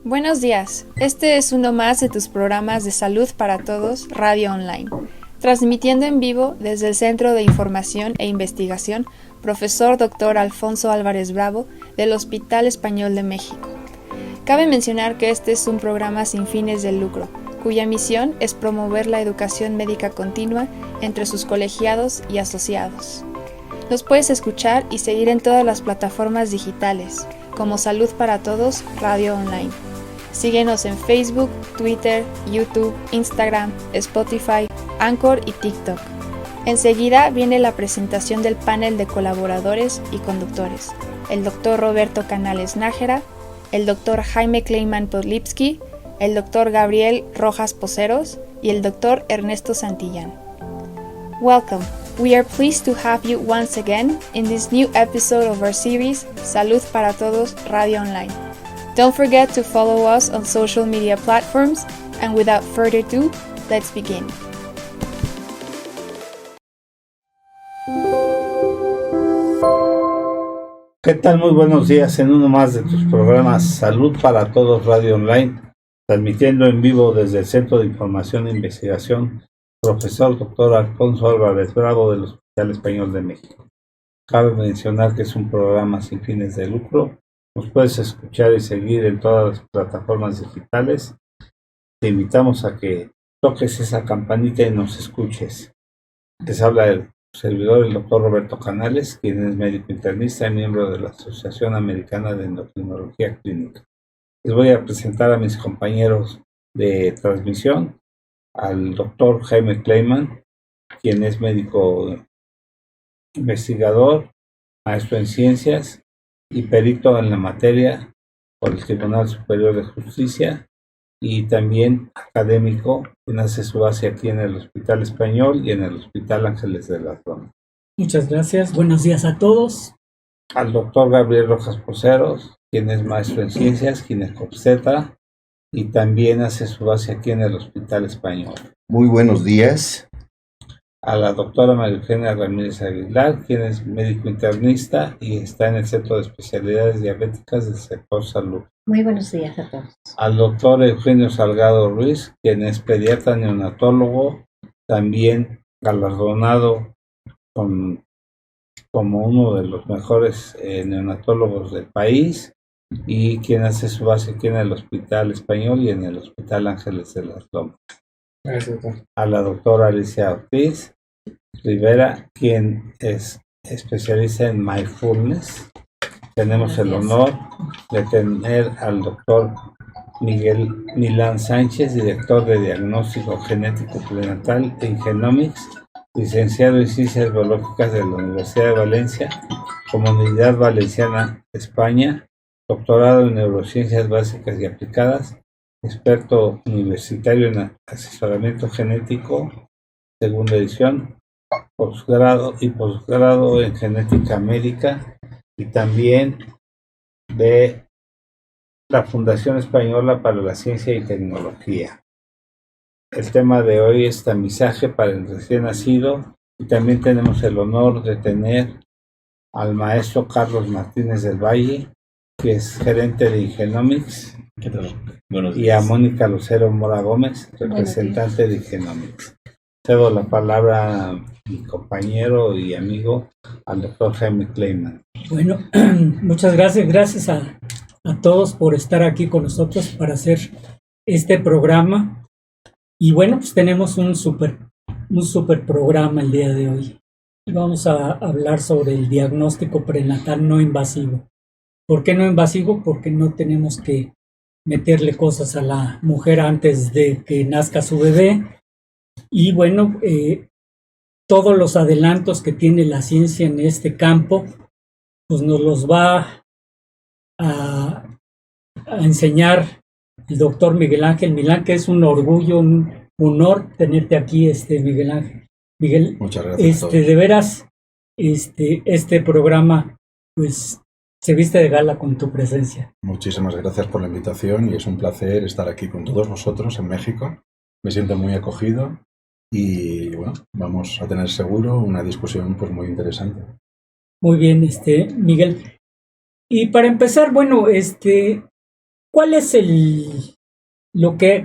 Buenos días, este es uno más de tus programas de Salud para Todos, Radio Online, transmitiendo en vivo desde el Centro de Información e Investigación Profesor Dr. Alfonso Álvarez Bravo del Hospital Español de México. Cabe mencionar que este es un programa sin fines de lucro, cuya misión es promover la educación médica continua entre sus colegiados y asociados. Los puedes escuchar y seguir en todas las plataformas digitales, como Salud para Todos, Radio Online. Síguenos en Facebook, Twitter, YouTube, Instagram, Spotify, Anchor y TikTok. Enseguida viene la presentación del panel de colaboradores y conductores, el Dr. Roberto Canales Nájera, el Dr. Jaime Kleiman Podlipsky, el Dr. Gabriel Rojas Poceros y el Dr. Ernesto Santillán. Welcome. We are pleased to have you once again in this new episode of our series, Salud para Todos, Radio Online. Don't forget to follow us on social media platforms, and without further ado, let's begin. ¿Qué tal? Muy buenos días en uno más de tus programas Salud para Todos Radio Online, transmitiendo en vivo desde el Centro de Información e Investigación Profesor Dr. Alfonso Álvarez Bravo del Hospital Español de México. Cabe mencionar que es un programa sin fines de lucro. Nos puedes escuchar y seguir en todas las plataformas digitales. Te invitamos a que toques esa campanita y nos escuches. Les habla el servidor, el doctor Roberto Canales, quien es médico internista y miembro de la Asociación Americana de Endocrinología Clínica. Les voy a presentar a mis compañeros de transmisión, al doctor Jaime Kleiman, quien es médico investigador, maestro en ciencias y perito en la materia por el Tribunal Superior de Justicia, y también académico, quien hace su base aquí en el Hospital Español y en el Hospital Ángeles de las Lomas. Muchas gracias, buenos días a todos. Al doctor Gabriel Rojas Poceros, quien es maestro en ciencias, ginecobstetra, y también hace su base aquí en el Hospital Español. Muy buenos días. A la doctora María Eugenia Ramírez Aguilar, quien es médico internista y está en el Centro de Especialidades Diabéticas del sector salud. Muy buenos días a todos. Al doctor Eugenio Salgado Ruiz, quien es pediatra neonatólogo, también galardonado como uno de los mejores neonatólogos del país, y quien hace su base aquí en el Hospital Español y en el Hospital Ángeles de las Lomas. Gracias, doctor. A la doctora Alicia Ortiz Rivera, quien es especialista en mindfulness. Tenemos el honor de tener al doctor Miguel Milán Sánchez, director de Diagnóstico Genético Prenatal en Genomics, licenciado en Ciencias Biológicas de la Universidad de Valencia, Comunidad Valenciana, España, doctorado en Neurociencias Básicas y Aplicadas, experto universitario en asesoramiento genético, segunda edición, posgrado en genética médica, y también de la Fundación Española para la Ciencia y Tecnología. El tema de hoy es tamizaje para el recién nacido, y también tenemos el honor de tener al maestro Carlos Martínez del Valle, que es gerente de Genomics. ¿Qué tal? Buenos Y días. a Mónica Lucero Mora Gómez, representante de Genomics. Cedo la palabra a mi compañero y amigo, al doctor Jaime Kleiman. Bueno, muchas gracias a todos por estar aquí con nosotros para hacer este programa. Y bueno, pues tenemos un super programa el día de hoy. Y vamos a hablar sobre el diagnóstico prenatal no invasivo. ¿Por qué no invasivo? Porque no tenemos que meterle cosas a la mujer antes de que nazca su bebé. Y bueno, todos los adelantos que tiene la ciencia en este campo, pues nos los va a enseñar el doctor Miguel Ángel Milán, que es un orgullo, un honor tenerte aquí, Miguel Ángel. Miguel, Muchas gracias. de veras, este programa, pues, se viste de gala con tu presencia. Muchísimas gracias por la invitación y es un placer estar aquí con todos vosotros en México. Me siento muy acogido y bueno, vamos a tener seguro una discusión pues muy interesante. Muy bien, Miguel. Y para empezar, bueno, ¿Cuál es qué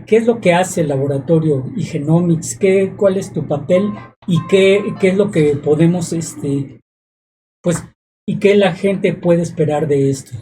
es lo que hace el laboratorio Igenomics? ¿Cuál es tu papel y qué es lo que podemos, pues, y qué la gente puede esperar de esto?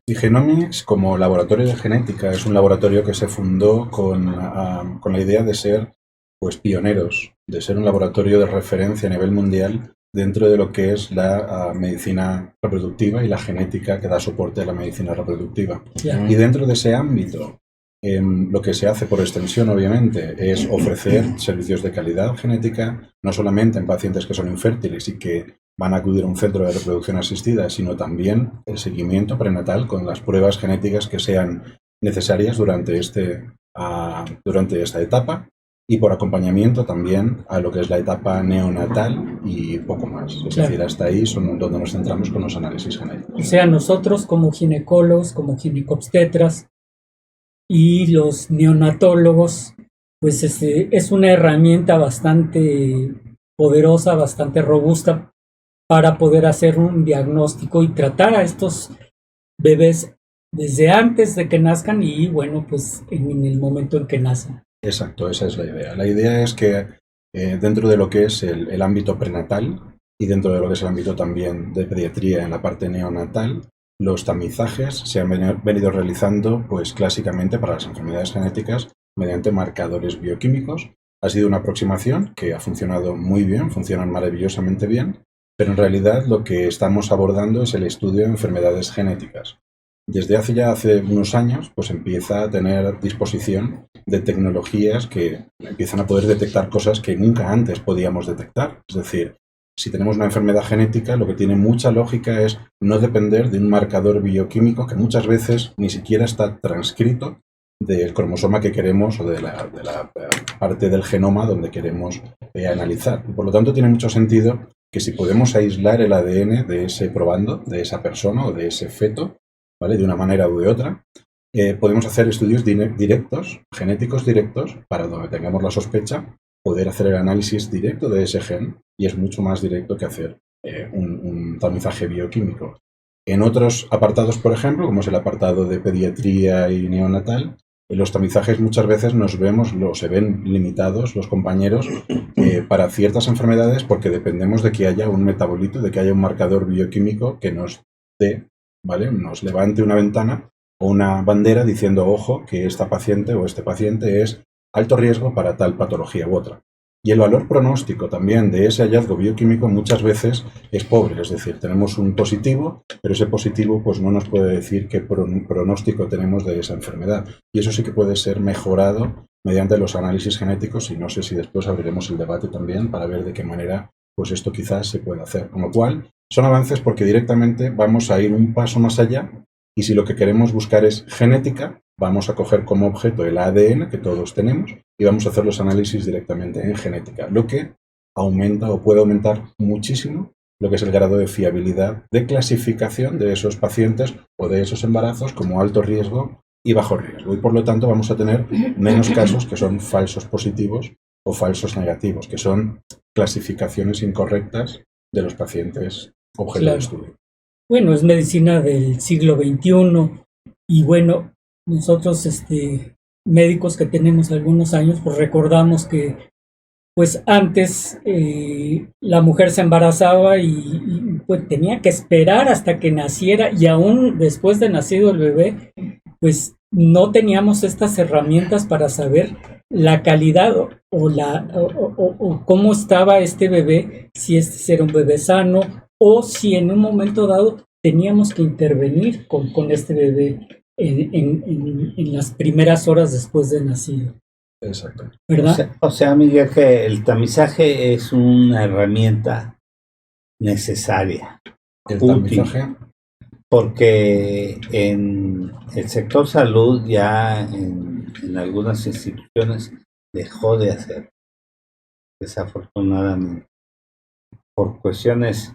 Igenomics, como laboratorio de genética, es un laboratorio que se fundó con la idea de ser, pues, pioneros, de ser un laboratorio de referencia a nivel mundial dentro de lo que es la medicina reproductiva y la genética que da soporte a la medicina reproductiva. Ya. Y dentro de ese ámbito, lo que se hace por extensión, obviamente, es ofrecer servicios de calidad genética, no solamente en pacientes que son infértiles y que van a acudir a un centro de reproducción asistida, sino también el seguimiento prenatal con las pruebas genéticas que sean necesarias durante esta etapa, y por acompañamiento también a lo que es la etapa neonatal y poco más. Es decir, hasta ahí son donde nos centramos con los análisis genéticos. O sea, nosotros como ginecólogos, como ginecobstetras y los neonatólogos, pues es una herramienta bastante poderosa, bastante robusta para poder hacer un diagnóstico y tratar a estos bebés desde antes de que nazcan y, bueno, pues en el momento en que nacen. Exacto, esa es la idea. La idea es que dentro de lo que es el ámbito prenatal y dentro de lo que es el ámbito también de pediatría en la parte neonatal, los tamizajes se han venido realizando, pues, clásicamente para las enfermedades genéticas mediante marcadores bioquímicos. Ha sido una aproximación que ha funcionado muy bien, funcionan maravillosamente bien, pero en realidad lo que estamos abordando es el estudio de enfermedades genéticas. Desde hace unos años, pues empieza a tener disposición de tecnologías que empiezan a poder detectar cosas que nunca antes podíamos detectar. Es decir, si tenemos una enfermedad genética, lo que tiene mucha lógica es no depender de un marcador bioquímico que muchas veces ni siquiera está transcrito del cromosoma que queremos o de la parte del genoma donde queremos analizar. Y por lo tanto, tiene mucho sentido que si podemos aislar el ADN de ese probando, de esa persona o de ese feto, ¿vale?, de una manera u de otra, podemos hacer estudios directos, genéticos directos, para donde tengamos la sospecha, poder hacer el análisis directo de ese gen, y es mucho más directo que hacer un tamizaje bioquímico. En otros apartados, por ejemplo, como es el apartado de pediatría y neonatal, en los tamizajes muchas veces se ven limitados los compañeros para ciertas enfermedades porque dependemos de que haya un metabolito, de que haya un marcador bioquímico que nos dé, ¿vale?, nos levante una ventana o una bandera diciendo, ojo, que esta paciente o este paciente es alto riesgo para tal patología u otra. Y el valor pronóstico también de ese hallazgo bioquímico muchas veces es pobre, es decir, tenemos un positivo, pero ese positivo pues no nos puede decir qué pronóstico tenemos de esa enfermedad. Y eso sí que puede ser mejorado mediante los análisis genéticos, y no sé si después abriremos el debate también para ver de qué manera pues esto quizás se puede hacer. Con lo cual, son avances porque directamente vamos a ir un paso más allá, y si lo que queremos buscar es genética, vamos a coger como objeto el ADN que todos tenemos y vamos a hacer los análisis directamente en genética, lo que aumenta o puede aumentar muchísimo lo que es el grado de fiabilidad de clasificación de esos pacientes o de esos embarazos como alto riesgo y bajo riesgo. Y por lo tanto vamos a tener menos casos que son falsos positivos o falsos negativos, que son clasificaciones incorrectas de los pacientes objeto de estudio. Bueno, es medicina del siglo XXI y bueno, nosotros médicos que tenemos algunos años, pues recordamos que pues antes la mujer se embarazaba y pues tenía que esperar hasta que naciera, y aún después de nacido el bebé, pues no teníamos estas herramientas para saber la calidad o cómo estaba este bebé, si era un bebé sano o si en un momento dado teníamos que intervenir con este bebé en las primeras horas después de nacido. Exacto. ¿Verdad? O sea, Miguel, que el tamizaje es una herramienta necesaria, útil, porque en el sector salud ya en algunas instituciones dejó de hacer, desafortunadamente, por cuestiones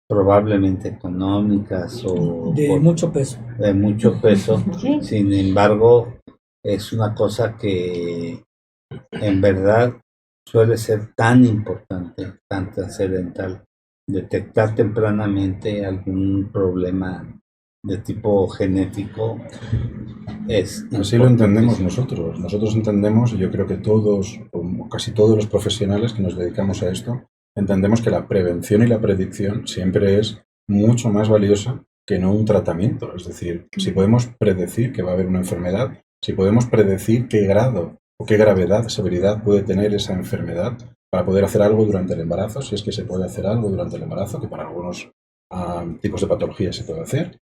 probablemente económicas o de mucho peso. De mucho peso. Sin embargo, es una cosa que en verdad suele ser tan importante, tan trascendental, detectar tempranamente algún problema de tipo genético es. Así lo entendemos nosotros. Nosotros entendemos, y yo creo que todos, o casi todos los profesionales que nos dedicamos a esto, entendemos que la prevención y la predicción siempre es mucho más valiosa que no un tratamiento. Es decir, si podemos predecir que va a haber una enfermedad, si podemos predecir qué grado o qué gravedad, severidad puede tener esa enfermedad para poder hacer algo durante el embarazo, si es que se puede hacer algo durante el embarazo, que para algunos tipos de patologías se puede hacer.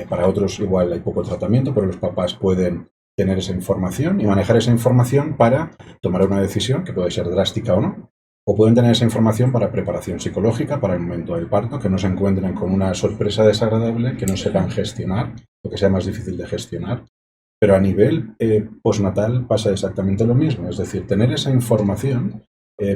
Para otros igual hay poco tratamiento, pero los papás pueden tener esa información y manejar esa información para tomar una decisión que puede ser drástica o no. O pueden tener esa información para preparación psicológica, para el momento del parto, que no se encuentren con una sorpresa desagradable, que no sepan gestionar, lo que sea más difícil de gestionar. Pero a nivel postnatal pasa exactamente lo mismo, es decir, tener esa información,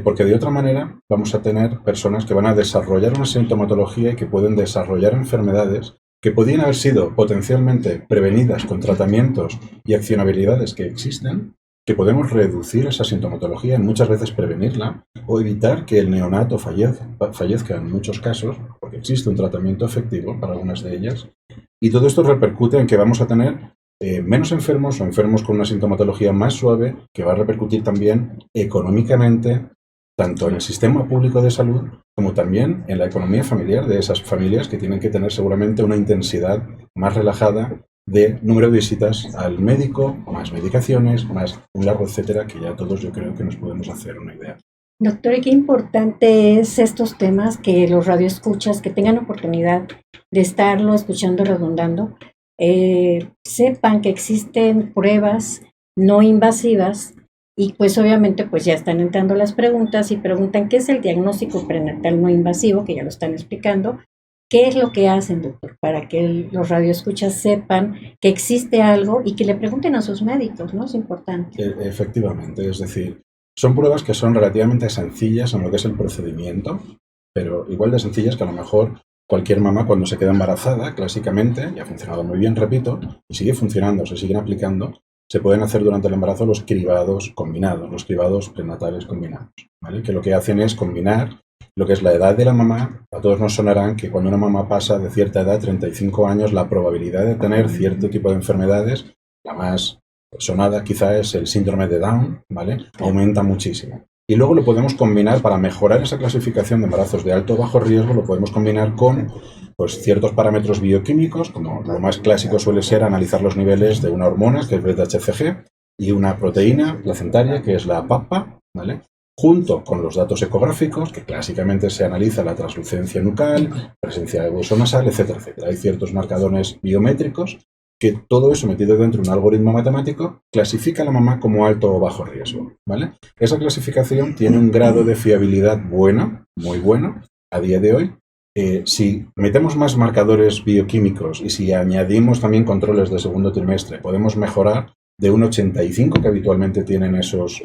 porque de otra manera vamos a tener personas que van a desarrollar una sintomatología y que pueden desarrollar enfermedades que podían haber sido potencialmente prevenidas con tratamientos y accionabilidades que existen, que podemos reducir esa sintomatología, en muchas veces prevenirla, o evitar que el neonato fallezca en muchos casos, porque existe un tratamiento efectivo para algunas de ellas, y todo esto repercute en que vamos a tener menos enfermos o enfermos con una sintomatología más suave, que va a repercutir también económicamente, tanto en el sistema público de salud como también en la economía familiar de esas familias que tienen que tener seguramente una intensidad más relajada de número de visitas al médico, más medicaciones, más un largo etcétera, que ya todos yo creo que nos podemos hacer una idea. Doctor, y qué importante es estos temas que los radioescuchas que tengan oportunidad de estarlo escuchando redundando, sepan que existen pruebas no invasivas y pues obviamente pues ya están entrando las preguntas y preguntan qué es el diagnóstico prenatal no invasivo, que ya lo están explicando. ¿Qué es lo que hacen, doctor, para que los radioescuchas sepan que existe algo y que le pregunten a sus médicos, ¿no? Es importante. Efectivamente, es decir, son pruebas que son relativamente sencillas en lo que es el procedimiento, pero igual de sencillas que a lo mejor cualquier mamá cuando se queda embarazada, clásicamente, y ha funcionado muy bien, repito, y sigue funcionando, se siguen aplicando, se pueden hacer durante el embarazo los cribados combinados, los cribados prenatales combinados, ¿vale? Que lo que hacen es combinar lo que es la edad de la mamá. A todos nos sonarán que cuando una mamá pasa de cierta edad, 35 años, la probabilidad de tener cierto tipo de enfermedades, la más sonada quizá es el síndrome de Down, ¿vale? Aumenta muchísimo. Y luego lo podemos combinar para mejorar esa clasificación de embarazos de alto o bajo riesgo, lo podemos combinar con pues, ciertos parámetros bioquímicos, como lo más clásico suele ser analizar los niveles de una hormona, que es beta-HCG, y una proteína placentaria, que es la PAPA, ¿vale? Junto con los datos ecográficos, que clásicamente se analiza la translucencia nucal, presencia de hueso nasal, etcétera, etcétera. Hay ciertos marcadores biométricos que todo eso metido dentro de un algoritmo matemático clasifica a la mamá como alto o bajo riesgo, ¿vale? Esa clasificación tiene un grado de fiabilidad bueno, muy bueno, a día de hoy. Si metemos más marcadores bioquímicos y si añadimos también controles de segundo trimestre, podemos mejorar de un 85% que habitualmente tienen esos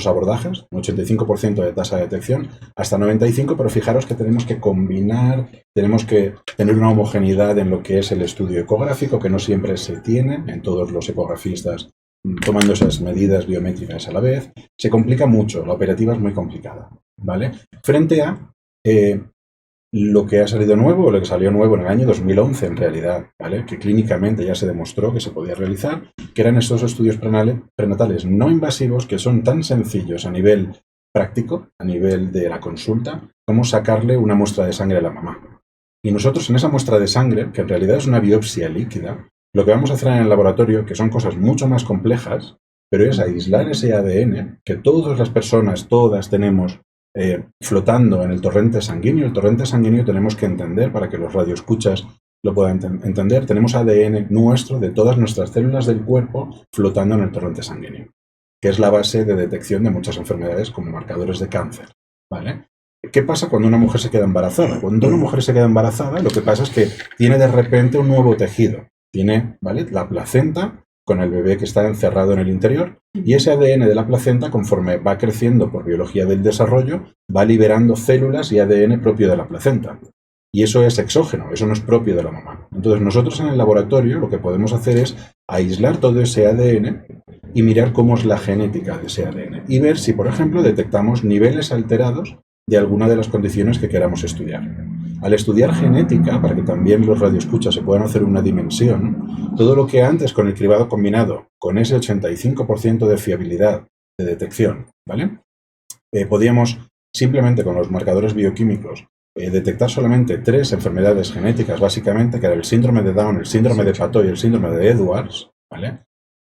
abordajes, un 85% de tasa de detección, hasta 95%, pero fijaros que tenemos que combinar, tenemos que tener una homogeneidad en lo que es el estudio ecográfico, que no siempre se tiene en todos los ecografistas tomando esas medidas biométricas a la vez. Se complica mucho, la operativa es muy complicada, ¿vale? Frente a lo que ha salido nuevo, o lo que salió nuevo en el año 2011 en realidad, ¿vale? Que clínicamente ya se demostró que se podía realizar, que eran estos estudios prenatales no invasivos que son tan sencillos a nivel práctico, a nivel de la consulta, como sacarle una muestra de sangre a la mamá. Y nosotros en esa muestra de sangre, que en realidad es una biopsia líquida, lo que vamos a hacer en el laboratorio, que son cosas mucho más complejas, pero es aislar ese ADN que todas las personas, todas tenemos flotando en el torrente sanguíneo. El torrente sanguíneo tenemos que entender, para que los radioescuchas lo puedan entender, tenemos ADN nuestro de todas nuestras células del cuerpo flotando en el torrente sanguíneo, que es la base de detección de muchas enfermedades como marcadores de cáncer, ¿vale? ¿Qué pasa cuando una mujer se queda embarazada? Cuando una mujer se queda embarazada, lo que pasa es que tiene de repente un nuevo tejido. Tiene, ¿vale?, la placenta con el bebé que está encerrado en el interior, y ese ADN de la placenta, conforme va creciendo por biología del desarrollo, va liberando células y ADN propio de la placenta. Y eso es exógeno, eso no es propio de la mamá. Entonces nosotros en el laboratorio lo que podemos hacer es aislar todo ese ADN y mirar cómo es la genética de ese ADN y ver si, por ejemplo, detectamos niveles alterados de alguna de las condiciones que queramos estudiar. al estudiar genética, para que también los radioescuchas se puedan hacer una dimensión, todo lo que antes con el cribado combinado, con ese 85% de fiabilidad de detección, ¿vale? Podíamos simplemente con los marcadores bioquímicos detectar solamente 3 enfermedades genéticas, básicamente, que era el síndrome de Down, el síndrome de Patau y el síndrome de Edwards, ¿vale?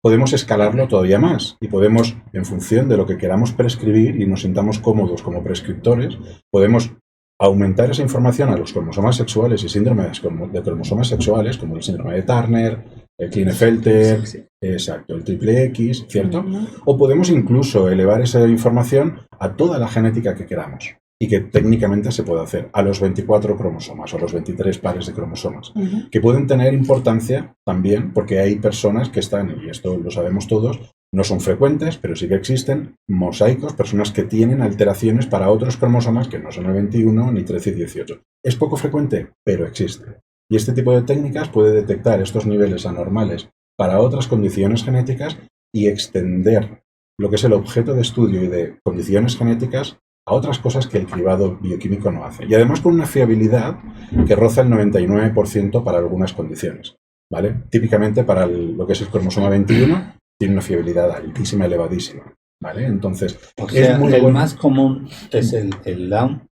Podemos escalarlo todavía más y podemos, en función de lo que queramos prescribir y nos sintamos cómodos como prescriptores, podemos aumentar esa información a los cromosomas sexuales y síndromes de cromosomas sexuales, como el síndrome de Turner, el Klinefelter, exacto, el triple X, ¿cierto? O podemos incluso elevar esa información a toda la genética que queramos y que técnicamente se puede hacer a los 24 cromosomas o a los 23 pares de cromosomas, que pueden tener importancia también porque hay personas que están, y esto lo sabemos todos, no son frecuentes, pero sí que existen mosaicos, personas que tienen alteraciones para otros cromosomas que no son el 21, ni 13 y 18. Es poco frecuente, pero existe. Y este tipo de técnicas puede detectar estos niveles anormales para otras condiciones genéticas y extender lo que es el objeto de estudio y de condiciones genéticas a otras cosas que el cribado bioquímico no hace. Y además con una fiabilidad que roza el 99% para algunas condiciones, ¿vale? Típicamente para lo que es el cromosoma 21 tiene una fiabilidad altísima, elevadísima, ¿vale? Entonces, o sea, es muy el bueno. más común es el Down.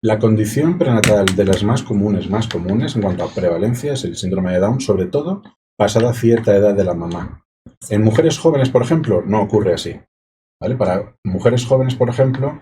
La condición prenatal de las más comunes en cuanto a prevalencia es el síndrome de Down, sobre todo pasada cierta edad de la mamá. En mujeres jóvenes, por ejemplo, no ocurre así, ¿vale? Para mujeres jóvenes, por ejemplo,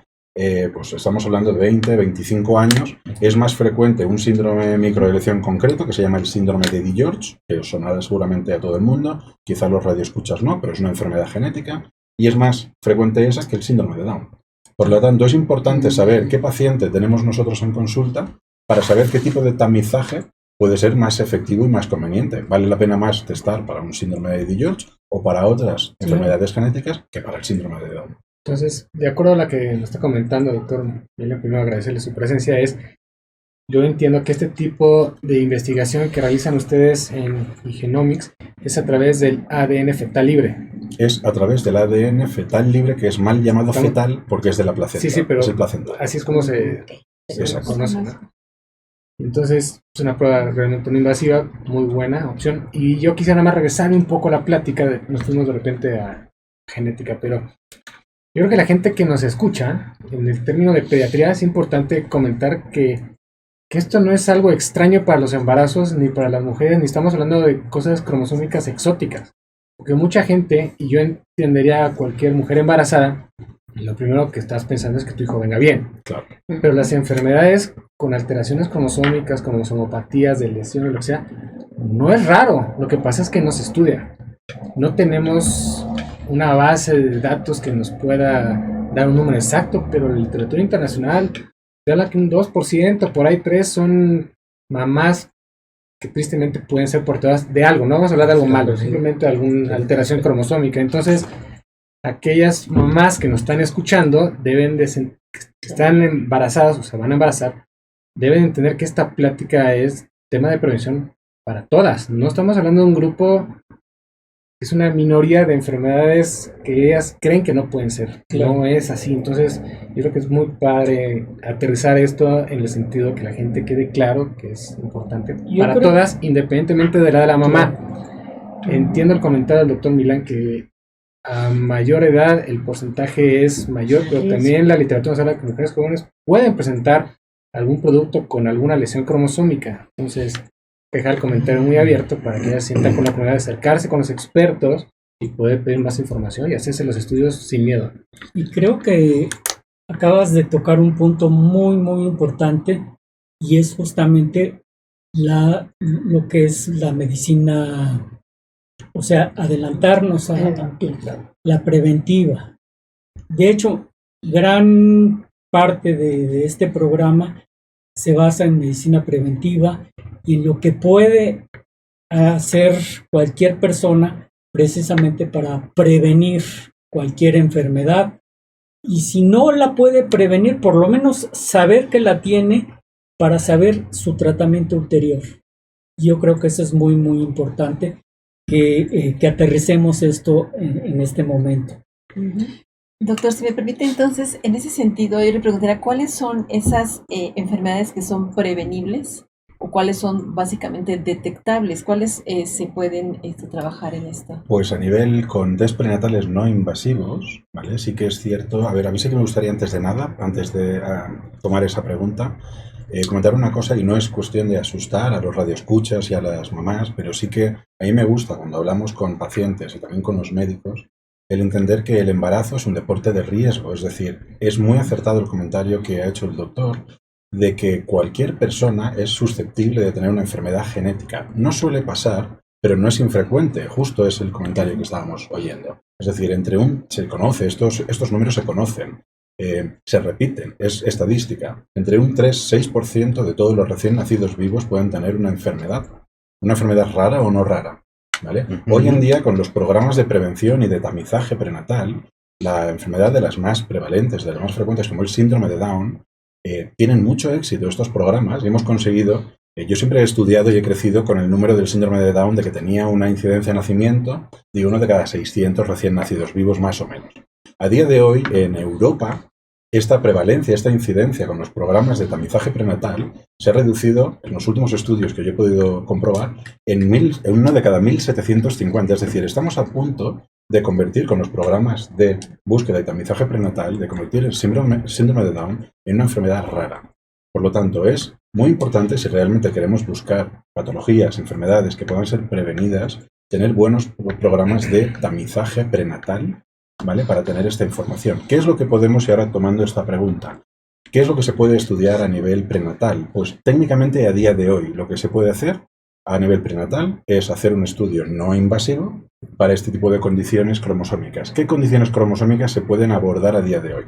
pues estamos hablando de 20, 25 años, es más frecuente un síndrome microelección concreto que se llama el síndrome de DiGeorge, que os sonará seguramente a todo el mundo, quizá los radioescuchas no, pero es una enfermedad genética, y es más frecuente esa que el síndrome de Down. Por lo tanto, es importante saber qué paciente tenemos nosotros en consulta para saber qué tipo de tamizaje puede ser más efectivo y más conveniente. Vale la pena más testar para un síndrome de DiGeorge o para otras enfermedades genéticas que para el síndrome de Down. Entonces, de acuerdo a la que nos está comentando, doctor, primero agradecerle su presencia, yo entiendo que este tipo de investigación que realizan ustedes en Genomics es a través del ADN fetal libre. Es a través del ADN fetal libre, que es mal llamado fetal porque es de la placenta. Sí, pero es el placental. así es como se conoce, ¿no? Entonces, es una prueba realmente no invasiva, muy buena opción. Y yo quisiera nada más regresar un poco a la plática, nos fuimos de repente a genética, pero yo creo que la gente que nos escucha, en el término de pediatría, es importante comentar que esto no es algo extraño para los embarazos ni para las mujeres, ni estamos hablando de cosas cromosómicas exóticas. Porque mucha gente, y yo entendería a cualquier mujer embarazada, lo primero que estás pensando es que tu hijo venga bien. Claro. Pero las enfermedades con alteraciones cromosómicas, cromosomopatías, de lesiones, lo que sea, no es raro. Lo que pasa es que no se estudia. No tenemos una base de datos que nos pueda dar un número exacto, pero la literatura internacional te habla que un 2%, por ahí 3 son mamás que tristemente pueden ser portadoras de algo. No vamos a hablar de algo malo, simplemente de alguna alteración cromosómica. Entonces, aquellas mamás que nos están escuchando deben de que están embarazadas o se van a embarazar, deben entender que esta plática es tema de prevención para todas. No estamos hablando de un grupo, es una minoría de enfermedades que ellas creen que no pueden ser. Claro. No es así. Entonces, yo creo que es muy padre aterrizar esto en el sentido que la gente quede claro que es importante para todas, independientemente de la mamá. Claro. Entiendo el comentario del doctor Milán que a mayor edad el porcentaje es mayor, pero también la literatura nos habla que mujeres jóvenes pueden presentar algún producto con alguna lesión cromosómica. Entonces, dejar el comentario muy abierto para que ella sienta con la comunidad de acercarse con los expertos y poder pedir más información y hacerse los estudios sin miedo. Y creo que acabas de tocar un punto muy, muy importante y es justamente lo que es la medicina, o sea, adelantarnos a la preventiva. De hecho, gran parte de este programa se basa en medicina preventiva y en lo que puede hacer cualquier persona precisamente para prevenir cualquier enfermedad. Y si no la puede prevenir, por lo menos saber que la tiene para saber su tratamiento ulterior. Yo creo que eso es muy, muy importante, que aterricemos esto en este momento. Doctor, si me permite, entonces, en ese sentido, yo le preguntaría cuáles son esas enfermedades que son prevenibles o cuáles son básicamente detectables, cuáles se pueden trabajar en esto. Pues a nivel con test prenatales no invasivos, ¿vale? Sí que es cierto. A ver, a mí sí que me gustaría antes de tomar esa pregunta, comentar una cosa, y no es cuestión de asustar a los radioescuchas y a las mamás, pero sí que a mí me gusta cuando hablamos con pacientes y también con los médicos, el entender que el embarazo es un deporte de riesgo. Es decir, es muy acertado el comentario que ha hecho el doctor de que cualquier persona es susceptible de tener una enfermedad genética. No suele pasar, pero no es infrecuente. Justo es el comentario que estábamos oyendo. Es decir, se conoce, estos números se conocen, se repiten, es estadística. Entre un 3-6% de todos los recién nacidos vivos pueden tener una enfermedad rara o no rara. ¿Vale? Hoy en día, con los programas de prevención y de tamizaje prenatal, la enfermedad de las más prevalentes, de las más frecuentes, como el síndrome de Down, tienen mucho éxito estos programas y hemos conseguido. Yo siempre he estudiado y he crecido con el número del síndrome de Down, de que tenía una incidencia de nacimiento de 1 de cada 600 recién nacidos vivos, más o menos. A día de hoy, en Europa, esta prevalencia, esta incidencia con los programas de tamizaje prenatal se ha reducido, en los últimos estudios que yo he podido comprobar, en 1 de cada 1.750. Es decir, estamos a punto de convertir, con los programas de búsqueda y tamizaje prenatal, de convertir el síndrome de Down en una enfermedad rara. Por lo tanto, es muy importante, si realmente queremos buscar patologías, enfermedades que puedan ser prevenidas, tener buenos programas de tamizaje prenatal, ¿vale? Para tener esta información. ¿Qué es lo que podemos, y ahora tomando esta pregunta, qué es lo que se puede estudiar a nivel prenatal? Pues técnicamente a día de hoy lo que se puede hacer a nivel prenatal es hacer un estudio no invasivo para este tipo de condiciones cromosómicas. ¿Qué condiciones cromosómicas se pueden abordar a día de hoy?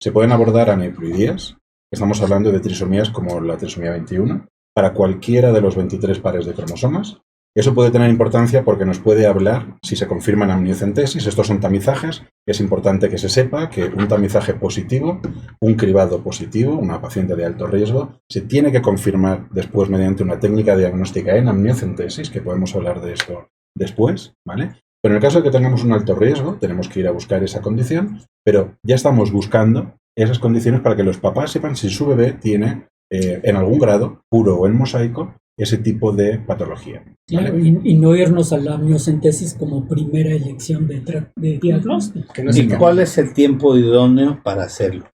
Se pueden abordar aneuploidías, estamos hablando de trisomías como la trisomía 21, para cualquiera de los 23 pares de cromosomas. Eso puede tener importancia porque nos puede hablar si se confirman amniocentesis. Estos son tamizajes. Es importante que se sepa que un tamizaje positivo, un cribado positivo, una paciente de alto riesgo, se tiene que confirmar después mediante una técnica diagnóstica en amniocentesis, que podemos hablar de esto después, ¿vale? Pero en el caso de que tengamos un alto riesgo, tenemos que ir a buscar esa condición, pero ya estamos buscando esas condiciones para que los papás sepan si su bebé tiene, en algún grado, puro o en mosaico, ese tipo de patología. ¿Vale? Claro, y no irnos a la amniocentesis como primera elección de diagnóstico. ¿Y cuál es el tiempo idóneo para hacerlo?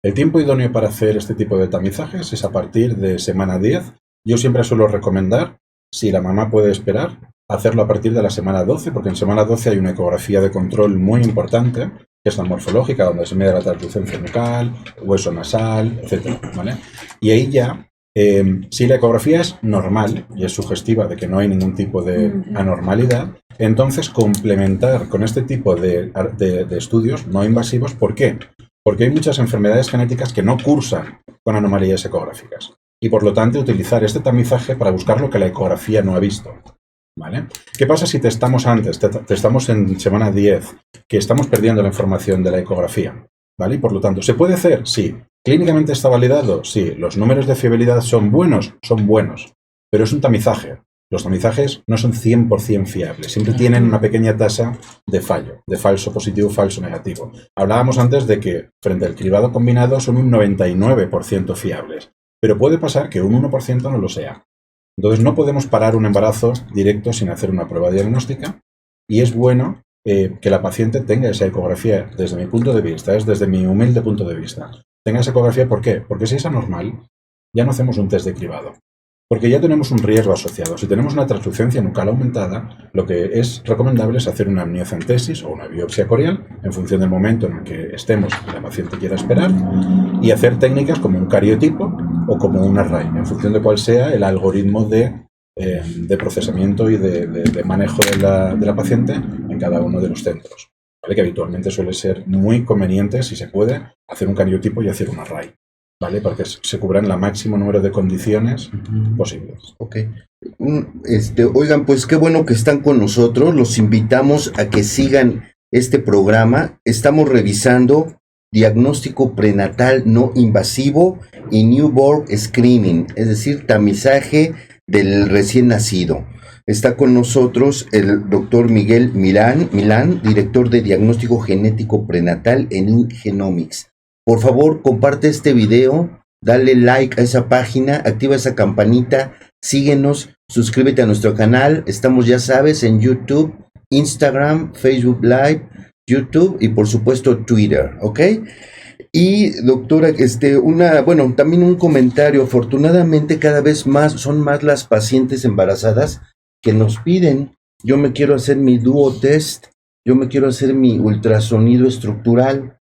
El tiempo idóneo para hacer este tipo de tamizajes es a partir de semana 10. Yo siempre suelo recomendar, si la mamá puede esperar, hacerlo a partir de la semana 12, porque en semana 12 hay una ecografía de control muy importante, que es la morfológica, donde se mide la translucencia nucal, hueso nasal, etc. ¿Vale? Y ahí ya, si la ecografía es normal y es sugestiva de que no hay ningún tipo de anormalidad, entonces complementar con este tipo de estudios no invasivos. ¿Por qué? Porque hay muchas enfermedades genéticas que no cursan con anomalías ecográficas y por lo tanto utilizar este tamizaje para buscar lo que la ecografía no ha visto. ¿Vale? ¿Qué pasa si testamos antes? Testamos en semana 10, que estamos perdiendo la información de la ecografía. ¿Vale? Y por lo tanto, ¿se puede hacer? Sí. ¿Clínicamente está validado? Sí. ¿Los números de fiabilidad son buenos? Son buenos. Pero es un tamizaje. Los tamizajes no son 100% fiables. Siempre tienen una pequeña tasa de fallo, de falso positivo, falso negativo. Hablábamos antes de que frente al cribado combinado son un 99% fiables. Pero puede pasar que un 1% no lo sea. Entonces no podemos parar un embarazo directo sin hacer una prueba diagnóstica, y es bueno que la paciente tenga esa ecografía, desde mi punto de vista, es desde mi humilde punto de vista. Tenga esa ecografía, ¿por qué? Porque si es anormal, ya no hacemos un test de cribado. Porque ya tenemos un riesgo asociado. Si tenemos una translucencia nucal aumentada, lo que es recomendable es hacer una amniocentesis o una biopsia corial, en función del momento en el que estemos y la paciente quiera esperar, y hacer técnicas como un cariotipo o como un array, en función de cuál sea el algoritmo de procesamiento y de manejo de la paciente en cada uno de los centros. ¿Vale? Que habitualmente suele ser muy conveniente, si se puede, hacer un cariotipo y hacer un array. ¿Vale? Para que se cubran el máximo número de condiciones posibles. Ok. Oigan, pues qué bueno que están con nosotros. Los invitamos a que sigan este programa. Estamos revisando diagnóstico prenatal no invasivo y newborn screening, es decir, tamizaje del recién nacido. Está con nosotros el doctor Miguel Milán, director de diagnóstico genético prenatal en InGenomics. Por favor, comparte este video, dale like a esa página, activa esa campanita, síguenos, suscríbete a nuestro canal. Estamos, ya sabes, en YouTube, Instagram, Facebook Live, YouTube y por supuesto Twitter, ¿ok? Y doctora, también un comentario. Afortunadamente cada vez son más las pacientes embarazadas que nos piden: yo me quiero hacer mi Duo Test, yo me quiero hacer mi ultrasonido estructural.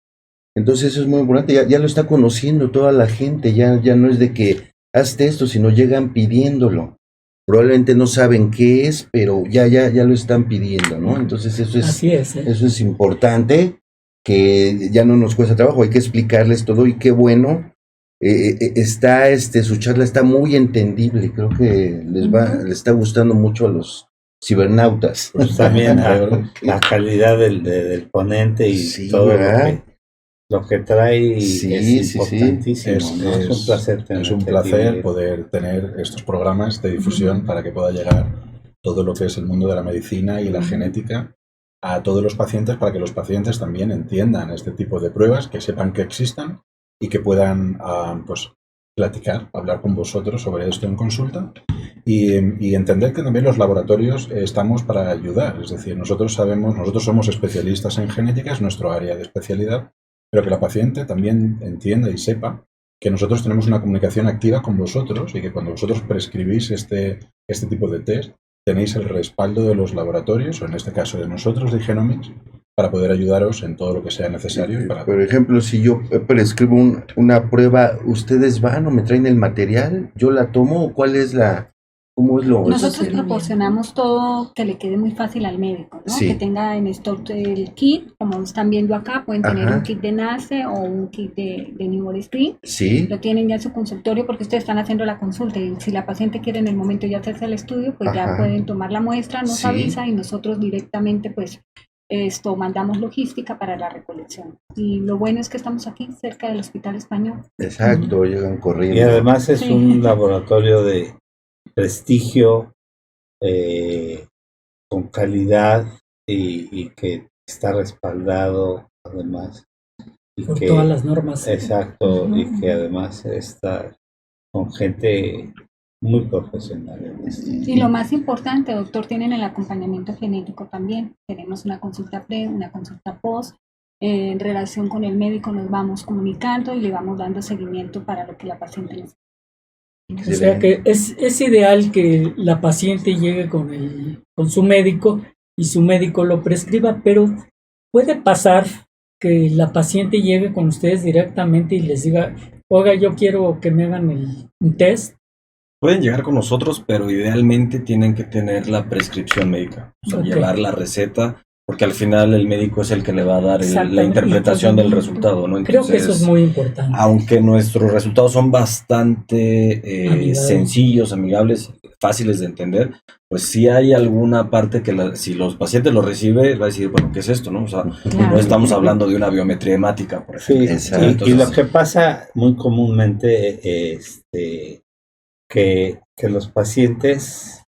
Entonces eso es muy importante, ya lo está conociendo toda la gente, ya no es de que hazte esto, sino llegan pidiéndolo. Probablemente no saben qué es, pero ya lo están pidiendo, ¿no? Entonces Así es, eso es importante, que ya no nos cuesta trabajo, hay que explicarles todo, y qué bueno. Su charla está muy entendible, creo que les está gustando mucho a los cibernautas. Pues también la calidad del ponente y todo lo que trae es importantísimo. Es un placer Es un placer poder tener estos programas de difusión para que pueda llegar todo lo que es el mundo de la medicina y la genética a todos los pacientes, para que los pacientes también entiendan este tipo de pruebas, que sepan que existan y que puedan platicar, hablar con vosotros sobre esto en consulta y entender que también los laboratorios estamos para ayudar. Es decir, nosotros somos especialistas en genética, es nuestro área de especialidad, pero que la paciente también entienda y sepa que nosotros tenemos una comunicación activa con vosotros y que cuando vosotros prescribís este tipo de test, tenéis el respaldo de los laboratorios, o en este caso de nosotros, de InGenomics, para poder ayudaros en todo lo que sea necesario. Por ejemplo, si yo prescribo una prueba, ¿ustedes van o me traen el material? ¿Yo la tomo? ¿Cómo es lo? Nosotros proporcionamos todo que le quede muy fácil al médico, ¿no? Sí. Que tenga en stock el kit, como están viendo acá, pueden tener un kit de NACE o un kit de Newborn Screen. Sí. Lo tienen ya en su consultorio porque ustedes están haciendo la consulta, y si la paciente quiere en el momento ya hacerse el estudio, pues ya pueden tomar la muestra, nos avisa y nosotros directamente mandamos logística para la recolección. Y lo bueno es que estamos aquí cerca del Hospital Español. Exacto, llegan corriendo. Y además es un laboratorio de prestigio, con calidad y que está respaldado además. Por todas las normas. Exacto, y que además está con gente muy profesional en esto. Y lo más importante, doctor, tienen el acompañamiento genético también. Tenemos una consulta pre, una consulta post. En relación con el médico nos vamos comunicando y le vamos dando seguimiento para lo que la paciente necesita. O sea que es ideal que la paciente llegue con su médico y su médico lo prescriba, pero puede pasar que la paciente llegue con ustedes directamente y les diga: oiga, yo quiero que me hagan un test. Pueden llegar con nosotros, pero idealmente tienen que tener la prescripción médica, o sea, llevar la receta, porque al final el médico es el que le va a dar la interpretación del resultado, ¿no? Entonces, creo que eso es muy importante. Aunque nuestros resultados son bastante sencillos, amigables, fáciles de entender, pues sí hay alguna parte que si los pacientes lo reciben, va a decir, bueno, ¿qué es esto, no? O sea, no estamos hablando de una biometría hemática, por ejemplo. Sí, y lo que pasa muy comúnmente que los pacientes,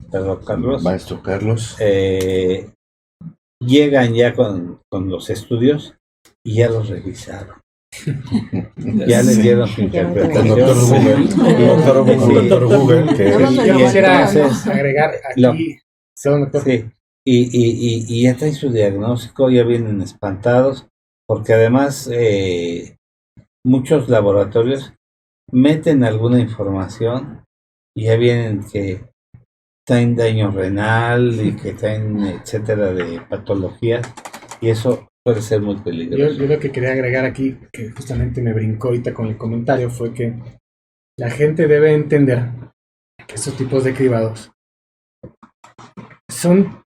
perdón, Carlos, Maestro Carlos, llegan ya con los estudios y ya los revisaron. Ya les dieron su interpretación. El doctor Google, que yo quisiera agregar aquí. Y ya traen su diagnóstico, ya vienen espantados, porque además muchos laboratorios meten alguna información y ya vienen que traen daño renal y que traen etcétera de patologías, y eso puede ser muy peligroso. Yo lo que quería agregar aquí, que justamente me brincó ahorita con el comentario, fue que la gente debe entender que estos tipos de cribados son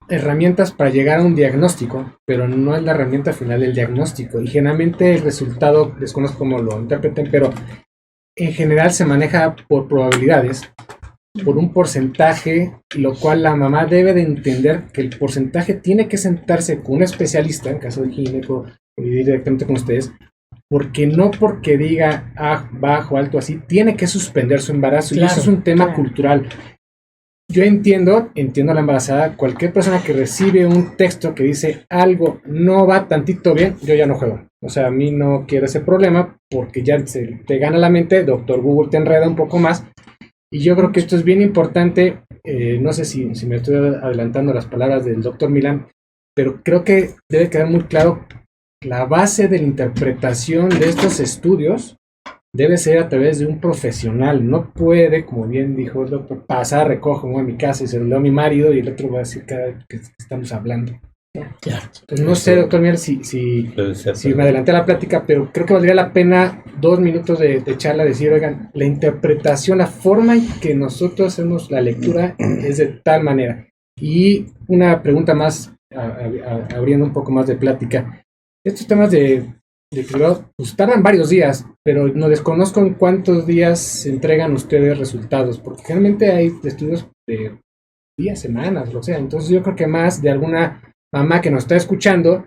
herramientas para llegar a un diagnóstico, pero no es la herramienta final del diagnóstico, y generalmente el resultado, desconozco cómo lo interpreten, pero en general se maneja por probabilidades, por un porcentaje, lo cual la mamá debe de entender que el porcentaje tiene que sentarse con un especialista, en caso de gineco, y directamente con ustedes, porque no porque diga bajo, alto, así, tiene que suspender su embarazo. Claro, y eso es un tema cultural. Yo entiendo a la embarazada, cualquier persona que recibe un texto que dice algo no va tantito bien, yo ya no juego. O sea, a mí no quiero ese problema porque ya te gana la mente, doctor Google te enreda un poco más. Y yo creo que esto es bien importante, no sé si me estoy adelantando las palabras del doctor Milán, pero creo que debe quedar muy claro la base de la interpretación de estos estudios debe ser a través de un profesional. No puede, como bien dijo el doctor, pasar, recojo, voy a mi casa y se lo leo a mi marido y el otro va a decir cada vez que estamos hablando. Claro. Entonces, no sé, doctor Mier, si me adelanté a la plática, pero creo que valdría la pena 2 minutos de charla, decir, oigan, la interpretación, la forma en que nosotros hacemos la lectura es de tal manera. Y una pregunta más, abriendo un poco más de plática. Estos temas de cribado, pues tardan varios días, pero no desconozco en cuántos días entregan ustedes resultados, porque generalmente hay estudios de días, semanas, lo sea. Entonces yo creo que más de alguna mamá que nos está escuchando,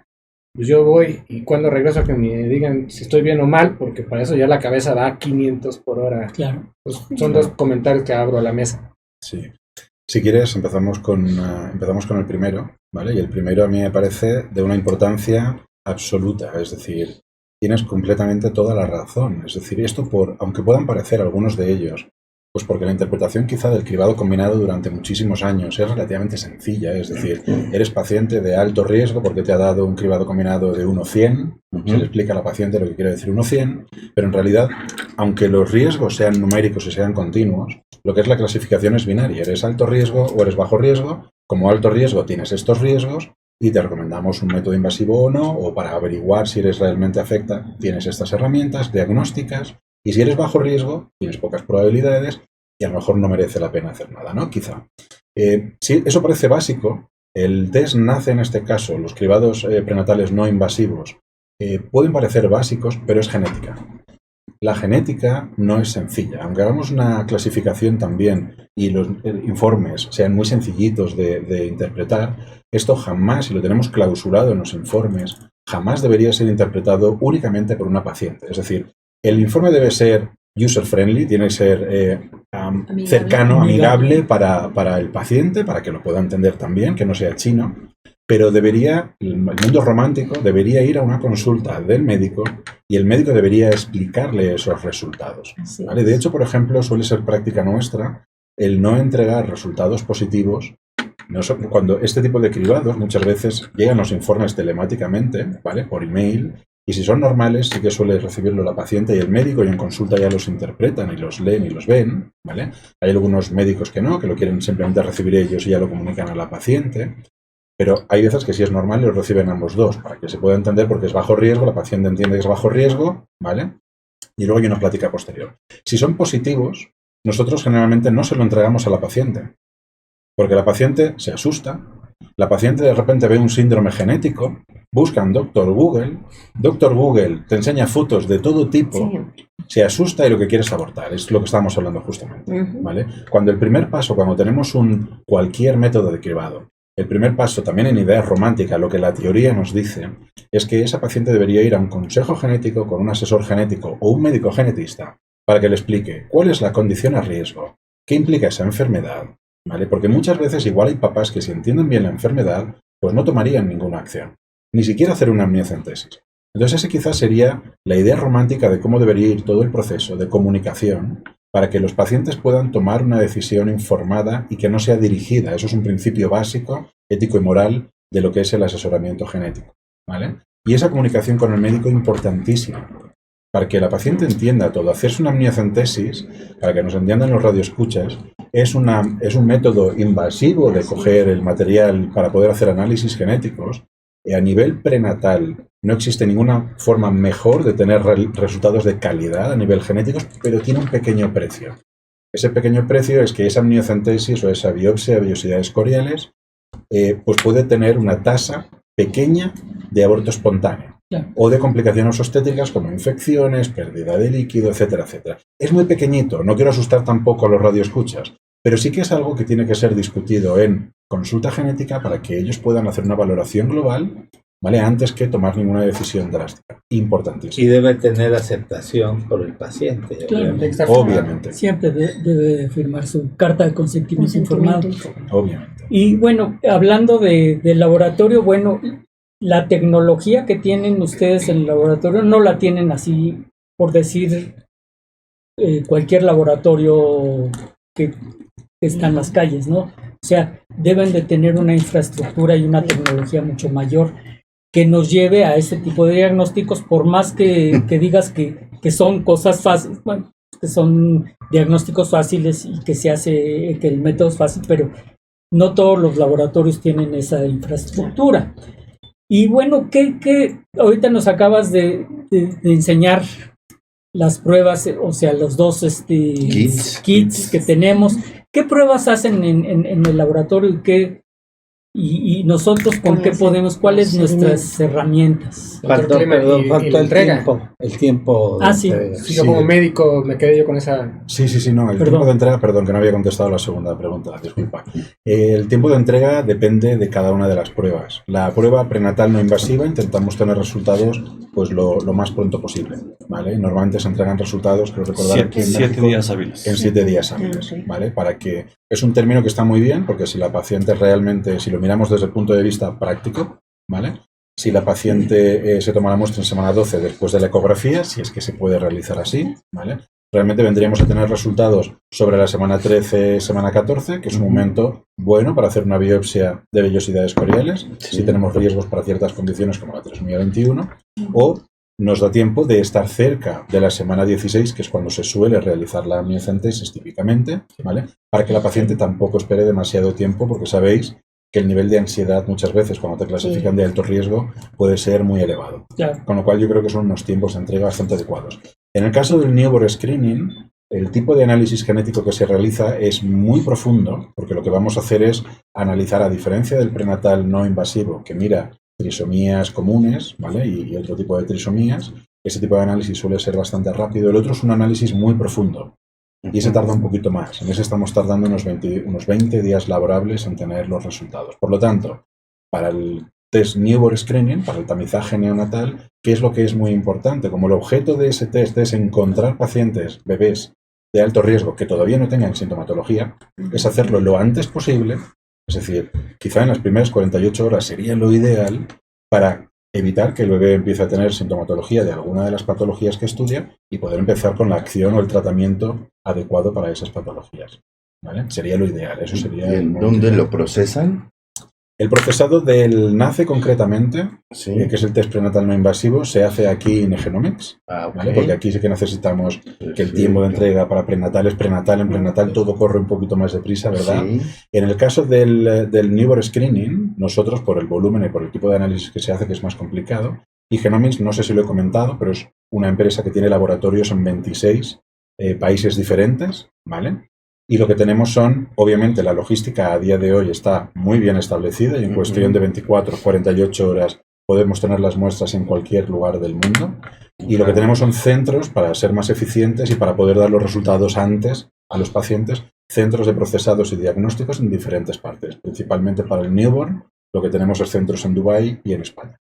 pues yo voy y cuando regreso a que me digan si estoy bien o mal, porque para eso ya la cabeza va a 500 por hora. Claro. Pues son 2 comentarios que abro a la mesa. Sí. Si quieres, empezamos con el primero, ¿vale? Y el primero a mí me parece de una importancia absoluta, es decir, tienes completamente toda la razón. Es decir, esto aunque puedan parecer algunos de ellos, pues porque la interpretación quizá del cribado combinado durante muchísimos años es relativamente sencilla. Es decir, eres paciente de alto riesgo porque te ha dado un cribado combinado de 1-100, se le explica a la paciente lo que quiere decir 1-100, pero en realidad, aunque los riesgos sean numéricos y sean continuos, lo que es la clasificación es binaria. Eres alto riesgo o eres bajo riesgo. Como alto riesgo tienes estos riesgos y te recomendamos un método invasivo o no, o para averiguar si eres realmente afecta, tienes estas herramientas diagnósticas, y si eres bajo riesgo, tienes pocas probabilidades y a lo mejor no merece la pena hacer nada, ¿no? Quizá. Si eso parece básico, el test nace en este caso, los cribados prenatales no invasivos, pueden parecer básicos, pero es genética. La genética no es sencilla. Aunque hagamos una clasificación también y los informes sean muy sencillitos de interpretar, esto jamás, si lo tenemos clausurado en los informes, jamás debería ser interpretado únicamente por una paciente. Es decir, el informe debe ser user-friendly, tiene que ser cercano, amigable para el paciente, para que lo pueda entender también, que no sea chino. Pero el mundo romántico debería ir a una consulta del médico y el médico debería explicarle esos resultados, ¿vale? De hecho, por ejemplo, suele ser práctica nuestra el no entregar resultados positivos. Cuando este tipo de cribados muchas veces llegan los informes telemáticamente, ¿vale? Por email, y si son normales sí que suele recibirlo la paciente y el médico, y en consulta ya los interpretan y los leen y los ven, ¿vale? Hay algunos médicos que no, que lo quieren simplemente recibir ellos y ya lo comunican a la paciente. Pero hay veces que si es normal los reciben ambos dos, para que se pueda entender porque es bajo riesgo, la paciente entiende que es bajo riesgo, ¿vale? Y luego hay una plática posterior. Si son positivos, nosotros generalmente no se lo entregamos a la paciente, porque la paciente se asusta, la paciente de repente ve un síndrome genético, buscan Doctor Google te enseña fotos de todo tipo, se asusta y lo que quiere es abortar, es lo que estábamos hablando justamente, ¿vale? Cuando el primer paso, cuando tenemos cualquier método de cribado, el primer paso, también en ideas románticas, lo que la teoría nos dice es que esa paciente debería ir a un consejo genético con un asesor genético o un médico genetista para que le explique cuál es la condición a riesgo, qué implica esa enfermedad, ¿vale? Porque muchas veces igual hay papás que si entienden bien la enfermedad, pues no tomarían ninguna acción, ni siquiera hacer una amniocentesis. Entonces esa quizás sería la idea romántica de cómo debería ir todo el proceso de comunicación para que los pacientes puedan tomar una decisión informada y que no sea dirigida. Eso es un principio básico, ético y moral de lo que es el asesoramiento genético, ¿vale? Y esa comunicación con el médico es importantísima para que la paciente entienda todo. Hacerse una amniocentesis, para que nos entiendan los radioescuchas, es un método invasivo de coger el material para poder hacer análisis genéticos. A nivel prenatal no existe ninguna forma mejor de tener resultados de calidad a nivel genético, pero tiene un pequeño precio. Ese pequeño precio es que esa amniocentesis o esa biopsia de vellosidades coriales pues puede tener una tasa pequeña de aborto espontáneo o de complicaciones obstétricas como infecciones, pérdida de líquido, etcétera, etcétera. Es muy pequeñito, no quiero asustar tampoco a los radioescuchas, pero sí que es algo que tiene que ser discutido en consulta genética para que ellos puedan hacer una valoración global ¿vale? Antes que tomar ninguna decisión drástica. Importantísimo. Y debe tener aceptación por el paciente. Claro, Obviamente. Siempre debe firmar su carta de consentimiento informado. Obviamente. Y bueno, hablando del laboratorio, bueno, la tecnología que tienen ustedes en el laboratorio no la tienen así, por decir, cualquier laboratorio que está en las calles, ¿no? O sea, deben de tener una infraestructura y una tecnología mucho mayor que nos lleve a ese tipo de diagnósticos, por más que digas que son cosas fáciles, bueno, que son diagnósticos fáciles y que se hace, que el método es fácil, pero no todos los laboratorios tienen esa infraestructura. Y bueno, ¿qué ahorita nos acabas de enseñar las pruebas, o sea, los dos kits que tenemos? ¿Qué pruebas hacen en el laboratorio y nosotros con qué podemos, cuáles nuestras herramientas? Faltó el tiempo. Sí. Sí, yo como médico me quedé yo con esa... Sí, no, el tiempo de entrega, perdón, que no había contestado la segunda pregunta, disculpa. El tiempo de entrega depende de cada una de las pruebas. La prueba prenatal no invasiva intentamos tener resultados pues lo más pronto posible, ¿vale? Normalmente se entregan resultados, creo recordar, aquí en México, 7 días hábiles. En 7 días hábiles, ¿vale? Para que es un término que está muy bien, porque si la paciente realmente, si lo miramos desde el punto de vista práctico, ¿vale? Si la paciente se toma la muestra en semana 12 después de la ecografía, si es que se puede realizar así, ¿vale? Realmente vendríamos a tener resultados sobre la semana 13, semana 14, que es un momento bueno para hacer una biopsia de vellosidades coriales, si tenemos riesgos para ciertas condiciones como la trisomía 21, o nos da tiempo de estar cerca de la semana 16, que es cuando se suele realizar la amniocentesis típicamente, ¿vale? Para que la paciente tampoco espere demasiado tiempo, porque sabéis que el nivel de ansiedad muchas veces cuando te clasifican de alto riesgo puede ser muy elevado. Claro. Con lo cual yo creo que son unos tiempos de entrega bastante adecuados. En el caso del newborn screening, el tipo de análisis genético que se realiza es muy profundo, porque lo que vamos a hacer es analizar, a diferencia del prenatal no invasivo, que mira trisomías comunes, ¿vale? Y otro tipo de trisomías, ese tipo de análisis suele ser bastante rápido. El otro es un análisis muy profundo. Y ese tarda un poquito más. En ese estamos tardando unos 20 días laborables en tener los resultados. Por lo tanto, para el test newborn screening, para el tamizaje neonatal, ¿qué es lo que es muy importante? Como el objeto de ese test es encontrar pacientes, bebés de alto riesgo que todavía no tengan sintomatología, es hacerlo lo antes posible. Es decir, quizá en las primeras 48 horas sería lo ideal para evitar que el bebé empiece a tener sintomatología de alguna de las patologías que estudia y poder empezar con la acción o el tratamiento adecuado para esas patologías, ¿vale? Sería lo ideal, eso sería... ¿Dónde lo procesan? El procesado del NACE concretamente, Sí. que es el test prenatal no invasivo, se hace aquí en Genomics, Ok. ¿vale? Porque aquí sí que necesitamos que el tiempo de entrega para prenatal es prenatal, en prenatal todo corre un poquito más deprisa, ¿verdad? Sí. En el caso del newborn screening, nosotros por el volumen y por el tipo de análisis que se hace, que es más complicado, y Genomics, no sé si lo he comentado, pero es una empresa que tiene laboratorios en 26 países diferentes, ¿vale? Y lo que tenemos son, obviamente, la logística a día de hoy está muy bien establecida y en cuestión de 24, 48 horas podemos tener las muestras en cualquier lugar del mundo. Y lo que tenemos son centros para ser más eficientes y para poder dar los resultados antes a los pacientes, centros de procesados y diagnósticos en diferentes partes, principalmente para el newborn. Lo que tenemos es centros en Dubái y en España,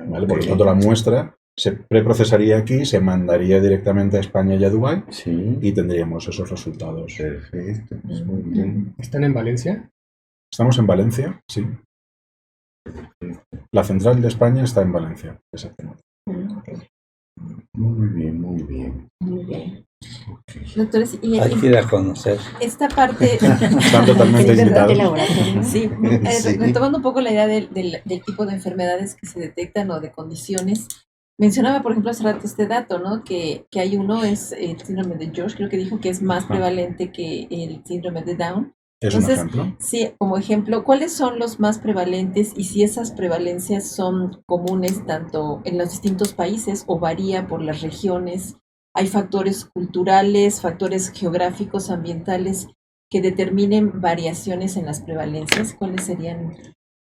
¿vale? Por lo tanto, la muestra se preprocesaría aquí, se mandaría directamente a España y a Dubái y tendríamos esos resultados. Perfecto, pues muy bien. ¿Están en Valencia? Estamos en Valencia, sí. La central de España está en Valencia, exactamente. Muy bien, muy bien. Muy bien. Doctores, y Hay que ir a conocer. esta parte... Están totalmente Es verdad, invitados. el laboratorio. Sí, Sí. retomando un poco la idea del tipo de enfermedades que se detectan o de condiciones. Mencionaba, por ejemplo, hace rato este dato, ¿no? Que hay uno, es el síndrome de George, creo que dijo que es más prevalente que el síndrome de Down. Es un Entonces, ejemplo. sí, como ejemplo, ¿cuáles son los más prevalentes y si esas prevalencias son comunes tanto en los distintos países o varía por las regiones? ¿Hay factores culturales, factores geográficos, ambientales que determinen variaciones en las prevalencias? ¿Cuáles serían?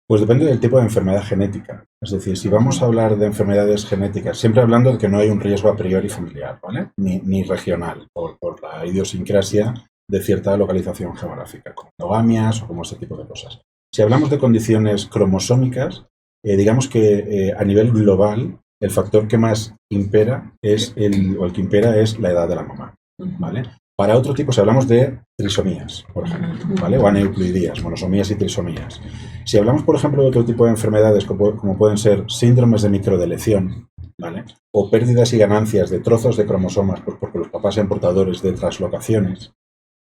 Pues depende del tipo de enfermedad genética. Es decir, si vamos a hablar de enfermedades genéticas, siempre hablando de que no hay un riesgo a priori familiar, ¿vale? Ni regional, por la idiosincrasia de cierta localización geográfica, como endogamias o como ese tipo de cosas. Si hablamos de condiciones cromosómicas, digamos que a nivel global, el factor que más impera es el que impera es la edad de la mamá, ¿vale? Para otro tipo, si hablamos de trisomías, por ejemplo, ¿vale? O aneuploidías, monosomías y trisomías. Si hablamos, por ejemplo, de otro tipo de enfermedades como pueden ser síndromes de microdeleción, ¿vale? O pérdidas y ganancias de trozos de cromosomas, pues porque los papás sean portadores de translocaciones,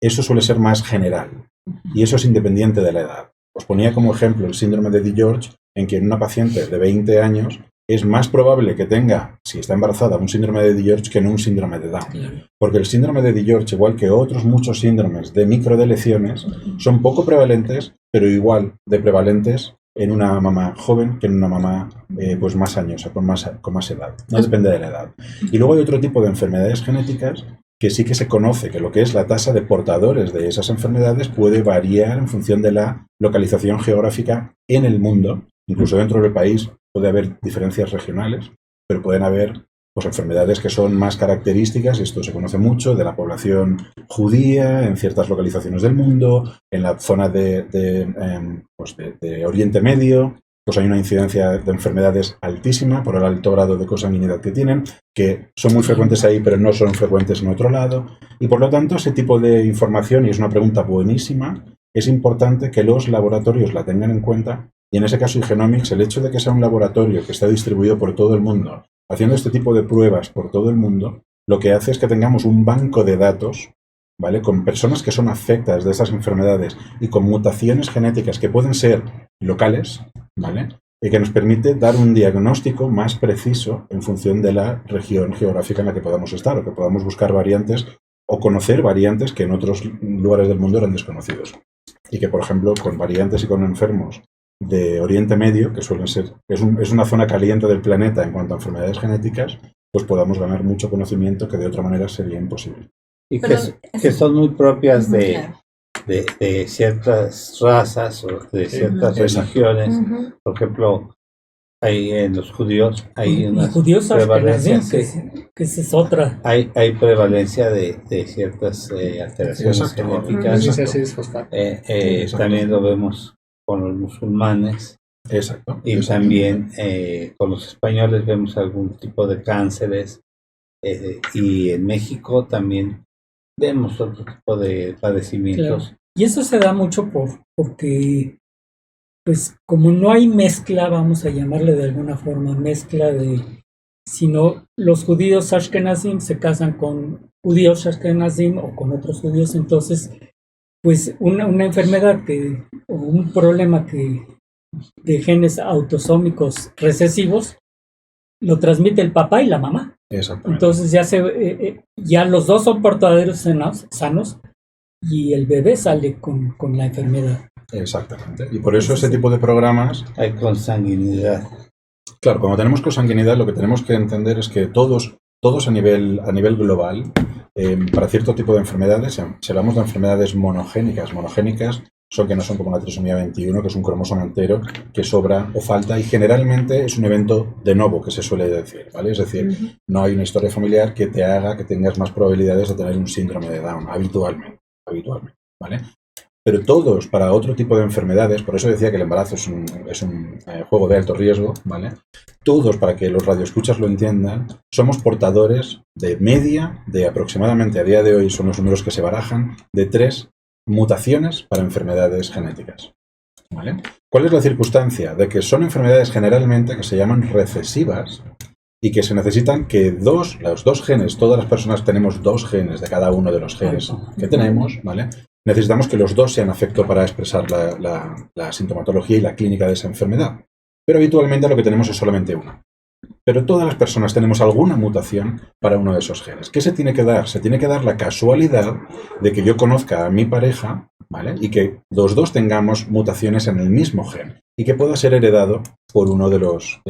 eso suele ser más general y eso es independiente de la edad. Os ponía como ejemplo el síndrome de DiGeorge, en que en una paciente de 20 años es más probable que tenga, si está embarazada, un síndrome de DiGeorge que no un síndrome de Down. Porque el síndrome de DiGeorge, igual que otros muchos síndromes de microdeleciones, son poco prevalentes, pero igual de prevalentes en una mamá joven que en una mamá pues más añosa, con más edad. No depende de la edad. Y luego hay otro tipo de enfermedades genéticas que sí que se conoce que lo que es la tasa de portadores de esas enfermedades puede variar en función de la localización geográfica en el mundo. Incluso dentro del país puede haber diferencias regionales, pero pueden haber pues, enfermedades que son más características, y esto se conoce mucho, de la población judía en ciertas localizaciones del mundo, en la zona de Oriente Medio. Pues hay una incidencia de enfermedades altísima por el alto grado de consanguinidad que tienen, que son muy frecuentes ahí, pero no son frecuentes en otro lado. Y por lo tanto, ese tipo de información, y es una pregunta buenísima, es importante que los laboratorios la tengan en cuenta. Y en ese caso, Igenomics, el hecho de que sea un laboratorio que está distribuido por todo el mundo, haciendo este tipo de pruebas por todo el mundo, lo que hace es que tengamos un banco de datos, ¿vale? Con personas que son afectadas de esas enfermedades y con mutaciones genéticas que pueden ser locales, ¿vale? Y que nos permite dar un diagnóstico más preciso en función de la región geográfica en la que podamos estar, o que podamos buscar variantes o conocer variantes que en otros lugares del mundo eran desconocidos. Y que, por ejemplo, con variantes y con enfermos de Oriente Medio, que suelen ser, es una zona caliente del planeta en cuanto a enfermedades genéticas, pues podamos ganar mucho conocimiento que de otra manera sería imposible. Y que son muy propias de ciertas razas o de ciertas religiones. Por ejemplo, hay en los judíos hay una prevalencia que esa es otra. Hay prevalencia de ciertas alteraciones genéticas. También lo vemos con los musulmanes. Exacto. Y también con los españoles vemos algún tipo de cánceres. Y en México también vemos otro tipo de padecimientos. Claro. Y eso se da mucho porque, pues, como no hay mezcla, vamos a llamarle de alguna forma mezcla sino los judíos ashkenazim se casan con judíos ashkenazim o con otros judíos, entonces, pues, una enfermedad o un problema de genes autosómicos recesivos lo transmite el papá y la mamá. Entonces ya los dos son portadores sanos y el bebé sale con la enfermedad. Exactamente. Y por eso ese tipo de programas... Hay consanguinidad. Claro, cuando tenemos consanguinidad lo que tenemos que entender es que todos a nivel global, para cierto tipo de enfermedades, si hablamos de enfermedades monogénicas son que no son como la trisomía 21, que es un cromosoma entero que sobra o falta, y generalmente es un evento de novo, que se suele decir, ¿vale? Es decir, no hay una historia familiar que te haga que tengas más probabilidades de tener un síndrome de Down, habitualmente, ¿vale? Pero todos, para otro tipo de enfermedades, por eso decía que el embarazo es un juego de alto riesgo, ¿vale? Todos, para que los radioescuchas lo entiendan, somos portadores de media, de aproximadamente, a día de hoy son los números que se barajan, de 3 mutaciones para enfermedades genéticas, ¿vale? ¿Cuál es la circunstancia? De que son enfermedades generalmente que se llaman recesivas y que se necesitan que los dos genes, todas las personas tenemos 2 genes de cada uno de los genes que tenemos, ¿vale? Necesitamos que los 2 sean afecto para expresar la sintomatología y la clínica de esa enfermedad. Pero habitualmente lo que tenemos es solamente una. Pero todas las personas tenemos alguna mutación para uno de esos genes. ¿Qué se tiene que dar? Se tiene que dar la casualidad de que yo conozca a mi pareja, ¿vale? Y que los 2 tengamos mutaciones en el mismo gen y que pueda ser heredado por uno de los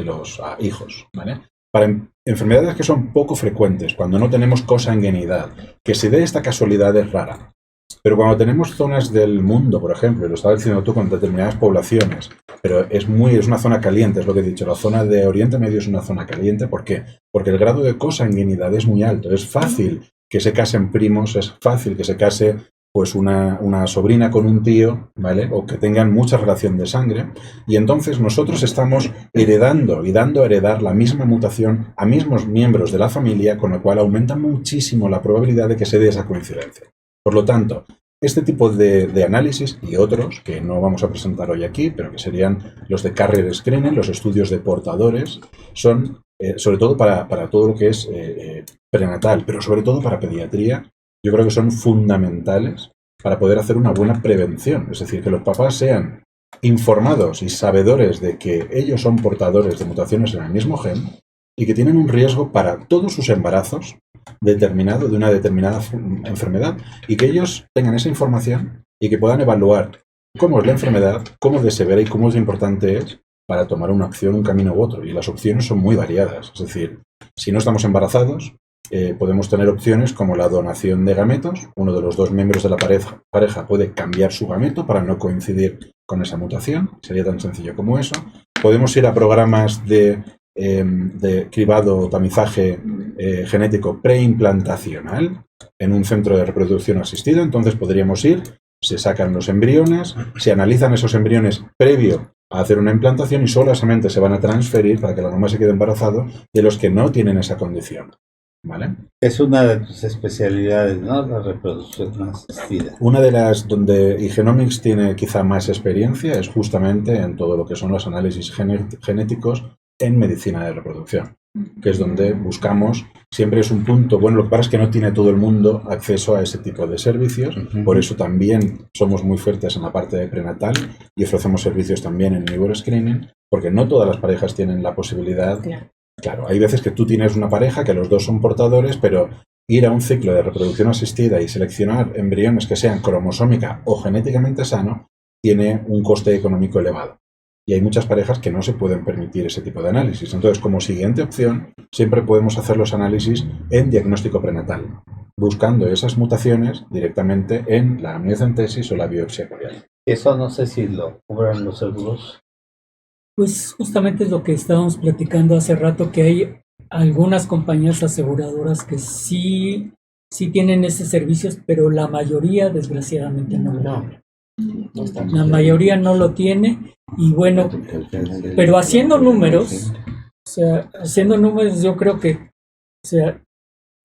hijos, ¿vale? Para enfermedades que son poco frecuentes, cuando no tenemos consanguinidad, que se dé esta casualidad es rara. Pero cuando tenemos zonas del mundo, por ejemplo, y lo estaba diciendo tú, con determinadas poblaciones, pero es una zona caliente, es lo que he dicho, la zona de Oriente Medio es una zona caliente. ¿Por qué? Porque el grado de consanguinidad es muy alto, es fácil que se casen primos, es fácil que se case pues una sobrina con un tío, ¿vale? O que tengan mucha relación de sangre, y entonces nosotros estamos heredando y dando a heredar la misma mutación a mismos miembros de la familia, con lo cual aumenta muchísimo la probabilidad de que se dé esa coincidencia. Por lo tanto, este tipo de análisis y otros, que no vamos a presentar hoy aquí, pero que serían los de carrier screening, los estudios de portadores, son sobre todo para todo lo que es prenatal, pero sobre todo para pediatría. Yo creo que son fundamentales para poder hacer una buena prevención. Es decir, que los papás sean informados y sabedores de que ellos son portadores de mutaciones en el mismo gen y que tienen un riesgo para todos sus embarazos determinado de una determinada enfermedad, y que ellos tengan esa información y que puedan evaluar cómo es la enfermedad, cómo de severa y cómo de importante es para tomar una opción, un camino u otro. Y las opciones son muy variadas. Es decir, si no estamos embarazados, podemos tener opciones como la donación de gametos. Uno de los dos miembros de la pareja puede cambiar su gameto para no coincidir con esa mutación. Sería tan sencillo como eso. Podemos ir a programas de cribado o tamizaje genético preimplantacional en un centro de reproducción asistida. Entonces podríamos ir, se sacan los embriones, se analizan esos embriones previo a hacer una implantación y solamente se van a transferir para que la mamá se quede embarazada de los que no tienen esa condición. ¿Vale? Es una de tus especialidades, ¿no? La reproducción asistida. Una de las donde Igenomics tiene quizá más experiencia es justamente en todo lo que son los análisis genéticos en medicina de reproducción, que es donde buscamos, siempre es un punto, bueno, lo que pasa es que no tiene todo el mundo acceso a ese tipo de servicios, por eso también somos muy fuertes en la parte de prenatal y ofrecemos servicios también en newborn screening, porque no todas las parejas tienen la posibilidad. Claro, hay veces que tú tienes una pareja que los dos son portadores, pero ir a un ciclo de reproducción asistida y seleccionar embriones que sean cromosómica o genéticamente sano tiene un coste económico elevado. Y hay muchas parejas que no se pueden permitir ese tipo de análisis. Entonces, como siguiente opción, siempre podemos hacer los análisis en diagnóstico prenatal, buscando esas mutaciones directamente en la amniocentesis o la biopsia corial. Eso no sé si lo cubren los seguros. Pues justamente es lo que estábamos platicando hace rato, que hay algunas compañías aseguradoras que sí tienen esos servicios, pero la mayoría desgraciadamente no lo tiene. La mayoría no lo tiene, y bueno, pero haciendo números, yo creo que, o sea,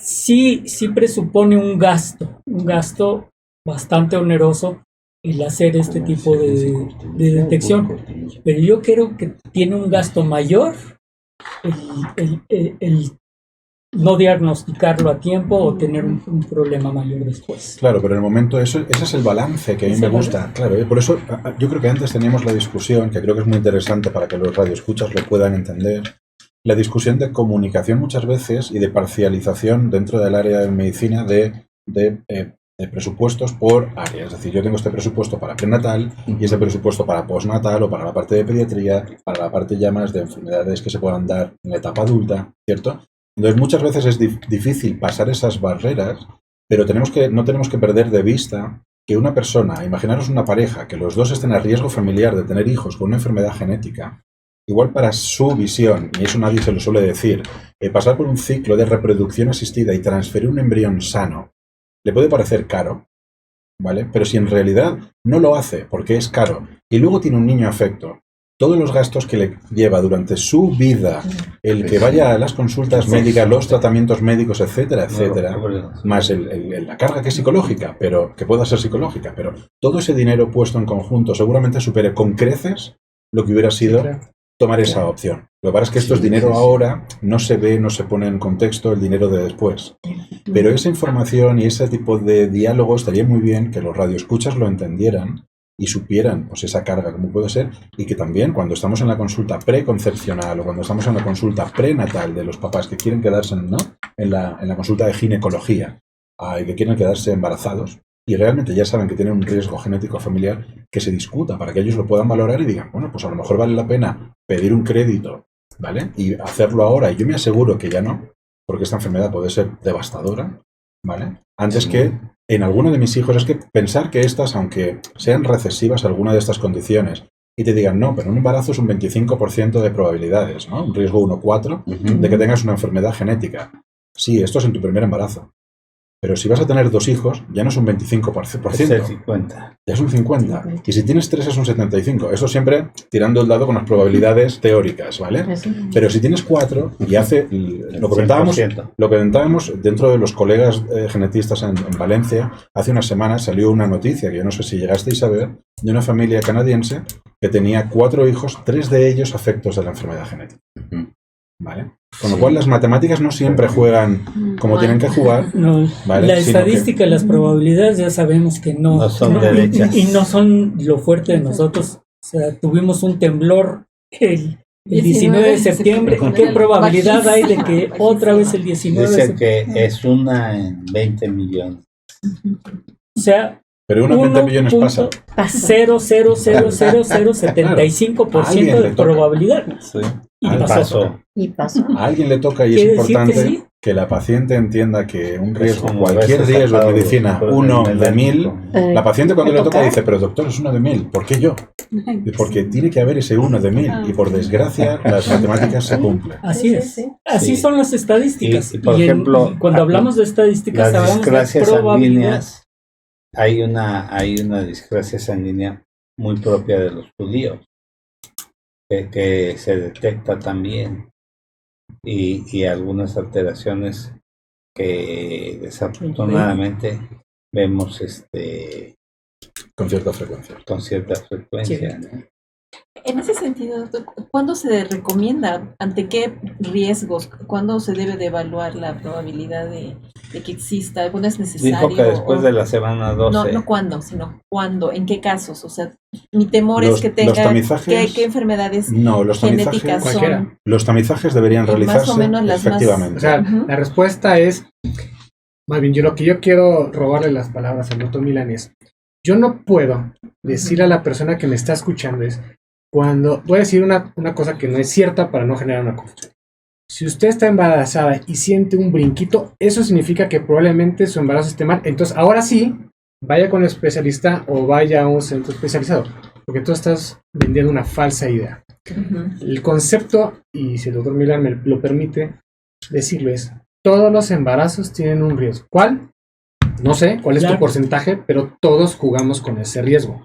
sí presupone un gasto bastante oneroso el hacer este tipo de detección, pero yo creo que tiene un gasto mayor el no diagnosticarlo a tiempo o tener un problema mayor después. Claro, pero en el momento ese es el balance que a mí me gusta. Claro, por eso yo creo que antes teníamos la discusión, que creo que es muy interesante para que los radioescuchas lo puedan entender, la discusión de comunicación muchas veces y de parcialización dentro del área de medicina de presupuestos por área. Es decir, yo tengo este presupuesto para prenatal y este presupuesto para postnatal o para la parte de pediatría, para la parte ya más de enfermedades que se puedan dar en la etapa adulta, ¿cierto? Entonces muchas veces es difícil pasar esas barreras, pero no tenemos que perder de vista que una persona, imaginaros una pareja, que los dos estén a riesgo familiar de tener hijos con una enfermedad genética, igual para su visión, y eso nadie se lo suele decir, pasar por un ciclo de reproducción asistida y transferir un embrión sano, le puede parecer caro, ¿vale? Pero si en realidad no lo hace porque es caro y luego tiene un niño afecto, todos los gastos que le lleva durante su vida, el que vaya a las consultas médicas, los tratamientos médicos, etcétera, etcétera, más la carga que es psicológica, pero que pueda ser psicológica, pero todo ese dinero puesto en conjunto seguramente supere con creces lo que hubiera sido tomar esa opción. Lo que pasa es que esto es dinero ahora, no se ve, no se pone en contexto el dinero de después. Pero esa información y ese tipo de diálogo estaría muy bien que los radioescuchas lo entendieran y supieran pues esa carga, como puede ser, y que también cuando estamos en la consulta preconcepcional o cuando estamos en la consulta prenatal de los papás que quieren quedarse en la consulta de ginecología y que quieren quedarse embarazados y realmente ya saben que tienen un riesgo genético familiar, que se discuta para que ellos lo puedan valorar y digan, bueno, pues a lo mejor vale la pena pedir un crédito, ¿vale? Y hacerlo ahora, y yo me aseguro que ya no, porque esta enfermedad puede ser devastadora, ¿vale? Antes que en alguno de mis hijos, es que pensar que estas, aunque sean recesivas alguna de estas condiciones, y te digan, no, pero un embarazo es un 25% de probabilidades, ¿no? Un riesgo 1,4 de que tengas una enfermedad genética. Sí, esto es en tu primer embarazo. Pero si vas a tener 2 hijos, ya no es un 25%. Es el 50. Ya es un 50. Y si tienes 3 es un 75. Eso siempre tirando el dado con las probabilidades teóricas, ¿vale? Pero si tienes 4 y hace... Lo comentábamos dentro de los colegas genetistas en Valencia, hace unas semanas salió una noticia, que yo no sé si llegasteis a ver, de una familia canadiense que tenía 4 hijos, 3 de ellos afectos de la enfermedad genética. ¿Vale? Con lo cual las matemáticas no siempre juegan como tienen que jugar. No, ¿vale? La estadística y las probabilidades ya sabemos que no son derechas. Y no son lo fuerte de nosotros. O sea, tuvimos un temblor el 19 de septiembre. ¿Qué probabilidad hay de que otra vez el 19 de Dicen septiembre? que es una en 20 millones. O sea, pero unos 20 millones pasa. 0,0000075% de probabilidad. Sí. Y pasó. A alguien le toca, y es importante que la paciente entienda que un riesgo, cualquier riesgo en medicina, 1 de 1000, la paciente cuando le toca dice, pero doctor, es 1 de 1000, ¿por qué yo? Porque tiene que haber ese 1 de 1000 y por desgracia las matemáticas se cumplen. Así es. Así son las estadísticas. Y por ejemplo, cuando hablamos de estadísticas, las hablamos de discracias probabilidades. sanguíneas, hay una discracia sanguínea muy propia de los judíos, que se detecta también, y algunas alteraciones que desafortunadamente vemos con cierta frecuencia. Sí. ¿no? En ese sentido, doctor, ¿cuándo se recomienda, ante qué riesgos, cuándo se debe de evaluar la probabilidad de que exista? ¿Cuándo es necesario? Dijo que después de la semana 12. No cuándo, sino cuándo, en qué casos. O sea, mi temor es que tenga, ¿qué enfermedades genéticas son? Los tamizajes deberían realizarse más o menos efectivamente. O sea, la respuesta es, más bien, lo que yo quiero robarle las palabras al doctor Milán es, yo no puedo decir a la persona que me está escuchando voy a decir una cosa que no es cierta para no generar una confusión. Si usted está embarazada y siente un brinquito, eso significa que probablemente su embarazo esté mal. Entonces, ahora sí, vaya con el especialista o vaya a un centro especializado, porque tú estás vendiendo una falsa idea. El concepto, y si el doctor Milán me lo permite decirlo, es, todos los embarazos tienen un riesgo. ¿Cuál? No sé cuál es tu porcentaje, pero todos jugamos con ese riesgo.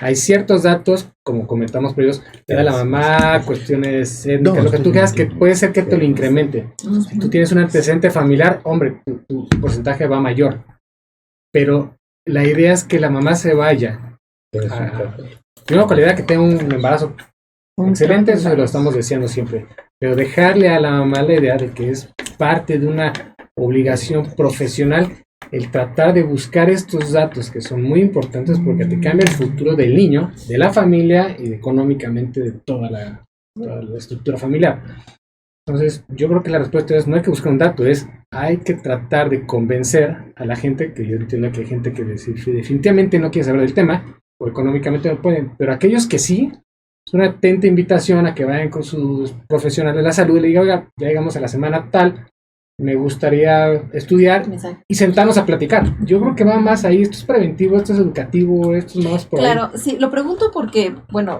Hay ciertos datos, como comentamos previos, te da la mamá, cuestiones étnicas, lo que tú quieras, que puede ser que te lo incremente. Si tú tienes un antecedente familiar, hombre, tu porcentaje va mayor. Pero la idea es que la mamá se vaya. Primero, con la idea que tenga un embarazo excelente, eso lo estamos deseando siempre. Pero dejarle a la mamá la idea de que es parte de una obligación profesional el tratar de buscar estos datos que son muy importantes porque te cambia el futuro del niño, de la familia y económicamente de toda la estructura familiar. Entonces, yo creo que la respuesta es, no hay que buscar un dato, hay que tratar de convencer a la gente, que yo entiendo que hay gente que definitivamente no quiere saber del tema, o económicamente no pueden, pero aquellos que sí, es una atenta invitación a que vayan con sus profesionales de la salud y le digan, oiga, ya llegamos a la semana tal, me gustaría estudiar y sentarnos a platicar. Yo creo que va más ahí, esto es preventivo, esto es educativo, esto es más por Claro, ahí. sí, lo pregunto porque, bueno,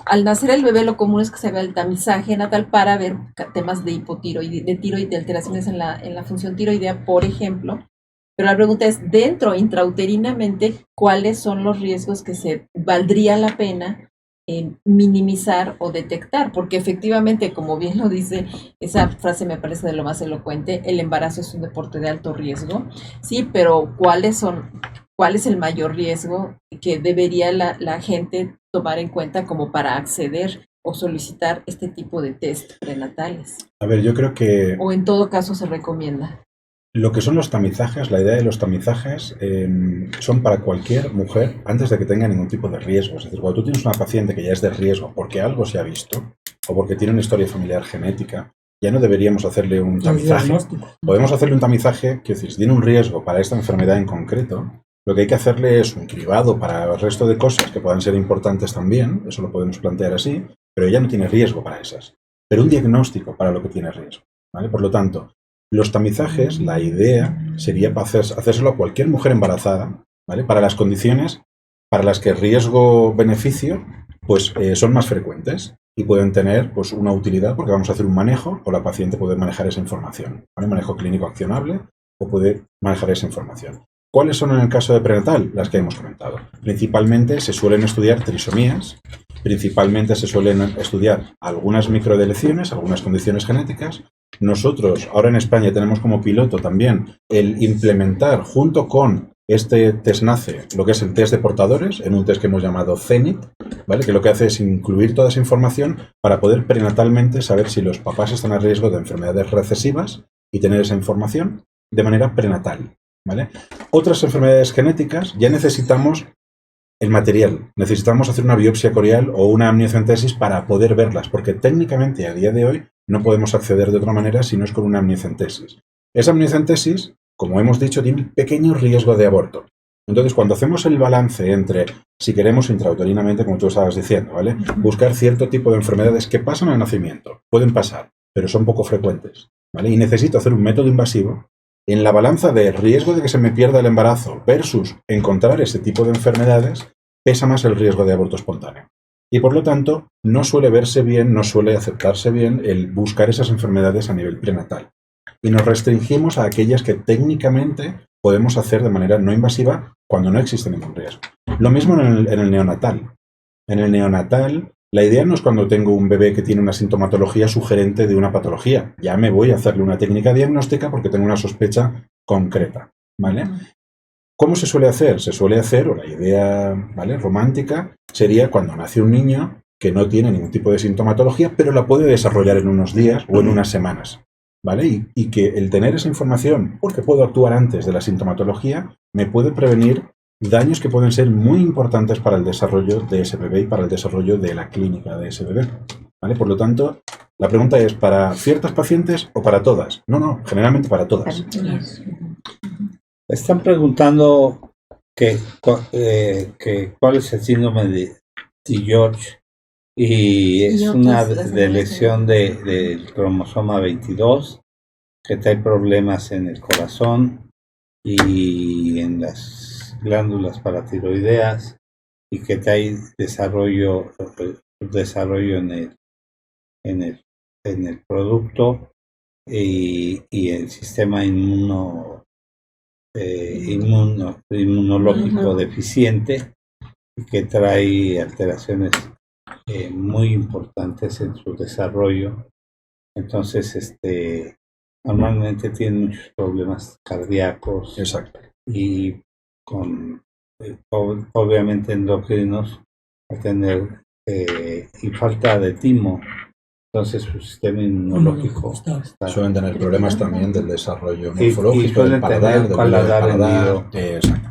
al nacer el bebé lo común es que se haga el tamizaje natal para ver temas de hipotiroidea, de alteraciones en la función tiroidea, por ejemplo. Pero la pregunta es, dentro, intrauterinamente, ¿cuáles son los riesgos que se valdría la pena minimizar o detectar? Porque efectivamente, como bien lo dice, esa frase me parece de lo más elocuente, el embarazo es un deporte de alto riesgo, sí, pero ¿cuál es el mayor riesgo que debería la gente tomar en cuenta como para acceder o solicitar este tipo de test prenatales? A ver, yo creo que... ¿O en todo caso se recomienda? Lo que son los tamizajes, la idea de los tamizajes son para cualquier mujer antes de que tenga ningún tipo de riesgo. Es decir, cuando tú tienes una paciente que ya es de riesgo porque algo se ha visto o porque tiene una historia familiar genética, ya no deberíamos hacerle un tamizaje. Podemos hacerle un tamizaje que, si tiene un riesgo para esta enfermedad en concreto, lo que hay que hacerle es un cribado para el resto de cosas que puedan ser importantes también, eso lo podemos plantear así, pero ya no tiene riesgo para esas. Pero un diagnóstico para lo que tiene riesgo, ¿vale? Por lo tanto, los tamizajes, la idea sería hacérselo a cualquier mujer embarazada, ¿vale? Para las condiciones para las que el riesgo-beneficio pues, son más frecuentes y pueden tener pues, una utilidad porque vamos a hacer un manejo o la paciente puede manejar esa información. ¿Vale? Manejo clínico accionable o puede manejar esa información. ¿Cuáles son en el caso de prenatal? Las que hemos comentado. Principalmente se suelen estudiar trisomías, principalmente se suelen estudiar algunas microdeleciones, algunas condiciones genéticas. Nosotros, ahora en España, tenemos como piloto también el implementar junto con este test NACE, lo que es el test de portadores, en un test que hemos llamado CENIT, ¿vale? Que lo que hace es incluir toda esa información para poder prenatalmente saber si los papás están a riesgo de enfermedades recesivas y tener esa información de manera prenatal, ¿vale? Otras enfermedades genéticas ya necesitamos el material, necesitamos hacer una biopsia corial o una amniocentesis para poder verlas, porque técnicamente a día de hoy no podemos acceder de otra manera si no es con una amniocentesis. Esa amniocentesis, como hemos dicho, tiene un pequeño riesgo de aborto. Entonces, cuando hacemos el balance entre, si queremos intrauterinamente, como tú estabas diciendo, ¿vale? Buscar cierto tipo de enfermedades que pasan al nacimiento, pueden pasar, pero son poco frecuentes, ¿vale? Y necesito hacer un método invasivo. En la balanza de riesgo de que se me pierda el embarazo versus encontrar ese tipo de enfermedades, pesa más el riesgo de aborto espontáneo. Y por lo tanto, no suele verse bien, no suele aceptarse bien el buscar esas enfermedades a nivel prenatal. Y nos restringimos a aquellas que técnicamente podemos hacer de manera no invasiva cuando no existe ningún riesgo. Lo mismo en el neonatal. En el neonatal, la idea no es cuando tengo un bebé que tiene una sintomatología sugerente de una patología. Ya me voy a hacerle una técnica diagnóstica porque tengo una sospecha concreta, ¿vale? ¿Cómo se suele hacer? Se suele hacer, o la idea, ¿vale?, romántica, sería cuando nace un niño que no tiene ningún tipo de sintomatología, pero la puede desarrollar en unos días o en unas semanas, ¿vale? Y que el tener esa información, porque puedo actuar antes de la sintomatología, me puede prevenir daños que pueden ser muy importantes para el desarrollo de ese bebé y para el desarrollo de la clínica de ese bebé, ¿vale? Por lo tanto, la pregunta es, ¿para ciertas pacientes o para todas? No, generalmente para todas. Están preguntando que cuál es el síndrome de George, y es una lesión del cromosoma 22 que trae problemas en el corazón y en las glándulas paratiroideas y que trae desarrollo en el producto y el sistema inmunológico deficiente, y que trae alteraciones muy importantes en su desarrollo. Entonces, normalmente tiene muchos problemas cardíacos. Exacto. Y con obviamente endocrinos, a tener y falta de timo. Entonces su sistema inmunológico suelen tener problemas también del desarrollo morfológico, del paladar, paladar. Exacto.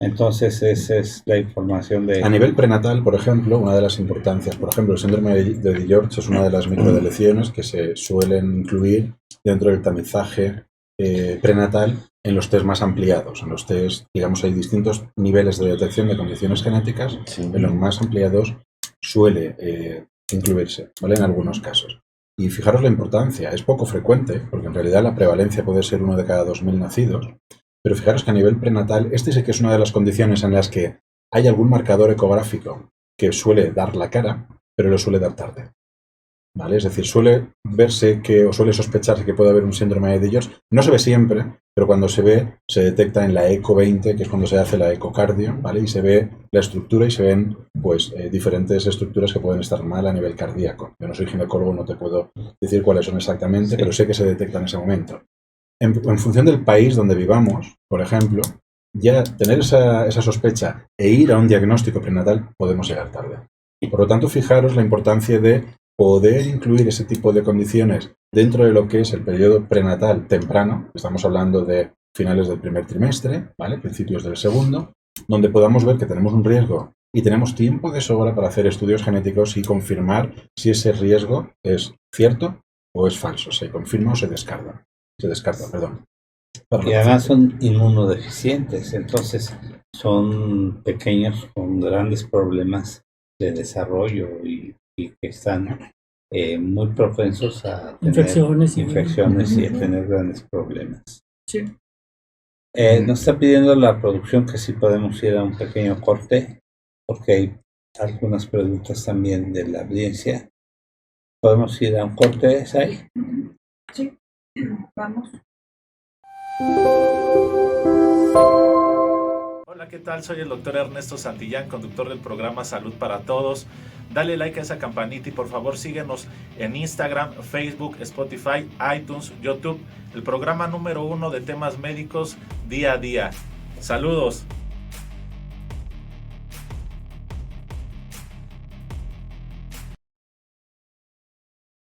Entonces esa es la información de... A nivel prenatal, por ejemplo, una de las importancias, por ejemplo, el síndrome de George es una de las microdeleciones que se suelen incluir dentro del tamizaje prenatal en los test más ampliados. En los test, digamos, hay distintos niveles de detección de condiciones genéticas. Sí. En los más ampliados suele incluirse, ¿vale? En algunos casos. Y fijaros la importancia, es poco frecuente, porque en realidad la prevalencia puede ser 1 de cada 2.000 nacidos, pero fijaros que a nivel prenatal, sí que es una de las condiciones en las que hay algún marcador ecográfico que suele dar la cara, pero lo suele dar tarde, ¿vale? Es decir, suele verse o suele sospecharse que puede haber un síndrome de George. No se ve siempre, pero cuando se ve, se detecta en la eco 20, que es cuando se hace la ecocardio, ¿vale? Y se ve la estructura y se ven, pues, diferentes estructuras que pueden estar mal a nivel cardíaco. Yo no soy ginecólogo, no te puedo decir cuáles son exactamente, pero sé que se detecta en ese momento. En función del país donde vivamos, por ejemplo, ya tener esa sospecha e ir a un diagnóstico prenatal podemos llegar tarde. Y por lo tanto, fijaros la importancia de poder incluir ese tipo de condiciones dentro de lo que es el periodo prenatal temprano. Estamos hablando de finales del primer trimestre, ¿vale? Principios del segundo, donde podamos ver que tenemos un riesgo y tenemos tiempo de sobra para hacer estudios genéticos y confirmar si ese riesgo es cierto o es falso, se confirma o se descarta. Y además son inmunodeficientes, entonces son pequeños con grandes problemas de desarrollo y que están muy propensos a tener infecciones y a tener grandes problemas. Sí. Nos está pidiendo la producción que si podemos ir a un pequeño corte, porque hay algunas preguntas también de la audiencia. ¿Podemos ir a un corte, Sai? Sí, vamos. Hola, ¿qué tal? Soy el doctor Ernesto Santillán, conductor del programa Salud para Todos. Dale like a esa campanita y por favor síguenos en Instagram, Facebook, Spotify, iTunes, YouTube. El programa número 1 de temas médicos día a día. Saludos.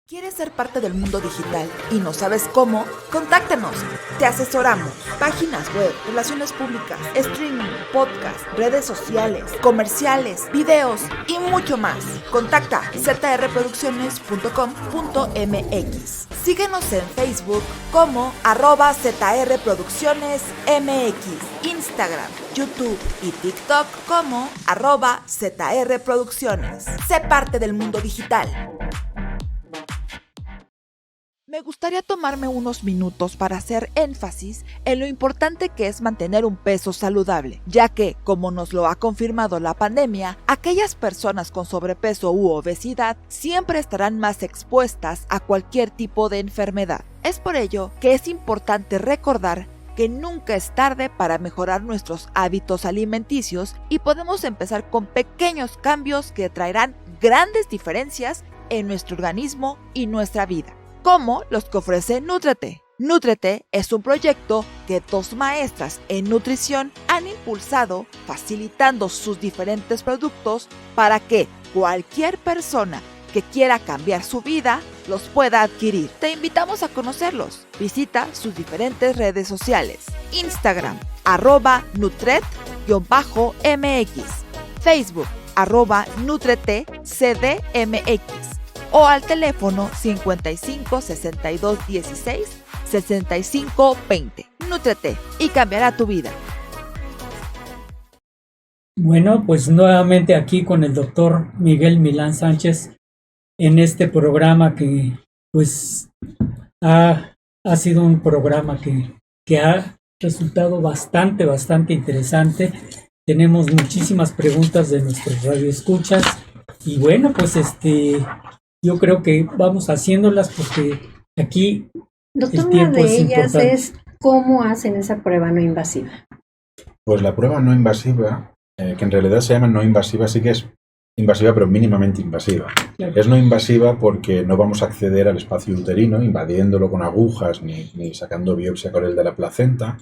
¿Quieres ser parte del mundo digital y no sabes cómo? Contáctanos, te asesoramos. Páginas web, relaciones públicas, streaming, podcast, redes sociales, comerciales, videos y mucho más. Contacta zrproducciones.com.mx. Síguenos en Facebook como @zrproduccionesmx, Instagram, YouTube y TikTok como @zrproducciones. Sé parte del mundo digital. Me gustaría tomarme unos minutos para hacer énfasis en lo importante que es mantener un peso saludable, ya que, como nos lo ha confirmado la pandemia, aquellas personas con sobrepeso u obesidad siempre estarán más expuestas a cualquier tipo de enfermedad. Es por ello que es importante recordar que nunca es tarde para mejorar nuestros hábitos alimenticios y podemos empezar con pequeños cambios que traerán grandes diferencias en nuestro organismo y nuestra vida, como los que ofrece Nútrete. Nútrete es un proyecto que 2 maestras en nutrición han impulsado, facilitando sus diferentes productos para que cualquier persona que quiera cambiar su vida los pueda adquirir. Te invitamos a conocerlos. Visita sus diferentes redes sociales: Instagram, @Nutret_MX, Facebook, @NutreteCDMX, o al teléfono 55 62 16 65 20. Nútrete y cambiará tu vida. Bueno, pues nuevamente aquí con el doctor Miguel Milán Sánchez en este programa que pues ha sido un programa que ha resultado bastante interesante. Tenemos muchísimas preguntas de nuestros radioescuchas y bueno, pues yo creo que vamos haciéndolas porque aquí doctor, el tiempo una de es ellas importante. es cómo hacen esa prueba no invasiva. Pues la prueba no invasiva, que en realidad se llama no invasiva, sí que es invasiva pero mínimamente invasiva. Claro. Es no invasiva porque no vamos a acceder al espacio uterino invadiéndolo con agujas ni sacando biopsia con el de la placenta,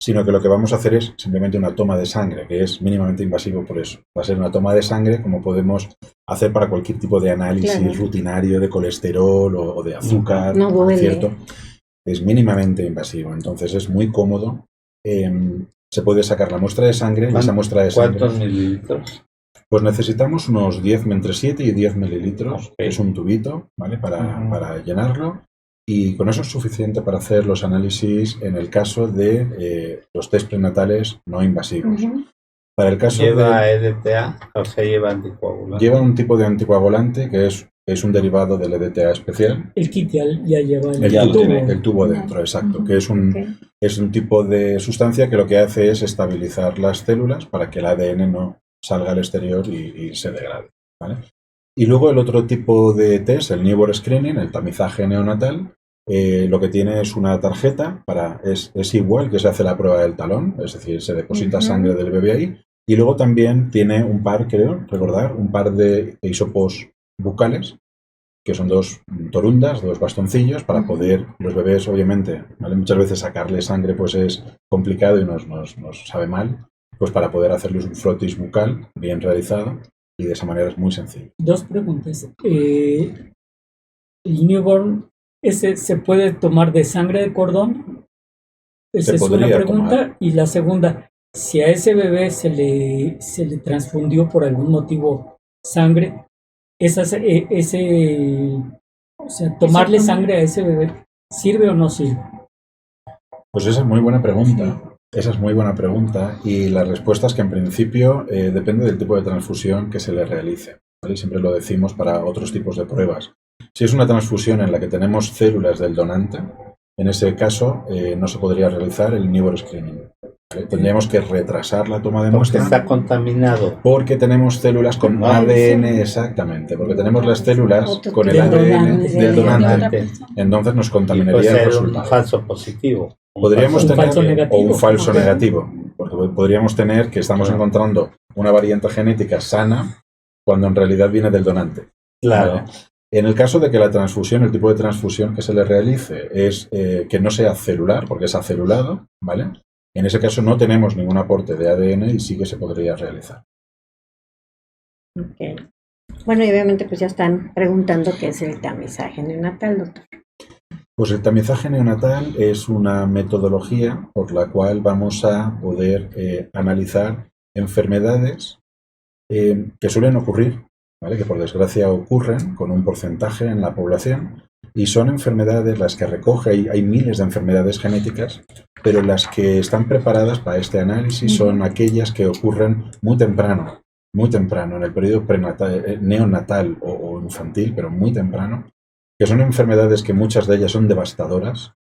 sino que lo que vamos a hacer es simplemente una toma de sangre, que es mínimamente invasivo por eso. Va a ser una toma de sangre como podemos hacer para cualquier tipo de análisis Claro. rutinario de colesterol o de azúcar, No duele. ¿cierto? Es mínimamente invasivo, entonces es muy cómodo. Se puede sacar la muestra de sangre y esa muestra de sangre... ¿Cuántos mililitros? Pues necesitamos unos 10, entre 7 y 10 mililitros, que es un tubito, ¿vale? Para llenarlo. Y con eso es suficiente para hacer los análisis en el caso de los test prenatales no invasivos. Para el caso ¿Lleva EDTA? O sea, lleva anticoagulante. Lleva un tipo de anticoagulante que es un derivado del EDTA especial. El kit ya lleva El tubo dentro, exacto, que es un tipo de sustancia que lo que hace es estabilizar las células para que el ADN no salga al exterior y se degrade, ¿vale? Y luego el otro tipo de test, el newborn screening, el tamizaje neonatal, lo que tiene es una tarjeta, es igual que se hace la prueba del talón, es decir, se deposita sangre del bebé ahí, y luego también tiene un par de hisopos bucales, que son 2 torundas, 2 bastoncillos, para poder, los bebés obviamente, ¿vale? Muchas veces sacarle sangre pues es complicado y nos sabe mal, pues para poder hacerles un frotis bucal bien realizado, y de esa manera es muy sencillo. 2 preguntas. ¿El newborn se puede tomar de sangre de cordón? Esa es una pregunta. Tomar. Y la segunda, si a ese bebé se le transfundió por algún motivo sangre, tomarle sangre a ese bebé, ¿sirve o no sirve? Pues esa es muy buena pregunta. Esa es muy buena pregunta y la respuesta es que en principio depende del tipo de transfusión que se le realice, ¿vale? Siempre lo decimos para otros tipos de pruebas. Si es una transfusión en la que tenemos células del donante, en ese caso no se podría realizar el newborn screening, ¿vale? Tendríamos que retrasar la toma de muestra. Porque está contaminado. Porque tenemos células con ADN, exactamente, porque tenemos las células con el ADN del donante. Entonces nos contaminaría el resultado. Un falso positivo. Podríamos Un tener falso negativo. o un falso negativo, porque podríamos tener que estamos encontrando una variante genética sana cuando en realidad viene del donante. Claro. ¿Vale? En el caso de que la transfusión, el tipo de transfusión que se le realice es que no sea celular, porque es acelulado, ¿vale? En ese caso no tenemos ningún aporte de ADN y sí que se podría realizar. Okay. Bueno, y obviamente pues ya están preguntando qué es el tamizaje neonatal, doctor. Pues el tamizaje neonatal es una metodología por la cual vamos a poder analizar enfermedades que suelen ocurrir, ¿vale? Que por desgracia ocurren con un porcentaje en la población y son enfermedades las que recoge, hay miles de enfermedades genéticas, pero las que están preparadas para este análisis son aquellas que ocurren muy temprano, en el periodo prenatal, neonatal o infantil, pero muy temprano, que son enfermedades que muchas de ellas son devastadoras,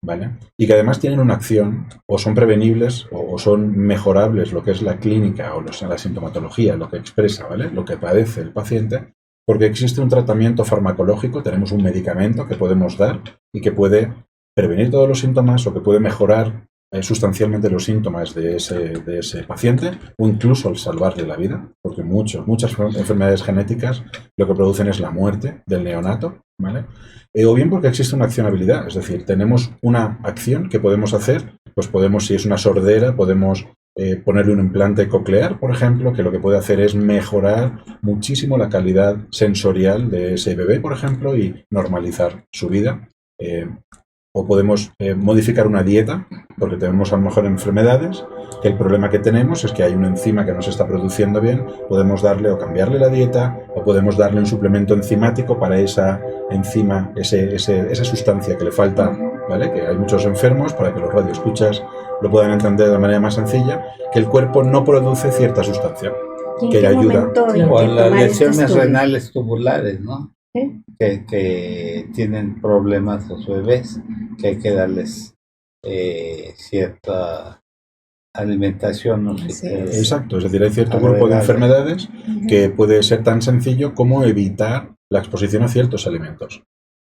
¿vale? Y que además tienen una acción, o son prevenibles, o son mejorables, lo que es la clínica o la sintomatología, lo que expresa, ¿vale? Lo que padece el paciente, porque existe un tratamiento farmacológico, tenemos un medicamento que podemos dar y que puede prevenir todos los síntomas o que puede mejorar sustancialmente los síntomas de ese paciente o incluso al salvarle la vida, porque muchas enfermedades genéticas lo que producen es la muerte del neonato, ¿vale? O bien porque existe una accionabilidad, es decir, tenemos una acción que podemos hacer, pues podemos, si es una sordera, podemos ponerle un implante coclear, por ejemplo, que lo que puede hacer es mejorar muchísimo la calidad sensorial de ese bebé, por ejemplo, y normalizar su vida. O podemos modificar una dieta, porque tenemos a lo mejor enfermedades, que el problema que tenemos es que hay una enzima que no se está produciendo bien, podemos darle o cambiarle la dieta, o podemos darle un suplemento enzimático para esa enzima, esa sustancia que le falta, ¿vale? Que hay muchos enfermos, para que los radioescuchas lo puedan entender de manera más sencilla, que el cuerpo no produce cierta sustancia que le ayuda. O las lesiones renales tubulares, ¿no? ¿Sí? Que tienen problemas los bebés, que hay que darles cierta alimentación. No sé. Exacto, es decir, hay cierto grupo de enfermedades que puede ser tan sencillo como evitar la exposición a ciertos alimentos,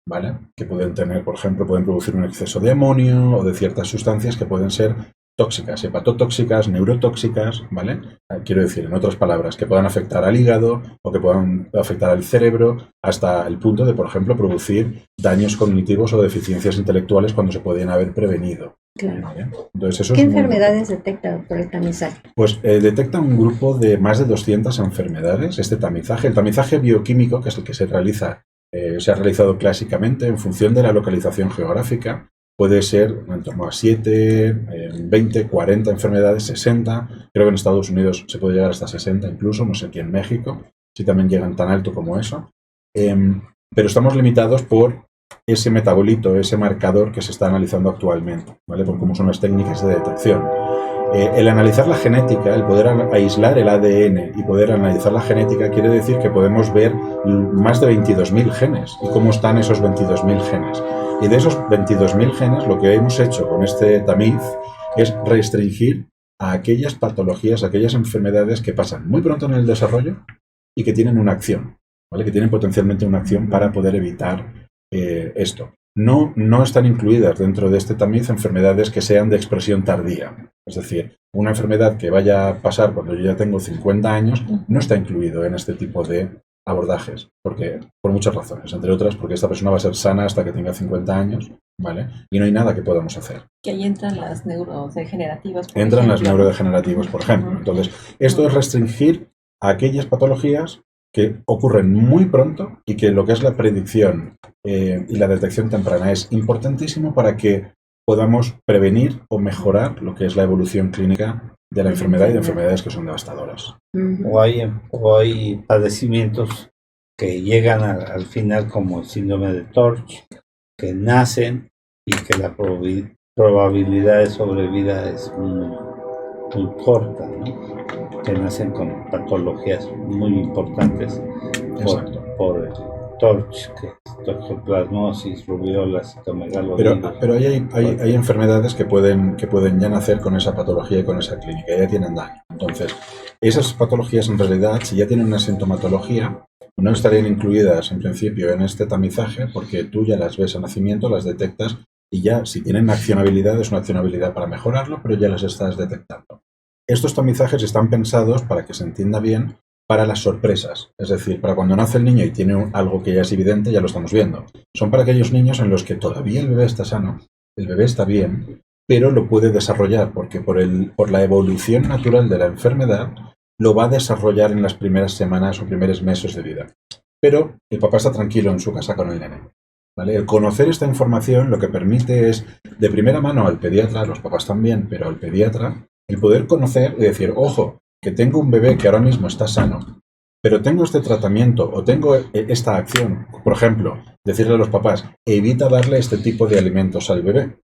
¿vale? Que pueden tener, por ejemplo, pueden producir un exceso de amonio o de ciertas sustancias que pueden ser tóxicas, hepatotóxicas, neurotóxicas, ¿vale? Quiero decir, en otras palabras, que puedan afectar al hígado o que puedan afectar al cerebro hasta el punto de, por ejemplo, producir daños cognitivos o deficiencias intelectuales cuando se podían haber prevenido. Claro. ¿Vale? Entonces, eso ¿Qué es muy enfermedades detecta, doctor, el tamizaje? Pues detecta un grupo de más de 200 enfermedades, este tamizaje. El tamizaje bioquímico, que es el que se ha realizado clásicamente en función de la localización geográfica. Puede ser en torno a 7, 20, 40 enfermedades, 60. Creo que en Estados Unidos se puede llegar hasta 60 incluso, no sé aquí en México, si también llegan tan alto como eso. Pero estamos limitados por ese metabolito, ese marcador que se está analizando actualmente, ¿vale? Por cómo son las técnicas de detección. El analizar la genética, el poder aislar el ADN y poder analizar la genética quiere decir que podemos ver más de 22.000 genes y cómo están esos 22.000 genes. Y de esos 22.000 genes lo que hemos hecho con este tamiz es restringir a aquellas patologías, a aquellas enfermedades que pasan muy pronto en el desarrollo y que tienen una acción, ¿vale? Que tienen potencialmente una acción para poder evitar esto. No están incluidas dentro de este tamiz enfermedades que sean de expresión tardía. Es decir, una enfermedad que vaya a pasar cuando yo ya tengo 50 años no está incluido en este tipo de abordajes, porque por muchas razones, entre otras porque esta persona va a ser sana hasta que tenga 50 años, ¿vale? Y no hay nada que podamos hacer. Que ahí entran las neurodegenerativas. Entran las neurodegenerativas, por ejemplo. Entonces, esto es restringir a aquellas patologías que ocurren muy pronto y que lo que es la predicción y la detección temprana es importantísimo para que podamos prevenir o mejorar lo que es la evolución clínica de la enfermedad y de enfermedades que son devastadoras. O hay padecimientos que llegan al final como el síndrome de Torch, que nacen y que la probabilidad de sobrevida es muy corta, ¿no? Que nacen con patologías muy importantes por Torch, que es toxoplasmosis, rubiola, citomegalovirus. Pero hay enfermedades que pueden ya nacer con esa patología y con esa clínica, ya tienen daño. Entonces, esas patologías en realidad, si ya tienen una sintomatología, no estarían incluidas en principio en este tamizaje porque tú ya las ves a nacimiento, las detectas y ya si tienen accionabilidad es una accionabilidad para mejorarlo, pero ya las estás detectando. Estos tamizajes están pensados para que se entienda bien para las sorpresas, es decir, para cuando nace el niño y tiene algo que ya es evidente, ya lo estamos viendo. Son para aquellos niños en los que todavía el bebé está sano, el bebé está bien, pero lo puede desarrollar porque por la evolución natural de la enfermedad lo va a desarrollar en las primeras semanas o primeros meses de vida. Pero el papá está tranquilo en su casa con el nene. ¿Vale? El conocer esta información lo que permite es, de primera mano al pediatra, los papás también, pero al pediatra, el poder conocer y decir, ojo, que tengo un bebé que ahora mismo está sano, pero tengo este tratamiento o tengo esta acción. Por ejemplo, decirle a los papás, evita darle este tipo de alimentos al bebé.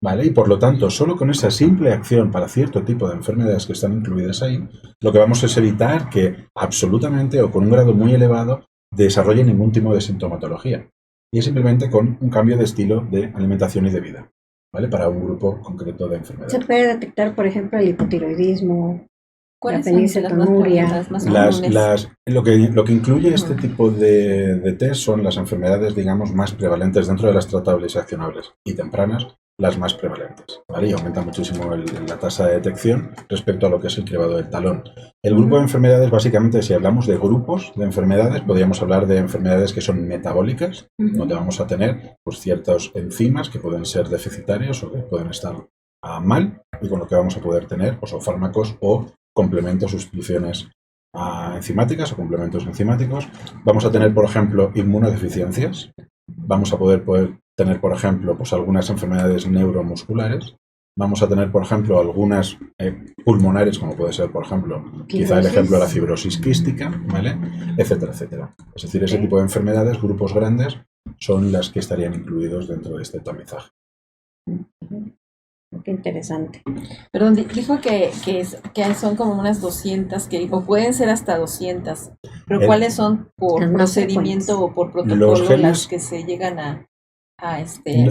¿Vale? Y por lo tanto, solo con esa simple acción para cierto tipo de enfermedades que están incluidas ahí, lo que vamos es evitar que absolutamente o con un grado muy elevado desarrolle ningún tipo de sintomatología. Y es simplemente con un cambio de estilo de alimentación y de vida, ¿vale? Para un grupo concreto de enfermedades. Se puede detectar, por ejemplo, el hipotiroidismo, la ¿Cuáles son fenilcetonuria. las más comunes? Lo que incluye este tipo de test son las enfermedades, digamos, más prevalentes dentro de las tratables y accionables y tempranas, las más prevalentes, ¿vale? Y aumenta muchísimo la tasa de detección respecto a lo que es el cribado del talón. El grupo de enfermedades, básicamente, si hablamos de grupos de enfermedades, podríamos hablar de enfermedades que son metabólicas, donde vamos a tener pues, ciertas enzimas que pueden ser deficitarios o que pueden estar mal, y con lo que vamos a poder tener pues, o fármacos o complementos, sustituciones enzimáticas o complementos enzimáticos. Vamos a tener, por ejemplo, inmunodeficiencias. Vamos a poder tener, por ejemplo, pues algunas enfermedades neuromusculares. Vamos a tener, por ejemplo, algunas pulmonares, como puede ser, por ejemplo, quizá el ejemplo de la fibrosis quística, ¿vale? Etcétera, etcétera. Es decir, ese tipo de enfermedades, grupos grandes, son las que estarían incluidos dentro de este tamizaje. Qué interesante. Perdón, dijo que son como unas 200, o pueden ser hasta 200. Pero ¿cuáles son por procedimiento o por protocolo las que se llegan a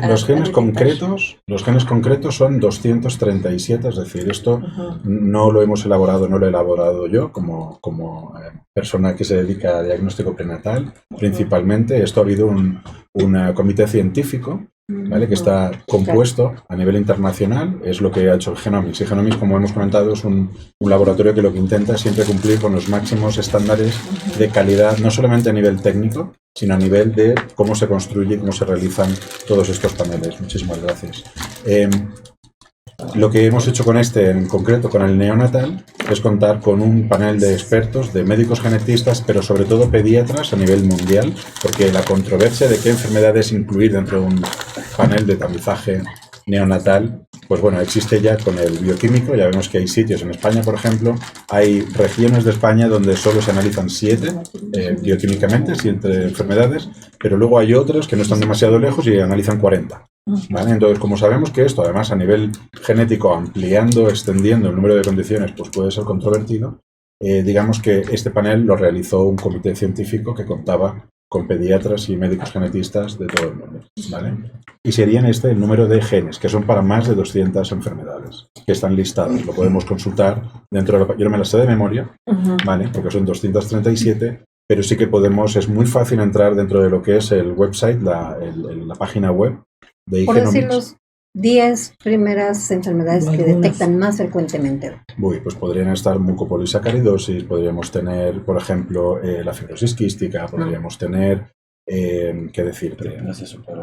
los genes concretos son 237, es decir, esto no lo hemos elaborado, no lo he elaborado yo como persona que se dedica a diagnóstico prenatal. Principalmente esto ha habido un comité científico, ¿vale? Que está compuesto a nivel internacional, es lo que ha hecho el Genomics. Y Genomics, como hemos comentado, es un laboratorio que lo que intenta es siempre cumplir con los máximos estándares de calidad, no solamente a nivel técnico, sino a nivel de cómo se construye y cómo se realizan todos estos paneles. Muchísimas gracias. Lo que hemos hecho con este, en concreto con el neonatal, es contar con un panel de expertos, de médicos genetistas, pero sobre todo pediatras a nivel mundial, porque la controversia de qué enfermedades incluir dentro de un panel de tamizaje neonatal, pues bueno, existe ya con el bioquímico. Ya vemos que hay sitios en España, por ejemplo, hay regiones de España donde solo se analizan 7 bioquímicamente, 7 enfermedades, pero luego hay otras que no están demasiado lejos y analizan 40. ¿Vale? Entonces, como sabemos que esto, además, a nivel genético, ampliando, extendiendo el número de condiciones, pues puede ser controvertido, digamos que este panel lo realizó un comité científico que contaba con pediatras y médicos genetistas de todo el mundo, ¿vale? Y serían el número de genes, que son para más de 200 enfermedades, que están listadas. Lo podemos consultar dentro de yo no me las sé de memoria, ¿vale? Porque son 237, pero sí que podemos, es muy fácil entrar dentro de lo que es el website, la página web de Por decir los 10 primeras enfermedades que detectan más frecuentemente. Pues podrían estar mucopolisacaridosis, podríamos tener, por ejemplo, la fibrosis quística, podríamos tener, ¿qué decirte?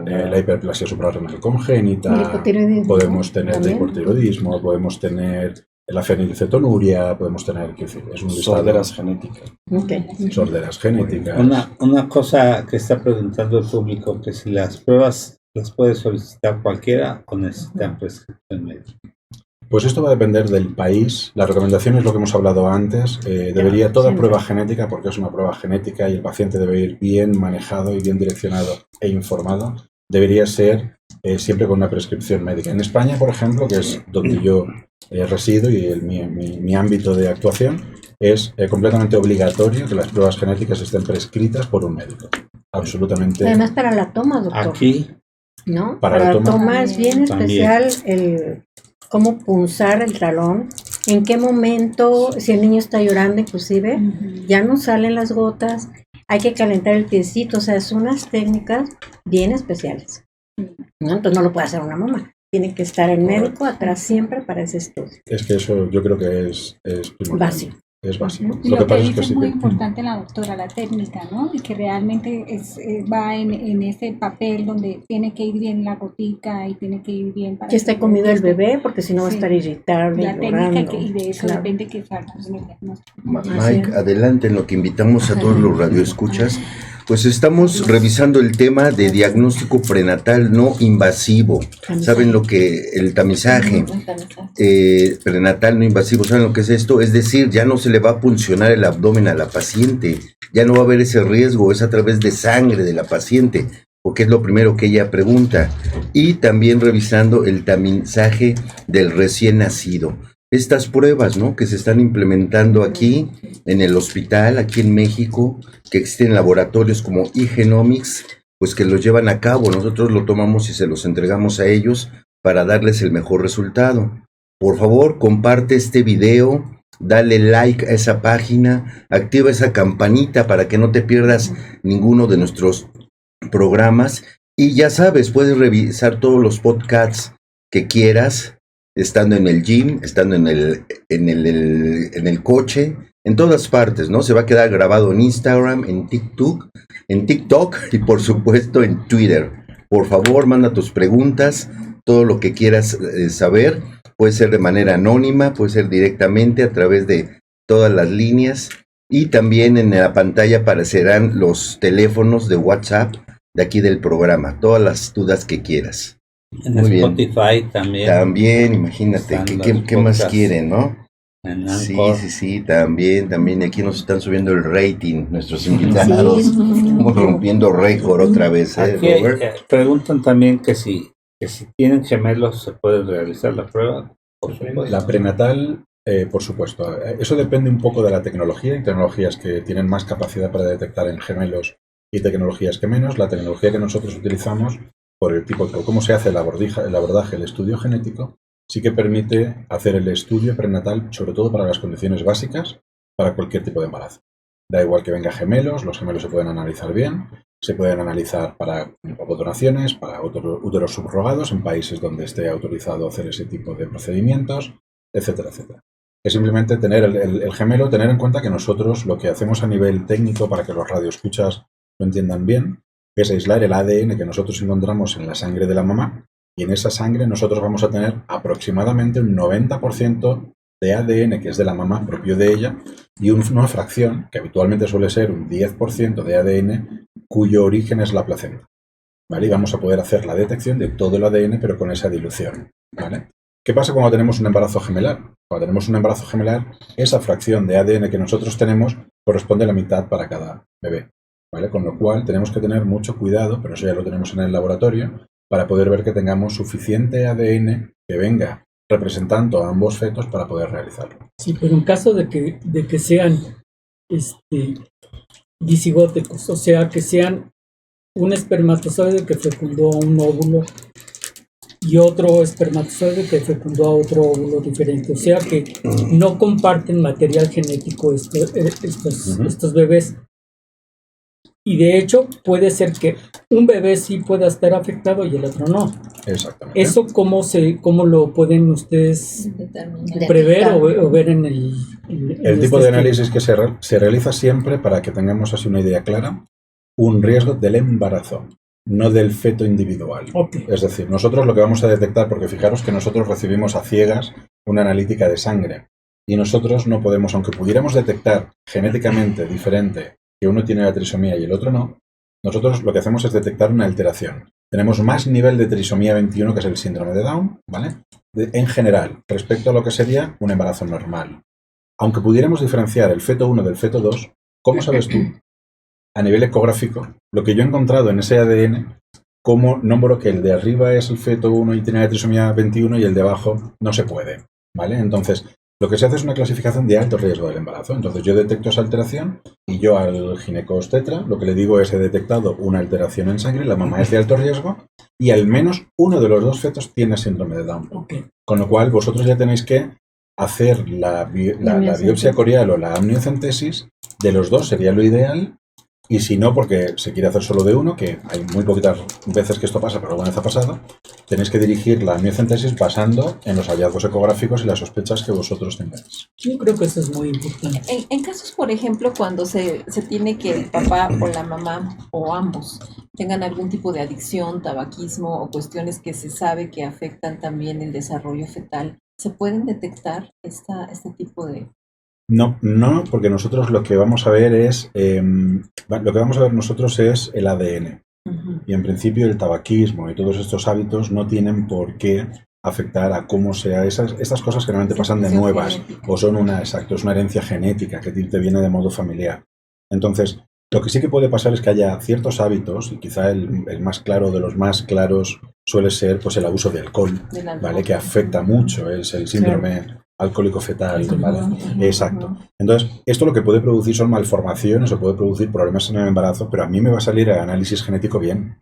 La hiperplasia suprarrenal congénita, podemos tener el hipotiroidismo, podemos tener la fenilcetonuria, podemos tener, es un sorderas genéticas. Sorderas genéticas. Una cosa que está preguntando el público, que si las pruebas las puede solicitar cualquiera o necesitan prescripción médica. Pues esto va a depender del país. La recomendación es lo que hemos hablado antes. Debería toda prueba genética, porque es una prueba genética y el paciente debe ir bien manejado y bien direccionado e informado, debería ser siempre con una prescripción médica. En España, por ejemplo, que es donde yo resido y mi ámbito de actuación, es completamente obligatorio que las pruebas genéticas estén prescritas por un médico. Absolutamente. Además para la toma, doctor. Aquí. ¿No? Para la toma es bien especial el cómo punzar el talón, en qué momento, si el niño está llorando inclusive, ya no salen las gotas, hay que calentar el piecito, o sea, son unas técnicas bien especiales. ¿no? Entonces no lo puede hacer una mamá. Tiene que estar el médico atrás siempre para ese estudio. Es que eso yo creo que es primordial. Básico. Es básico. Y lo que dice es muy importante la doctora, la técnica, ¿no? Y que realmente va en ese papel donde tiene que ir bien la gotica y tiene que ir bien para que esté comido el bebé, porque si no va a estar irritable, la llorando. técnica y de eso depende que salga en el diagnóstico. Mike, adelante en lo que invitamos a todos los radioescuchas. Pues estamos revisando el tema de diagnóstico prenatal no invasivo. ¿Saben lo que el tamizaje prenatal no invasivo? ¿Saben lo que es esto? Es decir, ya no se le va a puncionar el abdomen a la paciente, ya no va a haber ese riesgo, es a través de sangre de la paciente, porque es lo primero que ella pregunta. Y también revisando el tamizaje del recién nacido. Estas pruebas, ¿no?, que se están implementando aquí en el hospital, aquí en México, que existen laboratorios como eGenomics, pues que los llevan a cabo. Nosotros lo tomamos y se los entregamos a ellos para darles el mejor resultado. Por favor, comparte este video, dale like a esa página, activa esa campanita para que no te pierdas ninguno de nuestros programas. Y ya sabes, puedes revisar todos los podcasts que quieras, estando en el gym, estando en el coche, en todas partes, ¿no? Se va a quedar grabado en Instagram, en TikTok y por supuesto en Twitter. Por favor, manda tus preguntas, todo lo que quieras saber. Puede ser de manera anónima, puede ser directamente a través de todas las líneas. Y también en la pantalla aparecerán los teléfonos de WhatsApp de aquí del programa, todas las dudas que quieras. En muy Spotify bien. También. También, imagínate, ¿qué más quieren, no? Sí, también aquí nos están subiendo el rating, nuestros invitados. Estamos rompiendo récord otra vez, aquí, Robert. Preguntan también que si tienen gemelos se puede realizar la prueba. La prenatal, por supuesto. Eso depende un poco de la tecnología. Hay tecnologías que tienen más capacidad para detectar en gemelos y tecnologías que menos. La tecnología que nosotros utilizamos, por el tipo de cómo se hace el abordaje, el estudio genético, sí que permite hacer el estudio prenatal, sobre todo para las condiciones básicas, para cualquier tipo de embarazo. Da igual que venga gemelos, los gemelos se pueden analizar bien, se pueden analizar para donaciones, para úteros subrogados en países donde esté autorizado hacer ese tipo de procedimientos, etcétera, etcétera. Es simplemente tener el gemelo, tener en cuenta que nosotros lo que hacemos a nivel técnico, para que los radioescuchas lo entiendan bien, es aislar el ADN que nosotros encontramos en la sangre de la mamá, y en esa sangre nosotros vamos a tener aproximadamente un 90% de ADN que es de la mamá, propio de ella, y una fracción, que habitualmente suele ser un 10% de ADN, cuyo origen es la placenta. ¿Vale? Y vamos a poder hacer la detección de todo el ADN, pero con esa dilución. ¿Vale? ¿Qué pasa cuando tenemos un embarazo gemelar? Cuando tenemos un embarazo gemelar, esa fracción de ADN que nosotros tenemos corresponde a la mitad para cada bebé. ¿Vale? Con lo cual tenemos que tener mucho cuidado, pero eso ya lo tenemos en el laboratorio, para poder ver que tengamos suficiente ADN que venga representando a ambos fetos para poder realizarlo. Sí, pero en caso de que sean disigóticos, o sea, que sean un espermatozoide que fecundó a un óvulo y otro espermatozoide que fecundó a otro óvulo diferente, o sea que no comparten material genético estos bebés. Y de hecho puede ser que un bebé sí pueda estar afectado y el otro no. Exactamente. ¿Eso cómo lo pueden ustedes prever o ver en el tipo de análisis que se realiza siempre, para que tengamos así una idea clara, un riesgo del embarazo, no del feto individual. Okay. Es decir, nosotros lo que vamos a detectar, porque fijaros que nosotros recibimos a ciegas una analítica de sangre, y nosotros no podemos, aunque pudiéramos detectar genéticamente diferente que uno tiene la trisomía y el otro no, nosotros lo que hacemos es detectar una alteración. Tenemos más nivel de trisomía 21, que es el síndrome de Down, ¿vale? En general, respecto a lo que sería un embarazo normal. Aunque pudiéramos diferenciar el feto 1 del feto 2, ¿cómo sabes tú, a nivel ecográfico, lo que yo he encontrado en ese ADN, cómo nombro que el de arriba es el feto 1 y tiene la trisomía 21 y el de abajo no se puede, ¿vale? Entonces, lo que se hace es una clasificación de alto riesgo del embarazo. Entonces yo detecto esa alteración y yo al ginecobstetra lo que le digo es: he detectado una alteración en sangre, la mamá es de alto riesgo y al menos uno de los dos fetos tiene síndrome de Down. Okay. Con lo cual vosotros ya tenéis que hacer la biopsia corial o la amniocentesis de los dos, sería lo ideal, Y si no, porque se quiere hacer solo de uno, que hay muy poquitas veces que esto pasa, pero alguna vez ha pasado, tenéis que dirigir la amniocentesis basando en los hallazgos ecográficos y las sospechas que vosotros tengáis. Yo creo que eso es muy importante. En casos, por ejemplo, cuando se tiene que el papá o la mamá o ambos tengan algún tipo de adicción, tabaquismo o cuestiones que se sabe que afectan también el desarrollo fetal, ¿se pueden detectar este tipo de...? No, porque nosotros lo que vamos a ver es el ADN. Uh-huh. Y en principio el tabaquismo y todos estos hábitos no tienen por qué afectar a cómo sea estas cosas que normalmente pasan de nuevas o son es una herencia genética que te viene de modo familiar. Entonces, lo que sí que puede pasar es que haya ciertos hábitos, y quizá el más claro de los más claros suele ser pues el abuso de alcohol, ¿vale? Que afecta mucho, es el síndrome alcohólico fetal, ¿vale? Exacto. Entonces, esto lo que puede producir son malformaciones o puede producir problemas en el embarazo, pero a mí me va a salir el análisis genético bien.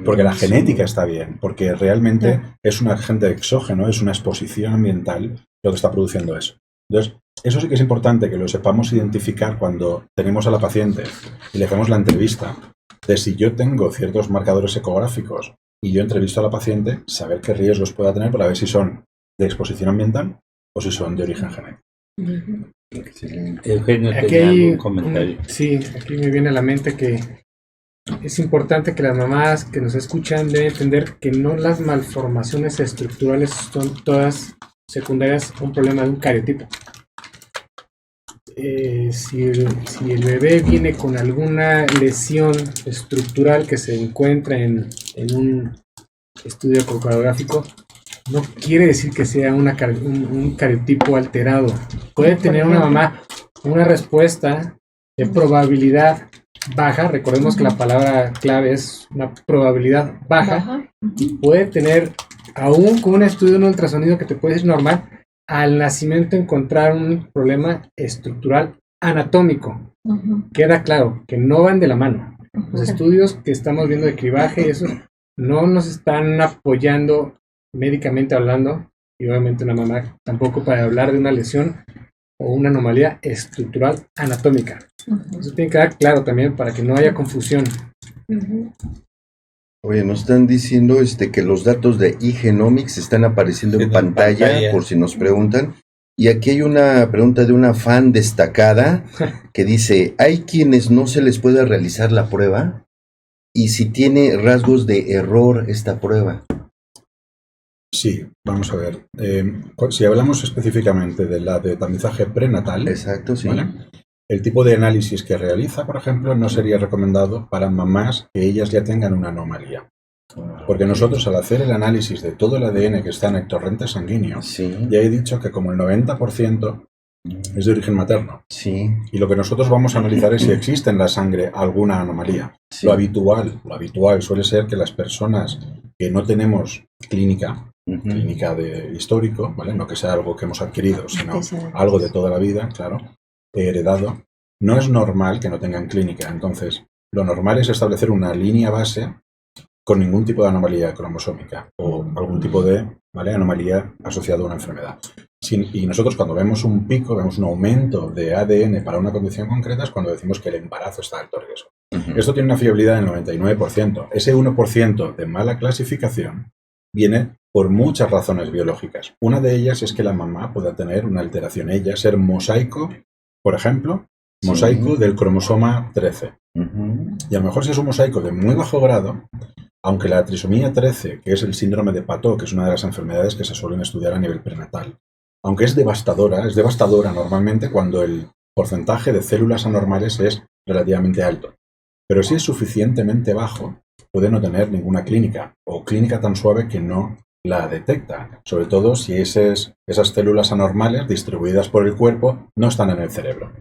Porque la genética está bien, porque realmente es un agente exógeno, es una exposición ambiental lo que está produciendo eso. Entonces, eso sí que es importante que lo sepamos identificar cuando tenemos a la paciente y le hacemos la entrevista de si yo tengo ciertos marcadores ecográficos y yo entrevisto a la paciente, saber qué riesgos pueda tener para ver si son de exposición ambiental o si son de origen genético. Eugenio, aquí tenía hay algún comentario. Sí, aquí me viene a la mente que es importante que las mamás que nos escuchan deben entender que no las malformaciones estructurales son todas secundarias a un problema de un cariotipo. Si el bebé viene con alguna lesión estructural que se encuentra en un estudio ecografíco, no quiere decir que sea un cariotipo alterado. Puede tener una mamá una respuesta de probabilidad baja, recordemos que la palabra clave es una probabilidad baja, y puede tener, aún con un estudio de un ultrasonido que te puede decir normal, al nacimiento encontrar un problema estructural anatómico. Queda claro que no van de la mano. Los estudios que estamos viendo de cribaje y eso no nos están apoyando médicamente hablando, y obviamente una mamá tampoco, para hablar de una lesión o una anomalía estructural anatómica. Eso tiene que quedar claro también para que no haya confusión. Oye, nos están diciendo que los datos de eGenomics están apareciendo en pantalla, por si nos preguntan. Y aquí hay una pregunta de una fan destacada que dice, ¿hay quienes no se les puede realizar la prueba? Y si tiene rasgos de error esta prueba. Sí, vamos a ver. Si hablamos específicamente de la de tamizaje prenatal, exacto, sí. ¿vale? El tipo de análisis que realiza, por ejemplo, no sería recomendado para mamás que ellas ya tengan una anomalía. Porque nosotros, al hacer el análisis de todo el ADN que está en el torrente sanguíneo, ya he dicho que como el 90% es de origen materno. Sí. Y lo que nosotros vamos a analizar es si existe en la sangre alguna anomalía. Sí. Lo habitual suele ser que las personas que no tenemos clínica de histórico, ¿vale? No que sea algo que hemos adquirido, sino algo de toda la vida, claro, heredado, no es normal que no tengan clínica. Entonces, lo normal es establecer una línea base con ningún tipo de anomalía cromosómica o algún tipo de anomalía asociada a una enfermedad. Y nosotros cuando vemos un pico, vemos un aumento de ADN para una condición concreta, es cuando decimos que el embarazo está a alto riesgo. Esto tiene una fiabilidad del 99%. Ese 1% de mala clasificación viene por muchas razones biológicas. Una de ellas es que la mamá pueda tener una alteración, ser mosaico, por ejemplo, mosaico del cromosoma 13. Y a lo mejor si es un mosaico de muy bajo grado, aunque la trisomía 13, que es el síndrome de Patot, que es una de las enfermedades que se suelen estudiar a nivel prenatal, aunque es devastadora normalmente cuando el porcentaje de células anormales es relativamente alto. Pero si es suficientemente bajo, puede no tener ninguna clínica, o clínica tan suave que no la detecta, sobre todo si esas células anormales distribuidas por el cuerpo no están en el cerebro,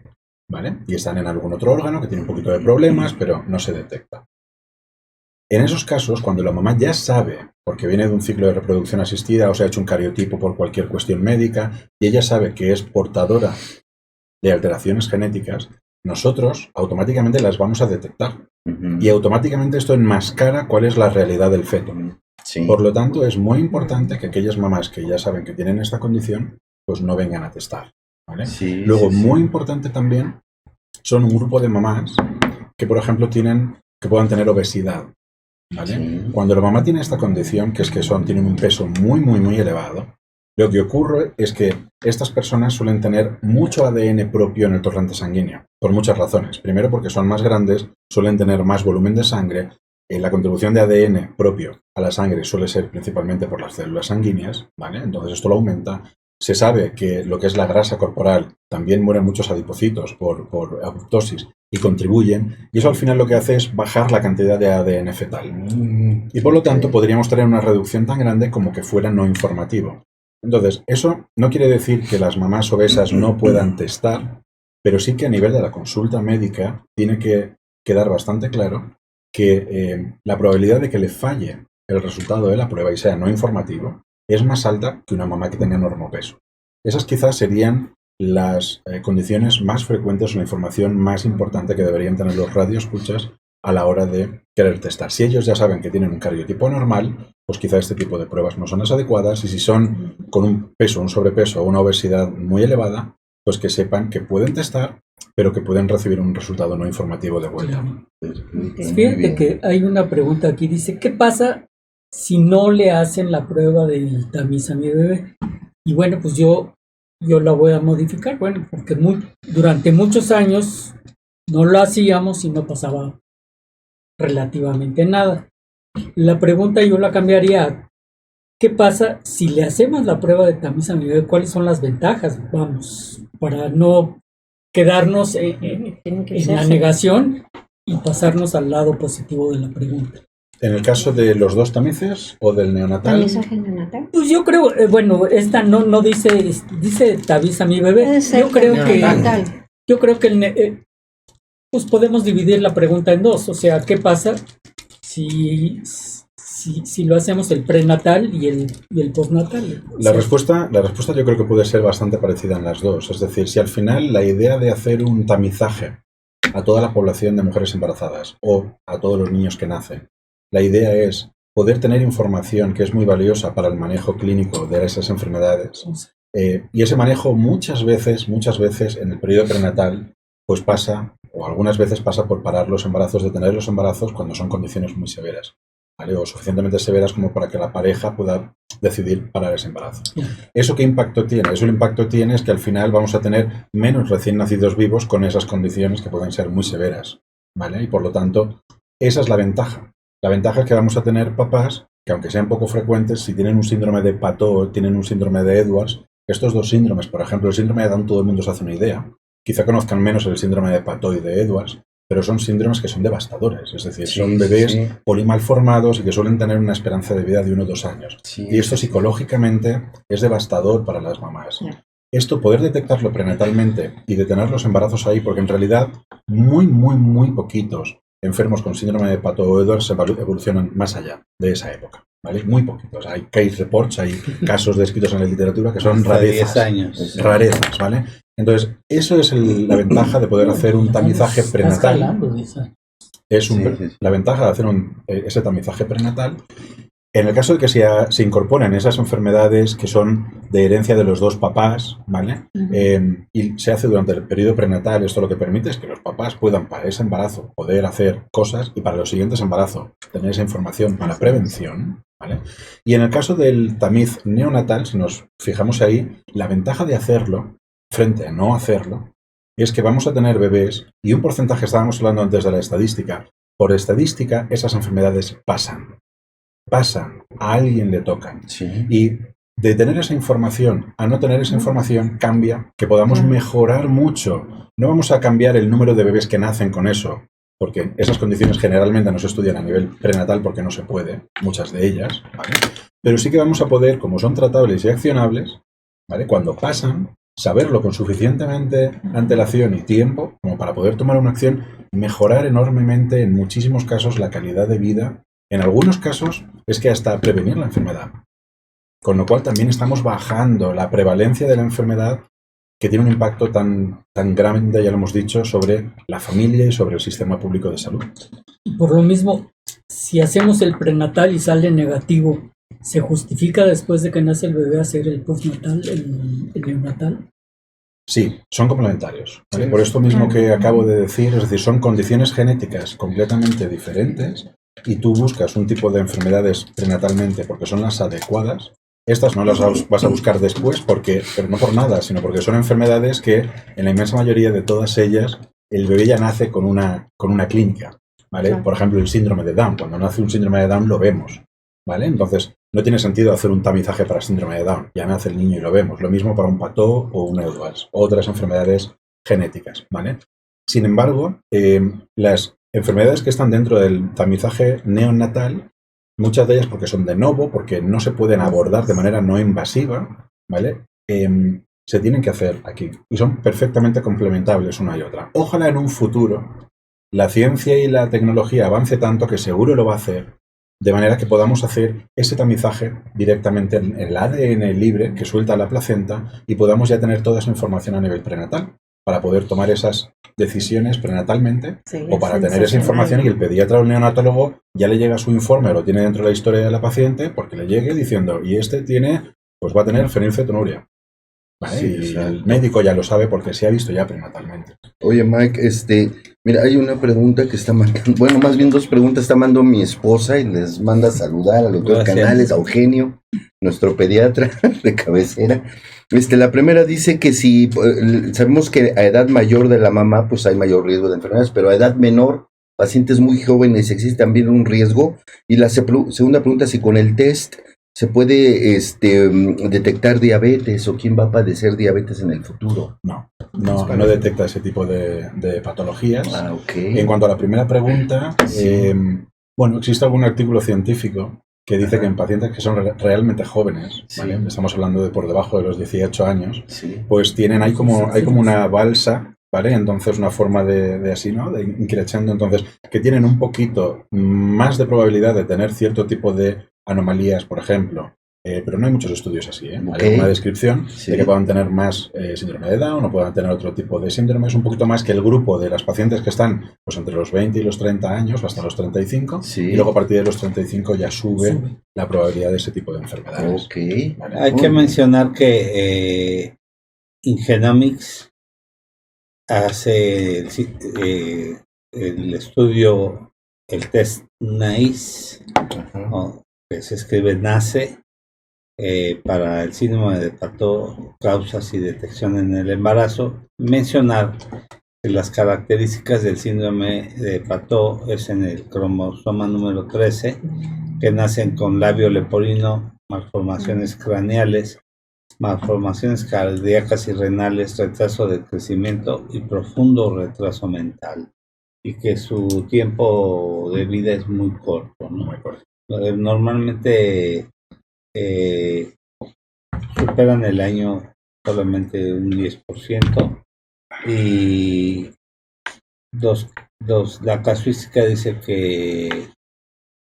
¿vale? Y están en algún otro órgano que tiene un poquito de problemas, pero no se detecta. En esos casos, cuando la mamá ya sabe, porque viene de un ciclo de reproducción asistida o se ha hecho un cariotipo por cualquier cuestión médica, y ella sabe que es portadora de alteraciones genéticas, nosotros automáticamente las vamos a detectar. Y automáticamente esto enmascara cuál es la realidad del feto. Por lo tanto, es muy importante que aquellas mamás que ya saben que tienen esta condición, pues no vengan a testar, ¿vale? Luego, muy importante también, son un grupo de mamás que, por ejemplo, que puedan tener obesidad, ¿vale? Sí. Cuando la mamá tiene esta condición, que es que tienen un peso muy, muy, muy elevado, lo que ocurre es que estas personas suelen tener mucho ADN propio en el torrente sanguíneo, por muchas razones. Primero, porque son más grandes, suelen tener más volumen de sangre. La contribución de ADN propio a la sangre suele ser principalmente por las células sanguíneas, ¿vale? Entonces esto lo aumenta. Se sabe que lo que es la grasa corporal, también mueren muchos adipocitos por apoptosis y contribuyen, y eso al final lo que hace es bajar la cantidad de ADN fetal. Y por lo tanto podríamos tener una reducción tan grande como que fuera no informativo. Entonces, eso no quiere decir que las mamás obesas no puedan testar, pero sí que a nivel de la consulta médica tiene que quedar bastante claro que la probabilidad de que le falle el resultado de la prueba y sea no informativo es más alta que una mamá que tenga normopeso. Esas quizás serían las condiciones más frecuentes o la información más importante que deberían tener los radioescuchas a la hora de querer testar. Si ellos ya saben que tienen un cardiotipo normal, pues quizá este tipo de pruebas no son las adecuadas, y si son con un peso, un sobrepeso o una obesidad muy elevada, pues que sepan que pueden testar, pero que pueden recibir un resultado no informativo de vuelta. Fíjate que hay una pregunta aquí, dice, ¿qué pasa si no le hacen la prueba del tamiz a mi bebé? Y bueno, pues yo la voy a modificar, bueno, porque durante muchos años no lo hacíamos y no pasaba relativamente nada. La pregunta yo la cambiaría a, ¿qué pasa si le hacemos la prueba de tamiz a mi bebé? ¿Cuáles son las ventajas? Vamos, para no quedarnos en la negación y pasarnos al lado positivo de la pregunta. ¿En el caso de los dos tamices o del neonatal? ¿Tamizaje neonatal? Pues yo creo, bueno, esta no dice tamiz a mi bebé. Yo creo que pues podemos dividir la pregunta en dos. O sea, ¿qué pasa si lo hacemos el prenatal y el postnatal? La respuesta yo creo que puede ser bastante parecida en las dos. Es decir, si al final la idea de hacer un tamizaje a toda la población de mujeres embarazadas o a todos los niños que nacen, la idea es poder tener información que es muy valiosa para el manejo clínico de esas enfermedades. Y ese manejo muchas veces en el periodo prenatal, pues pasa, o algunas veces pasa por parar los embarazos, detener los embarazos cuando son condiciones muy severas, ¿vale? O suficientemente severas como para que la pareja pueda decidir parar ese embarazo. ¿Eso qué impacto tiene? Eso el impacto tiene es que al final vamos a tener menos recién nacidos vivos con esas condiciones que pueden ser muy severas, ¿vale? Y por lo tanto, esa es la ventaja. La ventaja es que vamos a tener papás que, aunque sean poco frecuentes, si tienen un síndrome de Patot o tienen un síndrome de Edwards, estos dos síndromes, por ejemplo, el síndrome de Down, todo el mundo se hace una idea. Quizá conozcan menos el síndrome de Patot y de Edwards, pero son síndromes que son devastadores. Es decir, son bebés polimalformados y que suelen tener una esperanza de vida de 1 o 2 años. Y esto psicológicamente es devastador para las mamás. Esto, poder detectarlo prenatalmente y detener los embarazos ahí, porque en realidad muy, muy, muy poquitos enfermos con síndrome de Patot o Edwards evolucionan más allá de esa época, ¿vale? Muy poquitos. Hay case reports, hay casos descritos en la literatura que son rarezas. 10 años. Rarezas, ¿vale? Entonces, eso es la ventaja de poder hacer un tamizaje prenatal. La ventaja de hacer ese tamizaje prenatal. En el caso de que se incorporen esas enfermedades que son de herencia de los dos papás, ¿vale? Y se hace durante el periodo prenatal, esto lo que permite es que los papás puedan, para ese embarazo, poder hacer cosas y para los siguientes embarazos tener esa información para prevención, ¿vale? Y en el caso del tamiz neonatal, si nos fijamos ahí, la ventaja de hacerlo frente a no hacerlo es que vamos a tener bebés, y un porcentaje, estábamos hablando antes de la estadística, por estadística esas enfermedades pasan, a alguien le tocan. Y de tener esa información a no tener esa información cambia que podamos mejorar mucho. No vamos a cambiar el número de bebés que nacen con eso, porque esas condiciones generalmente no se estudian a nivel prenatal porque no se puede, muchas de ellas, ¿vale? Pero sí que vamos a poder, como son tratables y accionables, ¿vale? Cuando pasan, saberlo con suficientemente antelación y tiempo como para poder tomar una acción, mejorar enormemente en muchísimos casos la calidad de vida. En algunos casos es que hasta prevenir la enfermedad. Con lo cual también estamos bajando la prevalencia de la enfermedad, que tiene un impacto tan grande, ya lo hemos dicho, sobre la familia y sobre el sistema público de salud. Por lo mismo, si hacemos el prenatal y sale negativo, ¿se justifica después de que nace el bebé hacer el postnatal, el neonatal? Sí, son complementarios, ¿vale? Por esto mismo que acabo de decir, es decir, son condiciones genéticas completamente diferentes y tú buscas un tipo de enfermedades prenatalmente porque son las adecuadas. Estas no las vas a buscar después, pero no por nada, sino porque son enfermedades que en la inmensa mayoría de todas ellas el bebé ya nace con una clínica, ¿vale? Claro. Por ejemplo, el síndrome de Down. Cuando nace un síndrome de Down lo vemos, ¿vale? Entonces, no tiene sentido hacer un tamizaje para síndrome de Down. Ya nace el niño y lo vemos. Lo mismo para un Patau o un Edwards, otras enfermedades genéticas, ¿vale? Sin embargo, las enfermedades que están dentro del tamizaje neonatal, muchas de ellas porque son de novo, porque no se pueden abordar de manera no invasiva, ¿vale? Se tienen que hacer aquí y son perfectamente complementables una y otra. Ojalá en un futuro la ciencia y la tecnología avance tanto que seguro lo va a hacer, de manera que podamos hacer ese tamizaje directamente en el ADN libre que suelta la placenta y podamos ya tener toda esa información a nivel prenatal para poder tomar esas decisiones prenatalmente, o para tener esa información y el pediatra o el neonatólogo ya le llega su informe, lo tiene dentro de la historia de la paciente, porque le llegue diciendo, y este pues va a tener fenilcetonuria. ¿Vale? Sí, y el médico ya lo sabe porque se ha visto ya prenatalmente. Oye, Mike, mira, hay una pregunta que está mandando, bueno, más bien dos preguntas está mandando mi esposa y les manda a saludar al doctor Canales, a Eugenio, nuestro pediatra de cabecera. La primera dice que si sabemos que a edad mayor de la mamá, pues hay mayor riesgo de enfermedades, pero a edad menor, pacientes muy jóvenes, existe también un riesgo. Y la segunda pregunta, si con el test se puede detectar diabetes o quién va a padecer diabetes en el futuro. No detecta ese tipo de patologías. Okay. En cuanto a la primera pregunta, bueno, existe algún artículo científico que dice que en pacientes que son realmente jóvenes, ¿vale? Estamos hablando de por debajo de los 18 años, pues hay como una balsa, ¿vale? Entonces una forma de así, ¿no? De increciendo, entonces, que tienen un poquito más de probabilidad de tener cierto tipo de anomalías, por ejemplo, pero no hay muchos estudios así, ¿eh? Hay una descripción de que puedan tener más síndrome de Down o puedan tener otro tipo de síndromes, un poquito más que el grupo de las pacientes que están pues entre los 20 y los 30 años o hasta los 35, y luego a partir de los 35 ya sube la probabilidad de ese tipo de enfermedades. ¿Vale? Hay que mencionar que Ingenomics hace el estudio, el test NICE, que se escribe NACE, para el síndrome de Patau, causas y detección en el embarazo. Mencionar que las características del síndrome de Patau es en el cromosoma número 13, que nacen con labio leporino, malformaciones craneales, malformaciones cardíacas y renales, retraso de crecimiento y profundo retraso mental, y que su tiempo de vida es muy corto, ¿no? Muy corto. Normalmente superan el año solamente un 10%, y la casuística dice que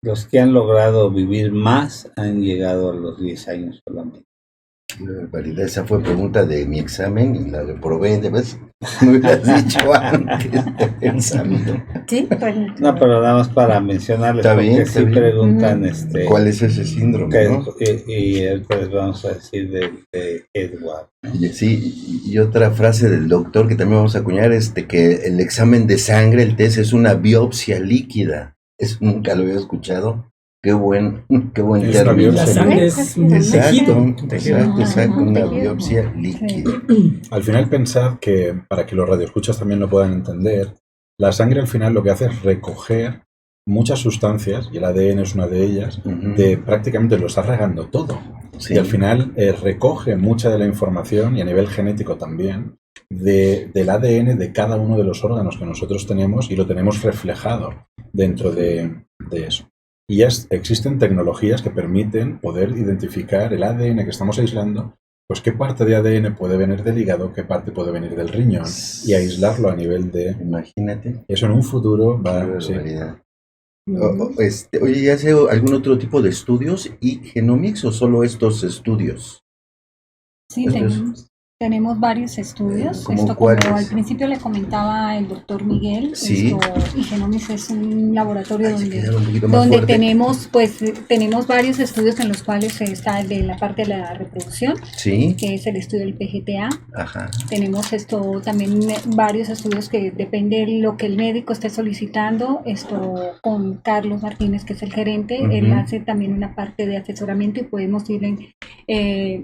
los que han logrado vivir más han llegado a los 10 años solamente. Esa fue pregunta de mi examen y la reprobé, ¿ves? Me hubieras dicho antes del examen. Sí, no, pero nada más para mencionarles, está bien, porque sí preguntan ¿cuál es ese síndrome? ¿No? Y ahorita les vamos a decir de Edward, ¿no? Sí, y otra frase del doctor que también vamos a acuñar, que el examen de sangre, el test, es una biopsia líquida. Eso nunca lo había escuchado. Qué buen término. La sangre es un tejido. Exacto, una biopsia líquida. Al final pensad que, para que los radioescuchas también lo puedan entender, la sangre al final lo que hace es recoger muchas sustancias, y el ADN es una de ellas, prácticamente lo está regando todo. Y al final recoge mucha de la información, y a nivel genético también, del ADN de cada uno de los órganos que nosotros tenemos, y lo tenemos reflejado dentro de eso. Y ya existen tecnologías que permiten poder identificar el ADN que estamos aislando, pues qué parte de ADN puede venir del hígado, qué parte puede venir del riñón, y aislarlo a nivel de... Imagínate. Eso en un futuro va... Sí. Oye, ¿ya hace algún otro tipo de estudios y Genomics o solo estos estudios? Sí, tenemos. Tenemos varios estudios. ¿Cómo Como cuáles? al principio le comentaba el doctor Miguel, Sí. Igenomics es un laboratorio Ay, se quedaron un poquito más donde fuerte. tenemos varios estudios en los cuales está el de la parte de la reproducción, Sí. que es el estudio del PGTA. Ajá. Tenemos también varios estudios que depende de lo que el médico esté solicitando. Con Carlos Martínez, que es el gerente, Ujú. él hace también una parte de asesoramiento y podemos ir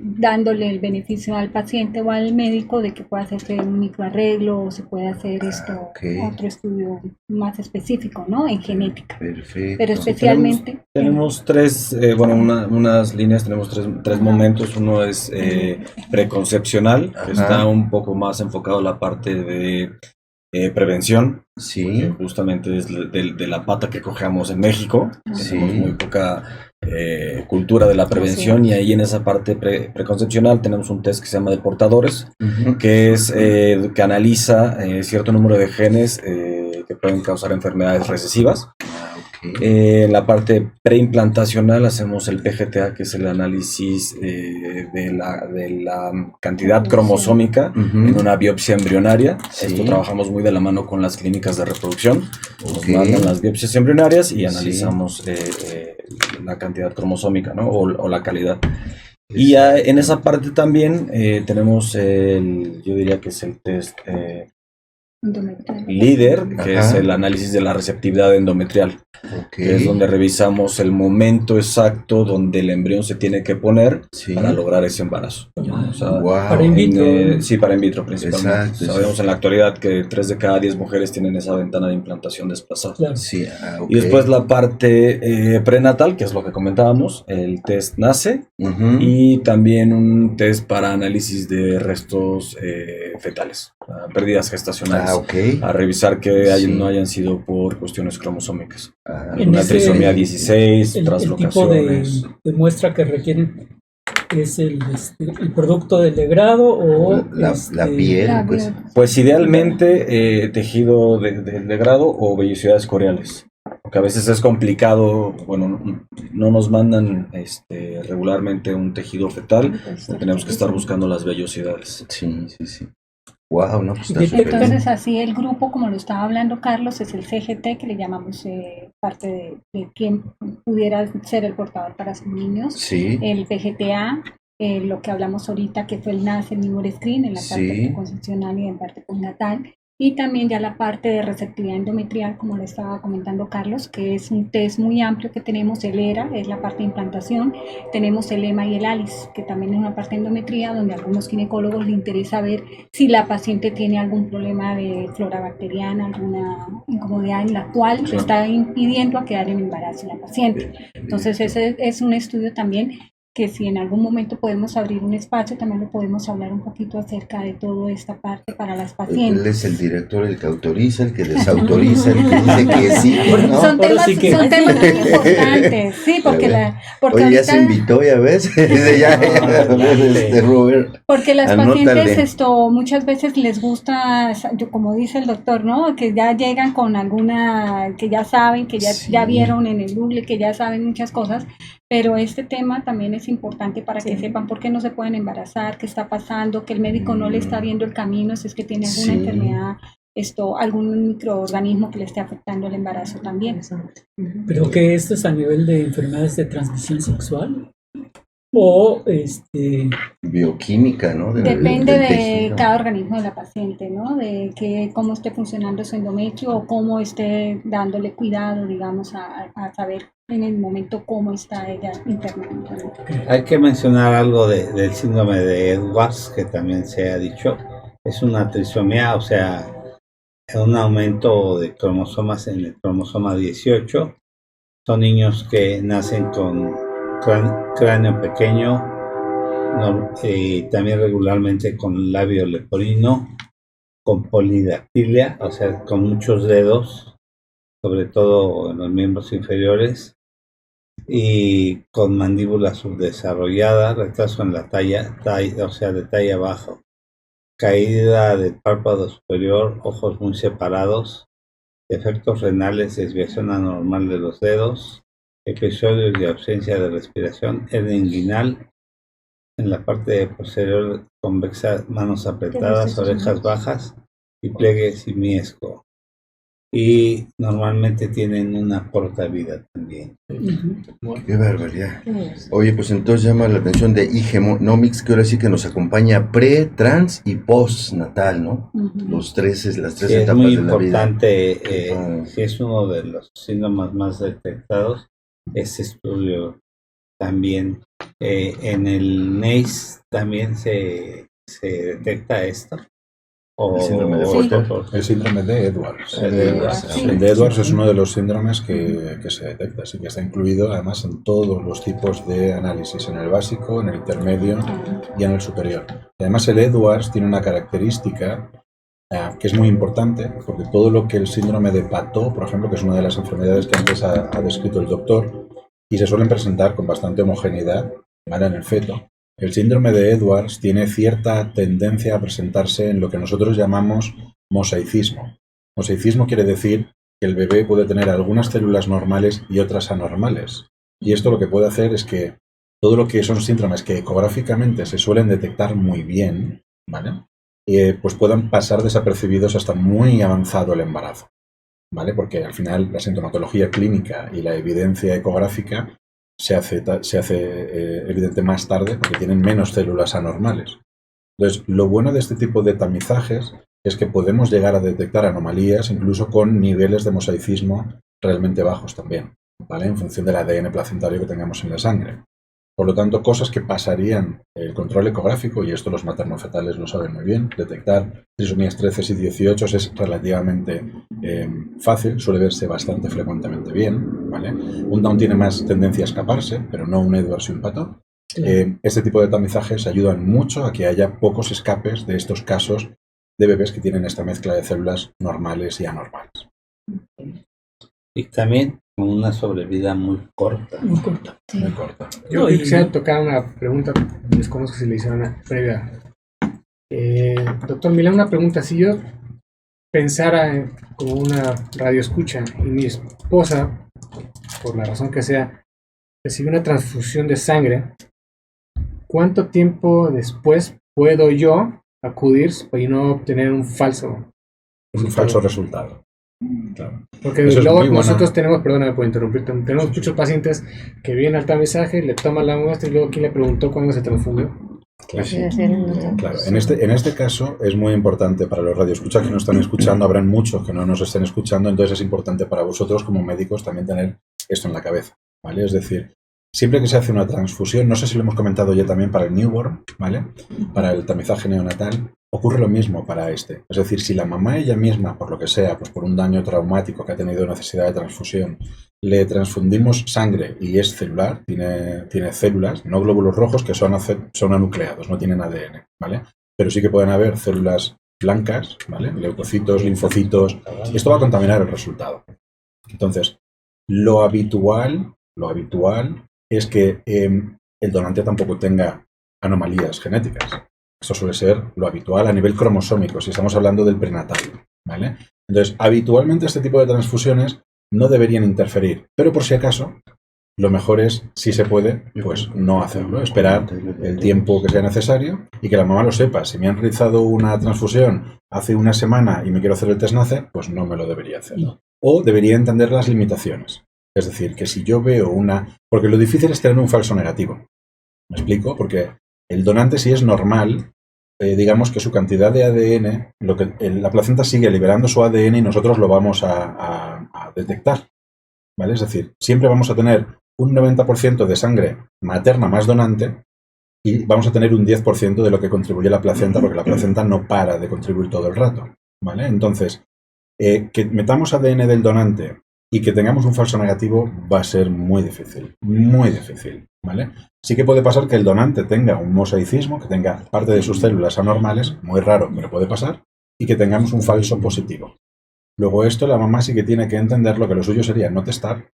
dándole el beneficio al paciente o al médico de que pueda hacerse un microarreglo o se puede hacer ok. otro estudio más específico, ¿no? En genética. Perfecto. Pero especialmente Tenemos tres, unas líneas, tenemos tres momentos. Uno es preconcepcional, que Ajá. está un poco más enfocado a la parte de prevención, Sí. que justamente es de la pata que cogemos en México. Sí. Tenemos muy poca cultura de la prevención, y ahí en esa parte preconcepcional tenemos un test que se llama de portadores, Ujú. que es que analiza cierto número de genes que pueden causar enfermedades recesivas. Ok. En la parte preimplantacional hacemos el PGTA, que es el análisis de la cantidad cromosómica Ujú. en una biopsia embrionaria. Sí. Esto trabajamos muy de la mano con las clínicas de reproducción. Nos Ok. mandan las biopsias embrionarias y Sí. analizamos la cantidad cromosómica, ¿no? O la calidad. Y ya en esa parte también tenemos yo diría que es el test líder, que Ajá. es el análisis de la receptividad endometrial, Ok. que es donde revisamos el momento exacto donde el embrión se tiene que poner Sí. para lograr ese embarazo. O sea, Wow. Para in vitro. sí, para in vitro principalmente. Exacto, Sabemos sí. en la actualidad que 3 de cada 10 mujeres tienen esa ventana de implantación desplazada. Claro. Sí, ok. Y después la parte prenatal, que es lo que comentábamos, el test NACE, Ujú. y también un test para análisis de restos fetales, pérdidas gestacionales, Ah, ok. a revisar que Sí. no hayan sido por cuestiones cromosómicas. Ah, En Una ese- trisomía 16, El tipo translocaciones. de muestra que requieren es el producto del degrado o la piel, La pues. Pues idealmente tejido de grado o vellosidades coreales. Porque a veces es complicado, bueno, no nos mandan regularmente un tejido fetal, tenemos que estar buscando las vellosidades. Sí, sí, sí. Wow, no, pues está Y súper bien. Entonces así el grupo, como lo estaba hablando Carlos, es el CGT, que le llamamos parte de quién pudiera ser el portador para sus niños. Sí. El PGTA, lo que hablamos ahorita, que fue el NACE, el Newborn Screen, en la parte Sí. preconcepcional y en parte postnatal. Y también ya la parte de receptividad endometrial, como le estaba comentando Carlos, que es un test muy amplio que tenemos. El ERA es la parte de implantación, tenemos el EMA y el ALICE, que también es una parte de endometría, donde a algunos ginecólogos les interesa ver si la paciente tiene algún problema de flora bacteriana, alguna incomodidad en la cual le está impidiendo a quedar en embarazo la paciente. Entonces ese es un estudio también que si en algún momento podemos abrir un espacio, también lo podemos hablar un poquito acerca de toda esta parte para las Él pacientes. es el director, el que autoriza, el que desautoriza, el que dice que sí, que no. Son temas, sí que- son temas muy importantes, sí, porque porque Oye, ya ahorita- se invitó, ya ves. Dice, ya, a ver, Robert. porque las Anótale. pacientes muchas veces les gusta, como dice el doctor, ¿no? Que ya llegan con alguna, que ya saben, que ya, Sí. ya vieron en el Google, que ya saben muchas cosas, pero este tema también es importante para que sepan por qué no se pueden embarazar, qué está pasando, que el médico no le está viendo el camino, si es que tiene alguna Sí. enfermedad, algún microorganismo que le esté afectando el embarazo también. Pero que esto es a nivel de enfermedades de transmisión sexual o Bioquímica, ¿no? Depende del de tejido. cada organismo de la paciente, ¿no? De cómo esté funcionando su endometrio o cómo esté dándole cuidado, digamos, a saber en el momento cómo está ella internamente, ¿no? Hay que mencionar algo del síndrome de Edwards, que también se ha dicho. Es una trisomía, o sea, un aumento de cromosomas en el cromosoma 18. Son niños que nacen con cráneo pequeño, también regularmente con labio leporino, con polidactilia, o sea, con muchos dedos, sobre todo en los miembros inferiores, y con mandíbula subdesarrollada, retraso en la talla, o sea, de talla baja, caída del párpado superior, ojos muy separados, defectos renales, desviación anormal de los dedos, episodios de ausencia de respiración, hernia inguinal, en la parte posterior convexa, manos apretadas, orejas bajas y pliegue simiesco. Y normalmente tienen una corta vida también. Qué barbaridad. Oye, pues entonces llama la atención de Igenomics, que ahora sí que nos acompaña pre, trans y postnatal, ¿no? Las tres etapas de la vida. Es muy importante, si es uno de los síntomas más detectados, este estudio también. En el NACE también se detecta esto. El síndrome de Edwards. El síndrome de Edwards. El de Edwards es uno de los síndromes que se detecta, así que está incluido además en todos los tipos de análisis, en el básico, en el intermedio y en el superior. Y además el Edwards tiene una característica que es muy importante, porque todo lo que el síndrome de Pateau, por ejemplo, que es una de las enfermedades que antes ha descrito el doctor, y se suelen presentar con bastante homogeneidad, ¿vale?, en el feto. El síndrome de Edwards tiene cierta tendencia a presentarse en lo que nosotros llamamos mosaicismo. Mosaicismo quiere decir que el bebé puede tener algunas células normales y otras anormales. Y esto lo que puede hacer es que todo lo que son síndromes que ecográficamente se suelen detectar muy bien, ¿vale?, pues puedan pasar desapercibidos hasta muy avanzado el embarazo, ¿vale? Porque al final la sintomatología clínica y la evidencia ecográfica se hace evidente más tarde porque tienen menos células anormales. Entonces, lo bueno de este tipo de tamizajes es que podemos llegar a detectar anomalías incluso con niveles de mosaicismo realmente bajos también, ¿vale?, en función del ADN placentario que tengamos en la sangre. Por lo tanto, cosas que pasarían el control ecográfico, y esto los maternofetales lo saben muy bien, detectar trisomías 13 y 18 es relativamente fácil, suele verse bastante frecuentemente bien, ¿vale? Un Down tiene más tendencia a escaparse, pero no un Edwards y un Pateau. Este tipo de tamizajes ayudan mucho a que haya pocos escapes de estos casos de bebés que tienen esta mezcla de células normales y anormales. Y también con una sobrevida muy corta. Muy corta. Sí. Muy corta. Yo quisiera tocar una pregunta, desconozco si le hicieron una previa. Doctor Milán, una pregunta. Si yo pensara como una radioescucha y mi esposa, por la razón que sea, recibe una transfusión de sangre, ¿cuánto tiempo después puedo yo acudir y no obtener un falso resultado? Claro. Porque Eso luego nosotros tenemos, perdóname por interrumpirte, tenemos muchos pacientes que vienen al tamizaje, le toman la muestra y luego ¿quién le preguntó cuándo se transfundió? Claro. Claro. En este caso es muy importante para los radioescuchas que nos están escuchando, habrán muchos que no nos estén escuchando, entonces es importante para vosotros como médicos también tener esto en la cabeza, ¿vale? Es decir, siempre que se hace una transfusión, no sé si lo hemos comentado ya también para el newborn, ¿vale?, para el tamizaje neonatal, ocurre lo mismo para este. Es decir, si la mamá ella misma, por lo que sea, pues por un daño traumático que ha tenido necesidad de transfusión, le transfundimos sangre y es celular, tiene células, no glóbulos rojos, que son anucleados, no tienen ADN, ¿vale? Pero sí que pueden haber células blancas, ¿vale?, leucocitos, linfocitos, y esto va a contaminar el resultado. Entonces, lo habitual es que el donante tampoco tenga anomalías genéticas. Esto suele ser lo habitual a nivel cromosómico, si estamos hablando del prenatal, ¿vale? Entonces, habitualmente este tipo de transfusiones no deberían interferir, pero por si acaso, lo mejor es, si se puede, pues no hacerlo, esperar el tiempo que sea necesario y que la mamá lo sepa. Si me han realizado una transfusión hace una semana y me quiero hacer el test NACE, pues no me lo debería hacer. O debería entender las limitaciones. Es decir, que si yo veo porque lo difícil es tener un falso negativo. ¿Me explico? Porque el donante, si es normal, digamos que su cantidad de ADN, la placenta sigue liberando su ADN y nosotros lo vamos a detectar, ¿vale? Es decir, siempre vamos a tener un 90% de sangre materna más donante y vamos a tener un 10% de lo que contribuye la placenta, porque la placenta no para de contribuir todo el rato, ¿vale? Entonces, que metamos ADN del donante y que tengamos un falso negativo va a ser muy difícil, ¿vale? Sí que puede pasar que el donante tenga un mosaicismo, que tenga parte de sus células anormales, muy raro, pero puede pasar, y que tengamos un falso positivo. Luego esto la mamá sí que tiene que entender lo que lo suyo sería no testar,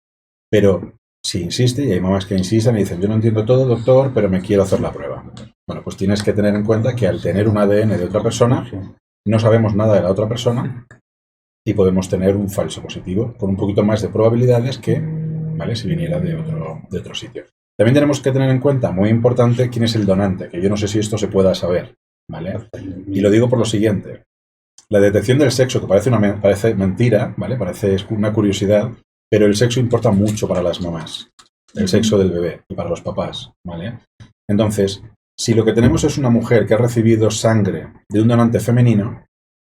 pero si insiste, y hay mamás que insisten y dicen, yo no entiendo todo, doctor, pero me quiero hacer la prueba. Bueno, pues tienes que tener en cuenta que al tener un ADN de otra persona, no sabemos nada de la otra persona, y podemos tener un falso positivo con un poquito más de probabilidades que, ¿vale?, si viniera de otro sitio. También tenemos que tener en cuenta, muy importante, quién es el donante, que yo no sé si esto se pueda saber, ¿vale? Y lo digo por lo siguiente. La detección del sexo, que parece mentira, ¿vale? Parece una curiosidad, pero el sexo importa mucho para las mamás. El sexo del bebé y para los papás, ¿vale? Entonces, si lo que tenemos es una mujer que ha recibido sangre de un donante femenino,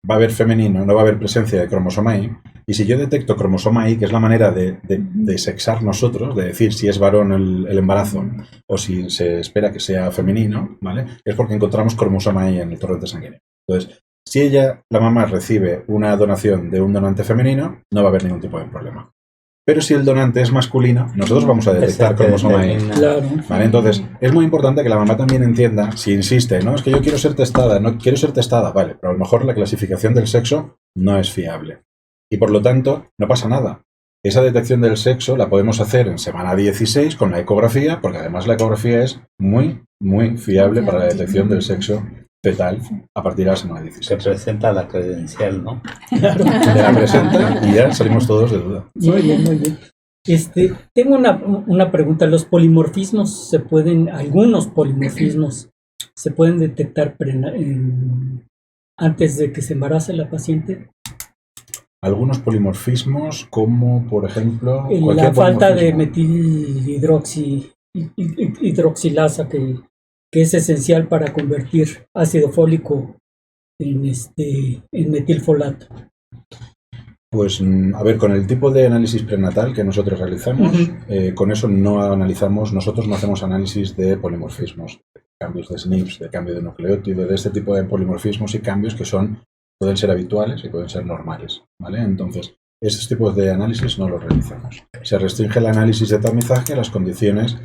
va a haber femenino, no va a haber presencia de cromosoma Y, y si yo detecto cromosoma Y, que es la manera de sexar nosotros, de decir si es varón el embarazo o si se espera que sea femenino, ¿vale? Es porque encontramos cromosoma Y en el torrente sanguíneo. Entonces, si la mamá recibe una donación de un donante femenino, no va a haber ningún tipo de problema. Pero si el donante es masculino, nosotros vamos a detectar cromosoma Y. Claro. ¿Vale? Entonces, es muy importante que la mamá también entienda, si insiste, no, es que yo quiero ser testada, vale, pero a lo mejor la clasificación del sexo no es fiable. Y por lo tanto, no pasa nada. Esa detección del sexo la podemos hacer en semana 16 con la ecografía, porque además la ecografía es muy, muy fiable para la detección del sexo fetal a partir de la semana 16. Se presenta la credencial, ¿no? Claro. Te la presenta y ya salimos todos de duda. Muy bien, muy bien. Tengo una pregunta. ¿Los polimorfismos algunos polimorfismos se pueden detectar antes de que se embarace la paciente? Algunos polimorfismos, como por ejemplo... La falta de metilhidroxilasa que es esencial para convertir ácido fólico en metilfolato. Pues, a ver, con el tipo de análisis prenatal que nosotros realizamos, con eso no analizamos, nosotros no hacemos análisis de polimorfismos, cambios de SNPs, de cambio de nucleótido, de este tipo de polimorfismos y cambios que pueden ser habituales y pueden ser normales, ¿vale? Entonces, estos tipos de análisis no los realizamos. Se restringe el análisis de tamizaje a las condiciones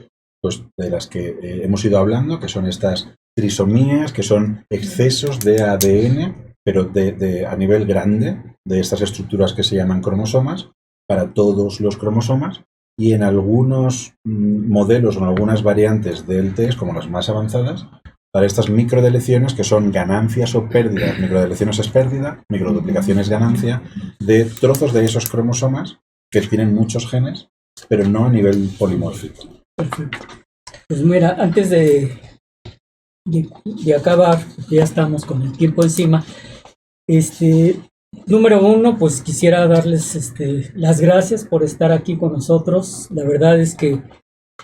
pues, de las que hemos ido hablando, que son estas trisomías, que son excesos de ADN, pero a nivel grande, de estas estructuras que se llaman cromosomas, para todos los cromosomas, y en algunos modelos o en algunas variantes del test, como las más avanzadas, para estas microdeleciones, que son ganancias o pérdidas. Microdeleciones es pérdida, microduplicación es ganancia, de trozos de esos cromosomas que tienen muchos genes, pero no a nivel polimórfico. Perfecto. Pues mira, antes de acabar, ya estamos con el tiempo encima, número uno, pues quisiera darles las gracias por estar aquí con nosotros. La verdad es que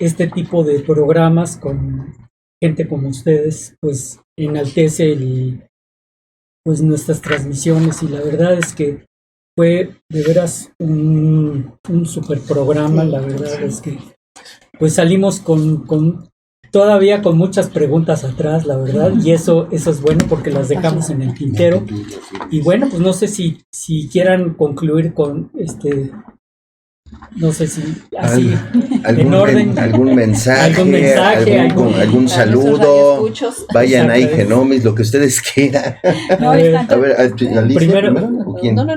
este tipo de programas con gente como ustedes, pues enaltece pues nuestras transmisiones, y la verdad es que fue de veras un super programa. La verdad es que pues salimos todavía con muchas preguntas atrás, la verdad, y eso es bueno porque las dejamos en el tintero. Y bueno, pues no sé si quieran concluir con no sé si así en orden. Algún mensaje, algún saludo. Vayan ahí, Genomis, lo que ustedes quieran. No, a ver, Alicia, primero. ¿o quién? No,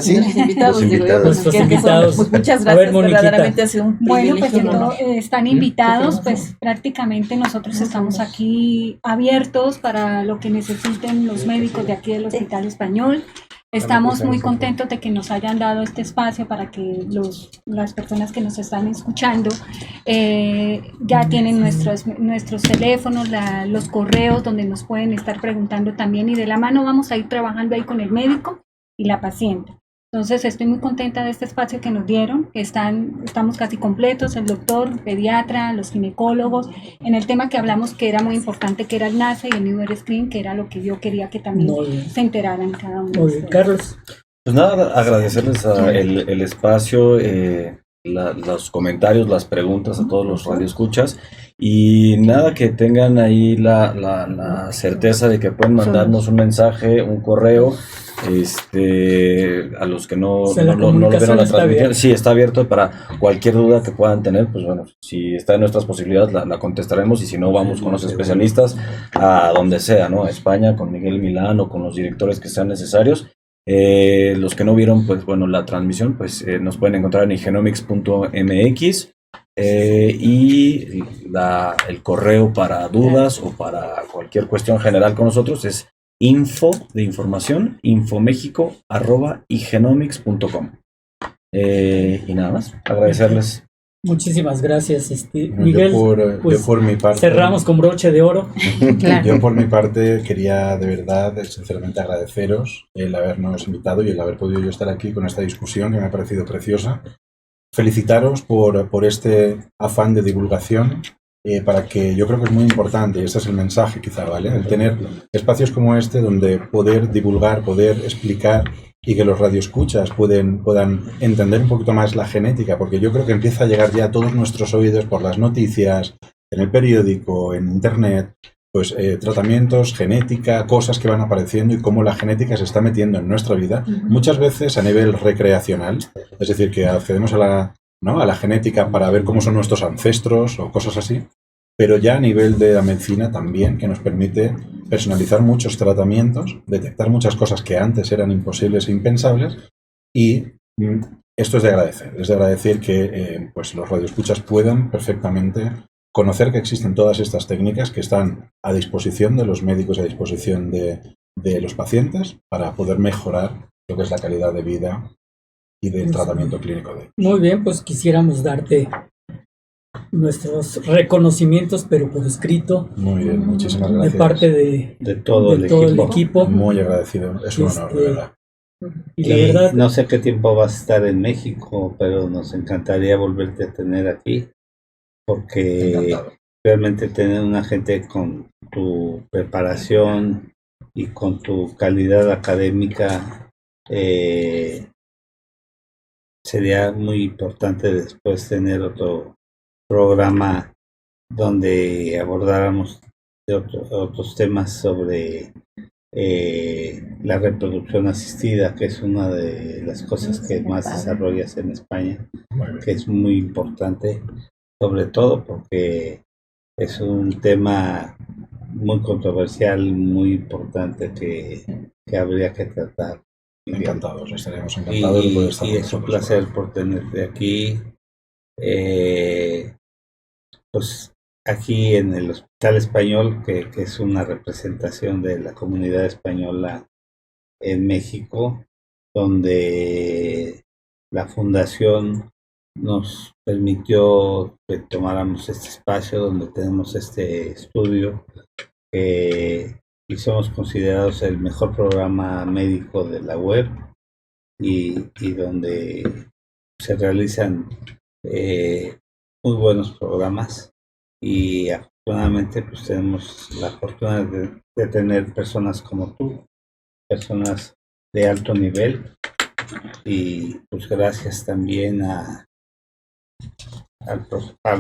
¿sí? Los invitados. Los invitados. Nuestros invitados. Pues muchas A ver, gracias, Moniquita. verdaderamente ha sido un Bueno, privilegio. pues están invitados, pues prácticamente nosotros estamos aquí abiertos para lo que necesiten los médicos de aquí del Hospital Español. Estamos muy contentos de que nos hayan dado este espacio para que las personas que nos están escuchando ya tienen nuestros teléfonos, los correos donde nos pueden estar preguntando también, y de la mano vamos a ir trabajando ahí con el médico y la paciente. Entonces estoy muy contenta de este espacio que nos dieron, estamos casi completos, el doctor, el pediatra, los ginecólogos, en el tema que hablamos que era muy importante, que era el NASA y el Newer Screen, que era lo que yo quería que también se enteraran cada uno. Muy bien, Carlos. Pues nada, agradecerles el espacio, los comentarios, las preguntas a todos los radioescuchas, y nada, que tengan ahí la certeza de que pueden mandarnos un mensaje, un correo, a los que no lo vieron la transmisión. Sí, está abierto para cualquier duda que puedan tener. Pues bueno, si está en nuestras posibilidades la contestaremos, y si no, vamos con los especialistas a donde sea, ¿no? A España, con Miguel Milán o con los directores que sean necesarios. Los que no vieron, pues bueno, la transmisión, pues nos pueden encontrar en igenomics.mx, y el correo para dudas o para cualquier cuestión general con nosotros es infomexico@igenomics.com. Y nada más, agradecerles Muchísimas gracias, Miguel. Yo por mi parte, cerramos con broche de oro. Claro. Yo por mi parte quería de verdad, sinceramente agradeceros el habernos invitado y el haber podido yo estar aquí con esta discusión que me ha parecido preciosa. Felicitaros por este afán de divulgación, para que yo creo que es muy importante, y este es el mensaje quizá, ¿vale? El tener espacios como este donde poder divulgar, poder explicar y que los radioescuchas puedan entender un poquito más la genética, porque yo creo que empieza a llegar ya a todos nuestros oídos por las noticias, en el periódico, en internet, pues tratamientos, genética, cosas que van apareciendo y cómo la genética se está metiendo en nuestra vida, muchas veces a nivel recreacional, es decir, que accedemos a la genética para ver cómo son nuestros ancestros o cosas así, pero ya a nivel de la medicina también, que nos permite personalizar muchos tratamientos, detectar muchas cosas que antes eran imposibles e impensables, y esto es de agradecer que pues los radioescuchas puedan perfectamente conocer que existen todas estas técnicas que están a disposición de los médicos y a disposición de los pacientes para poder mejorar lo que es la calidad de vida y del tratamiento clínico de ellos. Muy bien, pues quisiéramos darte nuestros reconocimientos, pero por escrito. Muy bien, muchísimas gracias. De parte de todo el equipo. Muy agradecido, es un honor, de verdad. Y la verdad, no sé qué tiempo vas a estar en México, pero nos encantaría volverte a tener aquí, porque Encantado. Realmente tener una gente con tu preparación y con tu calidad académica sería muy importante después tener otro programa donde abordáramos otros temas sobre la reproducción asistida, que es una de las cosas que más desarrollas en España, que es muy importante, sobre todo porque es un tema muy controversial, muy importante que habría que tratar. Encantados, estaremos encantados de poder estar y con es un vosotros. placer por tenerte aquí. Pues aquí en el Hospital Español, que es una representación de la comunidad española en México, donde la fundación nos permitió que tomáramos este espacio, donde tenemos este estudio, y somos considerados el mejor programa médico de la web, y donde se realizan muy buenos programas, y afortunadamente pues tenemos la fortuna de tener personas como tú, personas de alto nivel, y pues gracias también al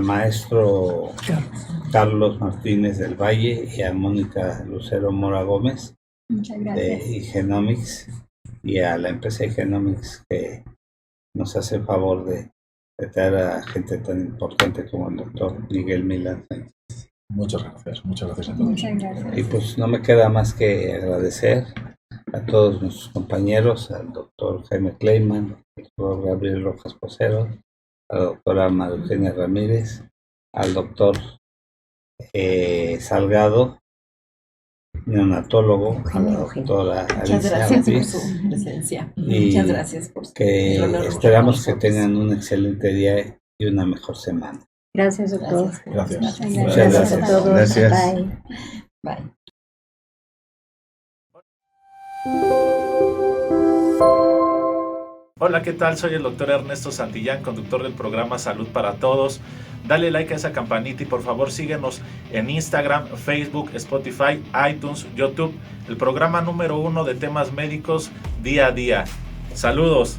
maestro Carlos Martínez del Valle y a Mónica Lucero Mora Gómez de Igenomics, y a la empresa Igenomics, que nos hace el favor de traer a gente tan importante como el doctor Miguel Milán. Muchas gracias a todos. Muchas gracias. Y pues no me queda más que agradecer a todos nuestros compañeros, al doctor Jaime Kleiman, al doctor Gabriel Rojas Posero, a la doctora María Eugenia Ramírez, al doctor Salgado, neonatólogo, a la doctora Muchas Alicia gracias por Ortiz, su presencia. y Muchas gracias por que el honor esperamos con que nosotros. tengan un excelente día y una mejor semana. Gracias, doctor. Gracias. Muchas Gracias a todos. Gracias. Bye. Bye. Hola, ¿qué tal? Soy el doctor Ernesto Santillán, conductor del programa Salud para Todos. Dale like a esa campanita y por favor síguenos en Instagram, Facebook, Spotify, iTunes, YouTube. El programa número 1 de temas médicos día a día. Saludos.